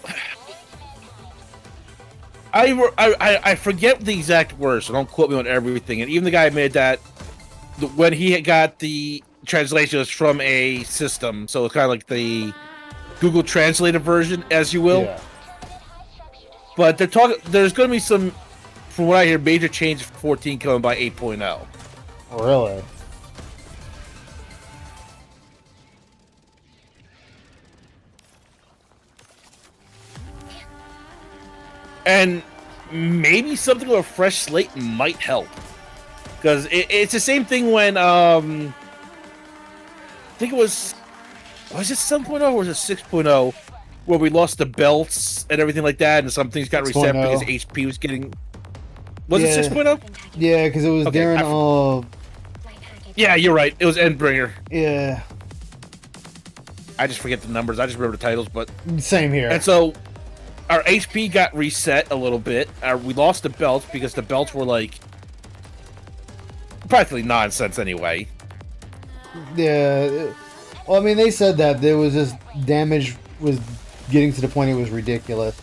S4: I forget the exact words, so don't quote me on everything. And even the guy admitted that when he got the translation was from a system, so it's kind of like the Google Translator version, as you will.
S1: Yeah.
S4: But they're talking. There's going to be some, from what I hear, major changes for 14 coming by 8.0. And maybe something with a fresh slate might help. Because it's the same thing when, I think it was it 7.0 or was it 6.0, where we lost the belts and everything like that, and some things got reset
S1: 6.0.
S4: because HP was getting... Was
S1: Yeah.
S4: it 6.0?
S1: Yeah, because it was
S4: Okay,
S1: during
S4: Yeah, you're right. It was Endbringer.
S1: yeah,
S4: I just forget the numbers. I just remember the titles, but...
S1: same here.
S4: And so, our HP got reset a little bit. We lost the belts because the belts were, like, practically nonsense anyway.
S1: Yeah. Well, I mean, they said that there was just damage was getting to the point it was ridiculous.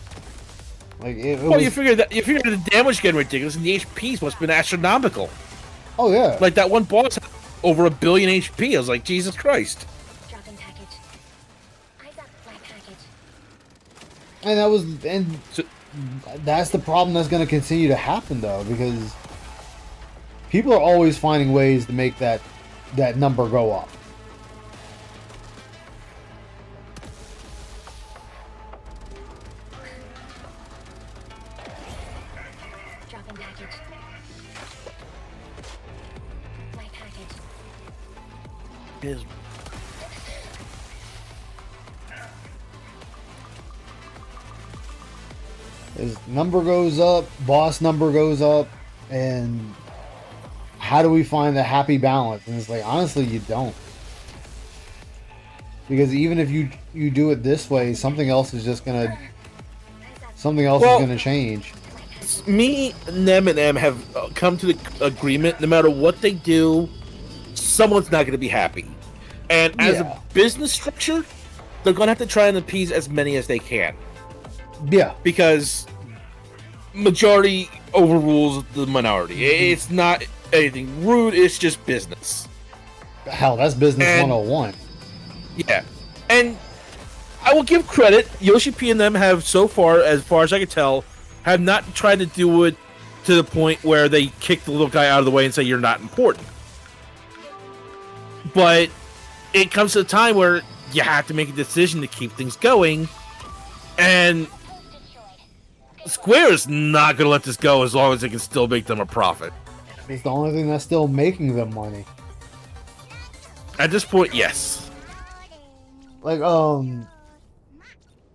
S1: Like it
S4: Well,
S1: was,
S4: you figure the damage getting ridiculous, and the HPs must have been astronomical.
S1: oh yeah.
S4: Like that one boss had over 1 billion HP. I was like, Jesus Christ.
S6: Drop in package. Eyes up, my package.
S1: And
S4: So,
S1: that's the problem that's going to continue to happen though, because people are always finding ways to make that number go up.
S6: Drop in package. My package.
S4: is-
S1: As number goes up, boss number goes up, and how do we find the happy balance? And it's like, honestly, you don't. Because even if you do it this way, something else is just gonna
S4: Well-
S1: change.
S4: me, Nem, and M have come to the agreement no matter what they do, someone's not going to be happy. And as
S1: Yeah.
S4: a business structure, they're going to have to try and appease as many as they can.
S1: Yeah,
S4: Because majority overrules the minority. It's not anything rude, it's just business.
S1: hell, that's business
S4: And-
S1: 101.
S4: Yeah. And I will give credit, Yoshi P and them have so far as I can tell, have not tried to do it to the point where they kick the little guy out of the way and say you're not important. But it comes to a time where you have to make a decision to keep things going, and Square is not going to let this go as long as it can still make them a profit.
S1: It's the only thing that's still making them money.
S4: At this point, yes.
S1: Like,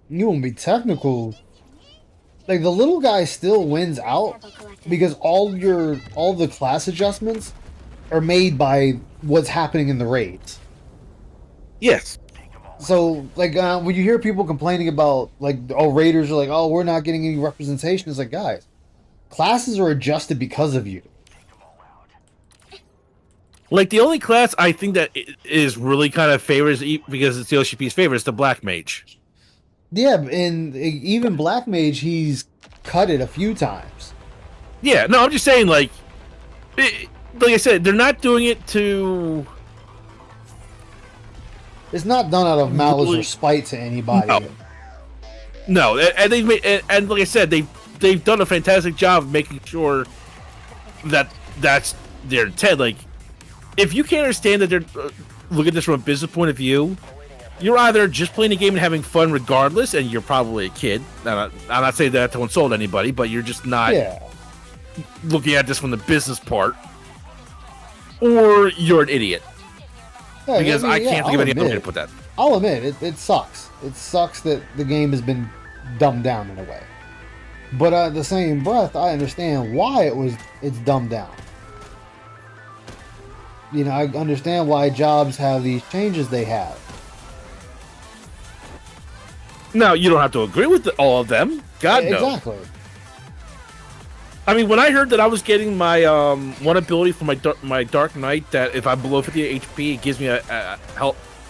S1: you won't be technical. Like, the little guy still wins out because all the class adjustments are made by what's happening in the raids.
S4: Yes.
S1: So, like, when you hear people complaining about, like, oh, raiders are like, oh, we're not getting any representation, it's like, guys, classes are adjusted because of you.
S4: Like, the only class I think that is really kind of favors, because it's the OCP's favorite, is the Black Mage.
S1: Yeah, and even Black Mage, he's cut it a few times.
S4: Yeah, no, I'm just saying, like I said, they're not doing it to...
S1: It's not done out of malice
S4: Really?
S1: or spite to anybody.
S4: No, and they've made, and like I said, they've done a fantastic job of making sure that that's their intent. Like, if you can't understand that they're look at this from a business point of view, you're either just playing the game and having fun regardless, and you're probably a kid. I'm not saying that to insult anybody, but you're just not
S1: Yeah.
S4: looking at this from the business part, or you're an idiot.
S1: Yeah,
S4: Because I can't think of
S1: I'll
S4: any other way to
S1: admit-
S4: put that.
S1: I'll admit, it sucks. It sucks that the game has been dumbed down in a way. But at the same breath, I understand why it's dumbed down. You know, I understand why jobs have these changes they have.
S4: Now, you don't have to agree with all of them. God, no.
S1: Exactly.
S4: I mean, when I heard that I was getting my one ability for my Dark Knight, that if I'm below 50 HP, it gives me a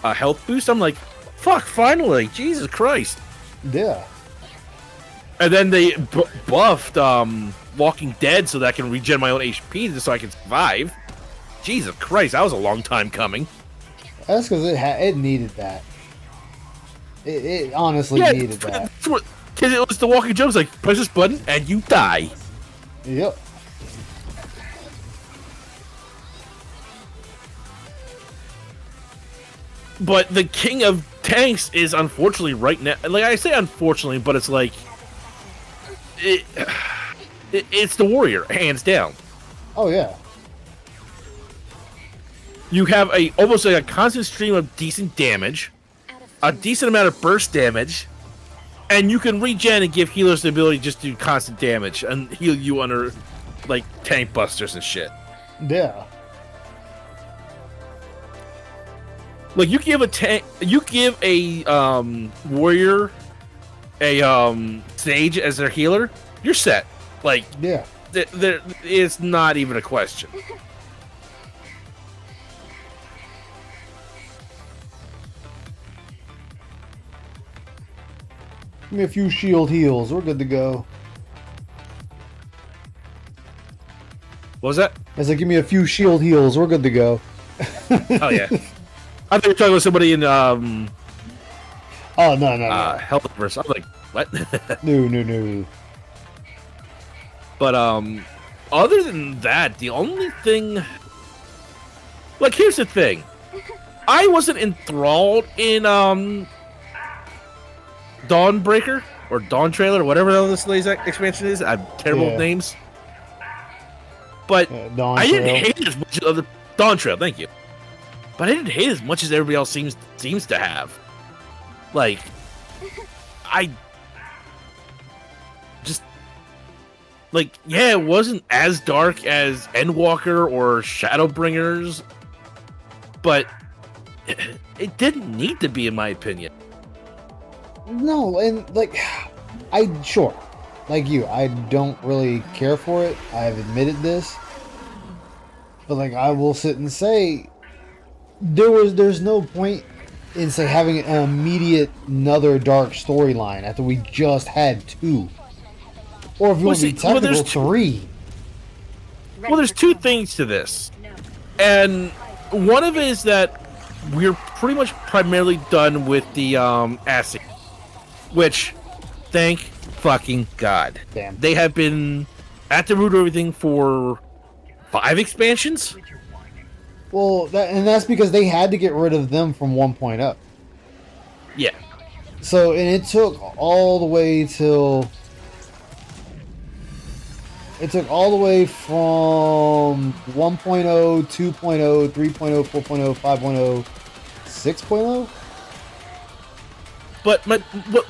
S4: health boost, I'm like, fuck, finally, Jesus Christ.
S1: Yeah.
S4: And then they buffed Walking Dead so that I can regen my own HP so I can survive. Jesus Christ, that was a long time coming.
S1: That's because it needed that. It honestly needed that.
S4: Because it was the Walking Dead, was like, press this button and you die.
S1: Yep.
S4: But the king of tanks is unfortunately right now. Like I say, unfortunately, but it's like it's the warrior, hands down.
S1: Oh yeah.
S4: You have almost like a constant stream of decent damage, a decent amount of burst damage, and you can regen and give healers the ability to just do constant damage and heal you under like tank busters and shit.
S1: Yeah.
S4: Like you give a warrior a sage as their healer, you're set. Like
S1: Yeah.
S4: there it's not even a question.
S1: Give me a few shield heals. We're good to go.
S4: What was that?
S1: I said, give me a few shield heals. We're good to go.
S4: Oh yeah. I thought you were talking with somebody in
S1: Oh no.
S4: Healthverse. I'm like, what?
S1: No.
S4: But other than that, the only thing, like, here's the thing, I wasn't enthralled in Dawnbreaker or Dawn Trailer or whatever the hell this latest expansion is. I'm terrible with names, but
S1: Dawn
S4: I didn't
S1: Trail.
S4: hate it as much of the Dawn Trail. Thank you, but I didn't hate it as much as everybody else seems to have. Like, I just. Like, yeah, it wasn't as dark as Endwalker or Shadowbringers, but it didn't need to be, in my opinion.
S1: No, and like, like you, I don't really care for it. I've admitted this, but like, I will sit and say, there's no point in say having an immediate another dark storyline after we just had two, or if you want to be technical, three.
S4: Well, there's two things to this, and one of it is that we're pretty much primarily done with the ASIC, which, thank fucking God.
S1: Damn.
S4: They have been at the root of everything for 5 expansions?
S1: Well, that's because they had to get rid of them from 1.0.
S4: Yeah.
S1: So, and it took all the way till... It took all the way from 1.0, 2.0, 3.0, 4.0, 5.0, 6.0?
S4: But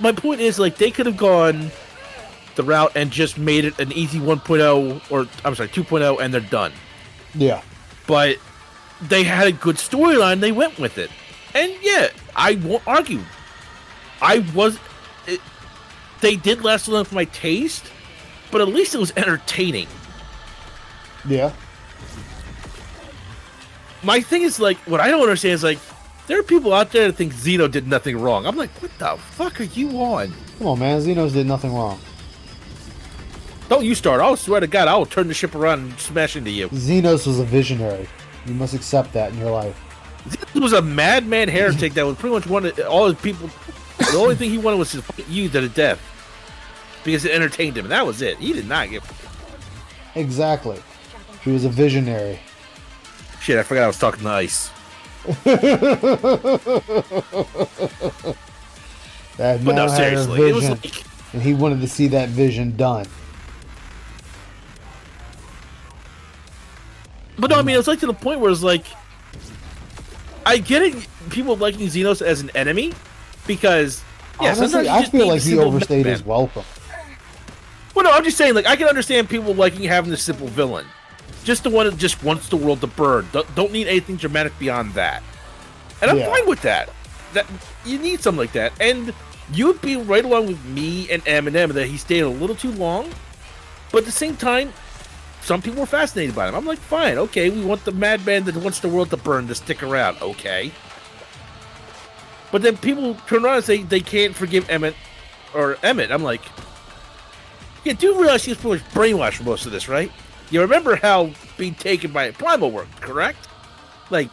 S4: my point is, like, they could have gone the route and just made it an easy 1.0, or, I'm sorry, 2.0, and they're done.
S1: Yeah.
S4: But they had a good storyline, they went with it. And yeah, I won't argue. They did last long for my taste, but at least it was entertaining.
S1: Yeah.
S4: My thing is, like, what I don't understand is, like, there are people out there that think Xeno did nothing wrong. I'm like, what the fuck are you on?
S1: Come on, man. Xenos did nothing wrong.
S4: Don't you start. I'll swear to God, I will turn the ship around and smash into you.
S1: Xenos was a visionary. You must accept that in your life.
S4: Xenos was a madman heretic that was pretty much wanted all his people. The only thing he wanted was to fight you to the death because it entertained him, and that was it. He did not give.
S1: Exactly. He was a visionary.
S4: Shit, I forgot I was talking to Ice.
S1: That
S4: But no,
S1: man had a
S4: seriously, it was
S1: vision,
S4: like,
S1: and he wanted to see that vision done.
S4: but no, I mean, it's like to the point where it's like, I get it, people liking Xenos as an enemy because, yeah,
S1: Honestly,
S4: sometimes you
S1: I
S4: just
S1: feel
S4: need
S1: like
S4: a
S1: he
S4: simple
S1: overstayed
S4: villain.
S1: his welcome.
S4: Well, no, I'm just saying, like, I can understand people liking having the simple villain. Just the one that just wants the world to burn. Don't need anything dramatic beyond that. And I'm
S1: Yeah.
S4: fine with that. That you need something like that. And you would be right along with me and Eminem that he stayed a little too long. But at the same time, some people were fascinated by him. I'm like, fine, okay, we want the madman that wants the world to burn to stick around. Okay. But then people turn around and say they can't forgive Emmett. I'm like, yeah, do realize he was pretty much brainwashed for most of this, right? You remember how being taken by Primal worked, correct? Like,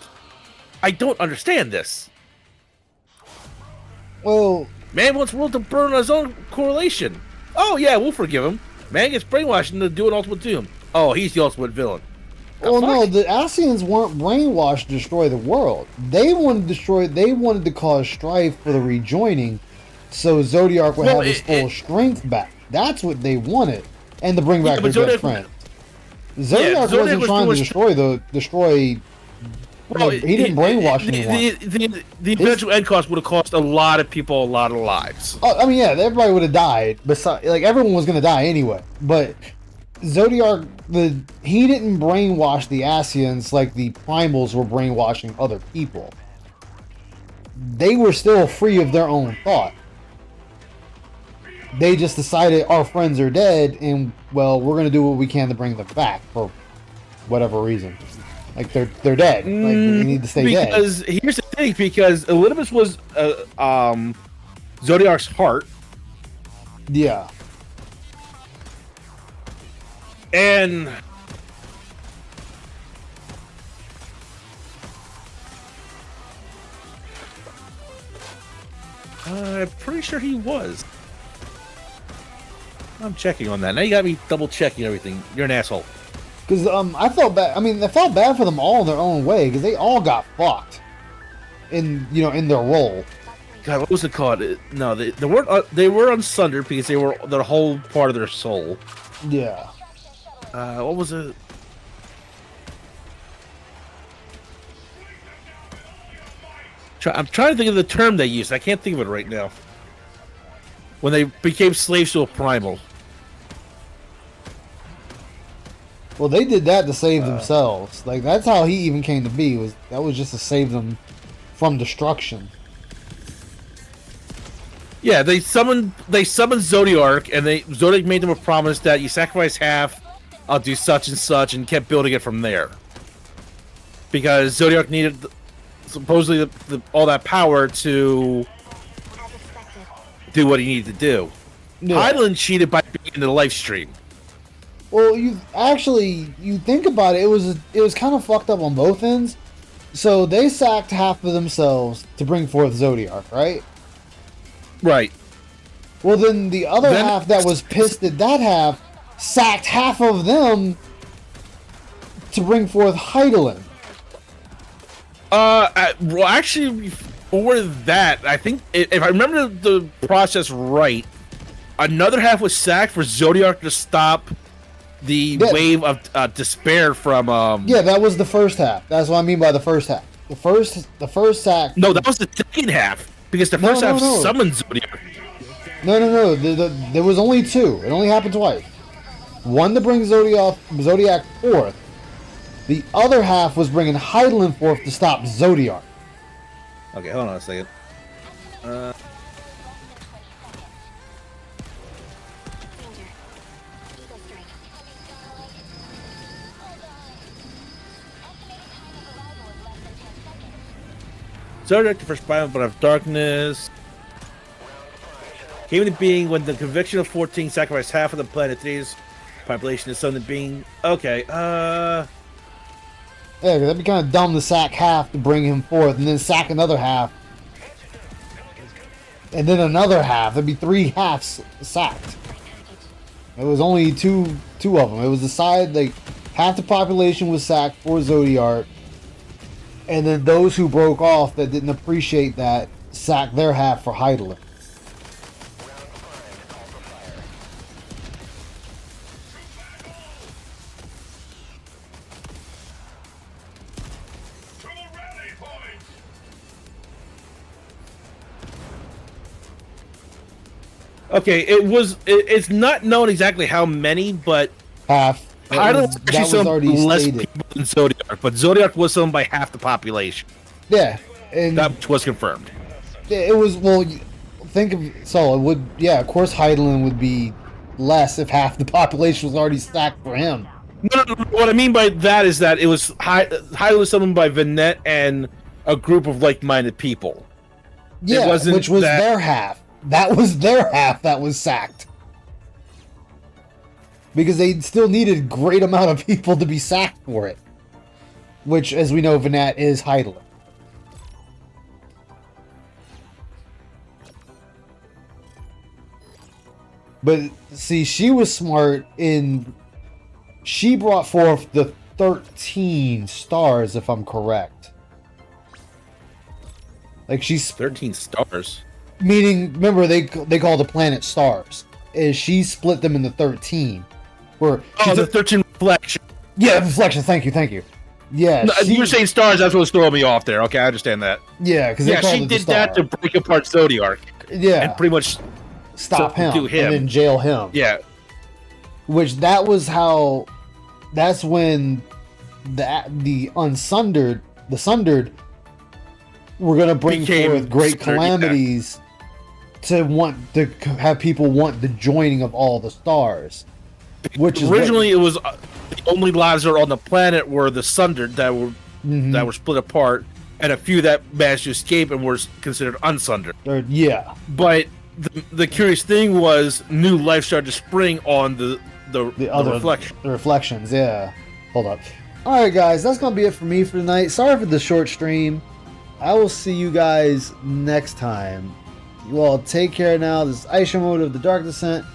S4: I don't understand this.
S1: Well,
S4: Man wants world to burn on his own correlation. Oh yeah, we'll forgive him. Man gets brainwashed into doing ultimate doom. Oh, he's the ultimate villain.
S1: well, no, the Ascians weren't brainwashed to destroy the world. They wanted to destroy. They wanted to cause strife for the rejoining, so Zodiac would
S4: Well,
S1: have his full strength back. That's what they wanted, and to bring back
S4: Yeah, but
S1: their good
S4: Zodiac-
S1: friend. Zodiac
S4: Zodiac
S1: wasn't
S4: was
S1: trying to
S4: doing
S1: destroy.
S4: Well,
S1: he didn't brainwash
S4: the,
S1: anyone.
S4: the eventual end cost would have cost a lot of people a lot of lives.
S1: Oh, I mean, yeah, everybody would have died. Besides, like everyone was gonna die anyway. But Zodiac, he didn't brainwash the Asians like the Primals were brainwashing other people. They were still free of their own thought. They just decided our friends are dead, and well, we're gonna do what we can to bring them back for whatever reason. Like they're dead. Like they need to stay dead.
S4: Because here's the thing: because Elidibus was Zodiac's heart,
S1: Yeah.
S4: and I'm pretty sure he was. I'm checking on that. Now you got me double checking everything. You're an asshole.
S1: Because I felt bad. I mean, I felt bad for them all in their own way because they all got fucked in their role.
S4: God, what was it called? No, they weren't. They were unsundered because they were their whole part of their soul.
S1: Yeah.
S4: What was it? I'm trying to think of the term they used. I can't think of it right now. When they became slaves to a primal.
S1: Well, they did that to save themselves. Like that's how he even came to be. That was just to save them from destruction.
S4: Yeah, they summoned Zodiac, and Zodiac made them a promise that you sacrifice half, I'll do such and such, and kept building it from there. Because Zodiac needed supposedly all that power to do what he needed to do.
S1: Yeah.
S4: Hydaelyn cheated by being in the live stream.
S1: Well, you think about it, it was kind of fucked up on both ends. So they sacked half of themselves to bring forth Zodiac, right?
S4: Right.
S1: Well, then the other half that was pissed at that half sacked half of them to bring forth Hydaelyn.
S4: Well, actually, before that, I think if I remember the process right, another half was sacked for Zodiac to stop the wave of despair from.
S1: Yeah, that was the first half. That's what I mean by the first half. The first sack.
S4: No, that was the second half because the first half summoned Zodiac.
S1: No. There was only two. It only happened twice. One to bring Zodiac forth. The other half was bringing Hydaelyn forth to stop Zodiac.
S4: Okay, hold on a second. Zodiac, the first biome but of darkness, came into being when the conviction of 14 sacrificed half of the planet. Today's population is something being okay.
S1: Yeah, because that'd be kind of dumb to sack half to bring him forth, and then sack another half, and then another half. There'd be three halves sacked. It was only two of them. It was the side like half the population was sacked for Zodiac, and then those who broke off that didn't appreciate that sacked their half for Hydaelyn.
S4: Okay, it's not known exactly how many, but
S1: Half.
S4: Hydaelyn actually summoned less people than Zodiac, but Zodiac was summoned by half the population.
S1: Yeah, and
S4: That was confirmed.
S1: it was think of so it would of course Hydaelyn would be less if half the population was already stacked for him.
S4: No, what I mean by that is that it was Hydaelyn was summoned by Vinette and a group of like-minded people.
S1: Yeah,
S4: wasn't
S1: which was
S4: that-
S1: their half. That was their half that was sacked. Because they still needed a great amount of people to be sacked for it. Which, as we know, Vinette is Hydaelyn. But, see, she was smart in... She brought forth the 13 stars, if I'm correct. Like, she's...
S4: 13 stars.
S1: Meaning, remember, they call the planet stars. is she split them into 13. Where she
S4: Oh, the
S1: took-
S4: 13 reflection.
S1: yeah, reflection. Thank you. Yeah,
S4: No,
S1: she,
S4: you were saying stars. That's what was throwing me off there. Okay, I understand that.
S1: yeah, because
S4: Yeah, she did that to break apart Zodiac
S1: yeah
S4: and pretty much.
S1: stop him,
S4: do him.
S1: and then jail him.
S4: Yeah,
S1: Which that was how. That's when the Sundered were gonna bring
S4: Became
S1: forth great
S4: Sundered, yeah.
S1: calamities to want to have people want the joining of all the stars. Which is
S4: originally it was the only lives that are on the planet were the Sundered that were
S1: Mhm.
S4: that were split apart, and a few that managed to escape and were considered unsundered.
S1: Yeah,
S4: But the curious thing was new life started to spring on the
S1: other
S4: reflection.
S1: the reflections. Yeah, hold up. All right, guys, that's gonna be it for me for tonight. Sorry for the short stream. I will see you guys next time. You all take care now. This is Aisha Mode of the Dark Descent.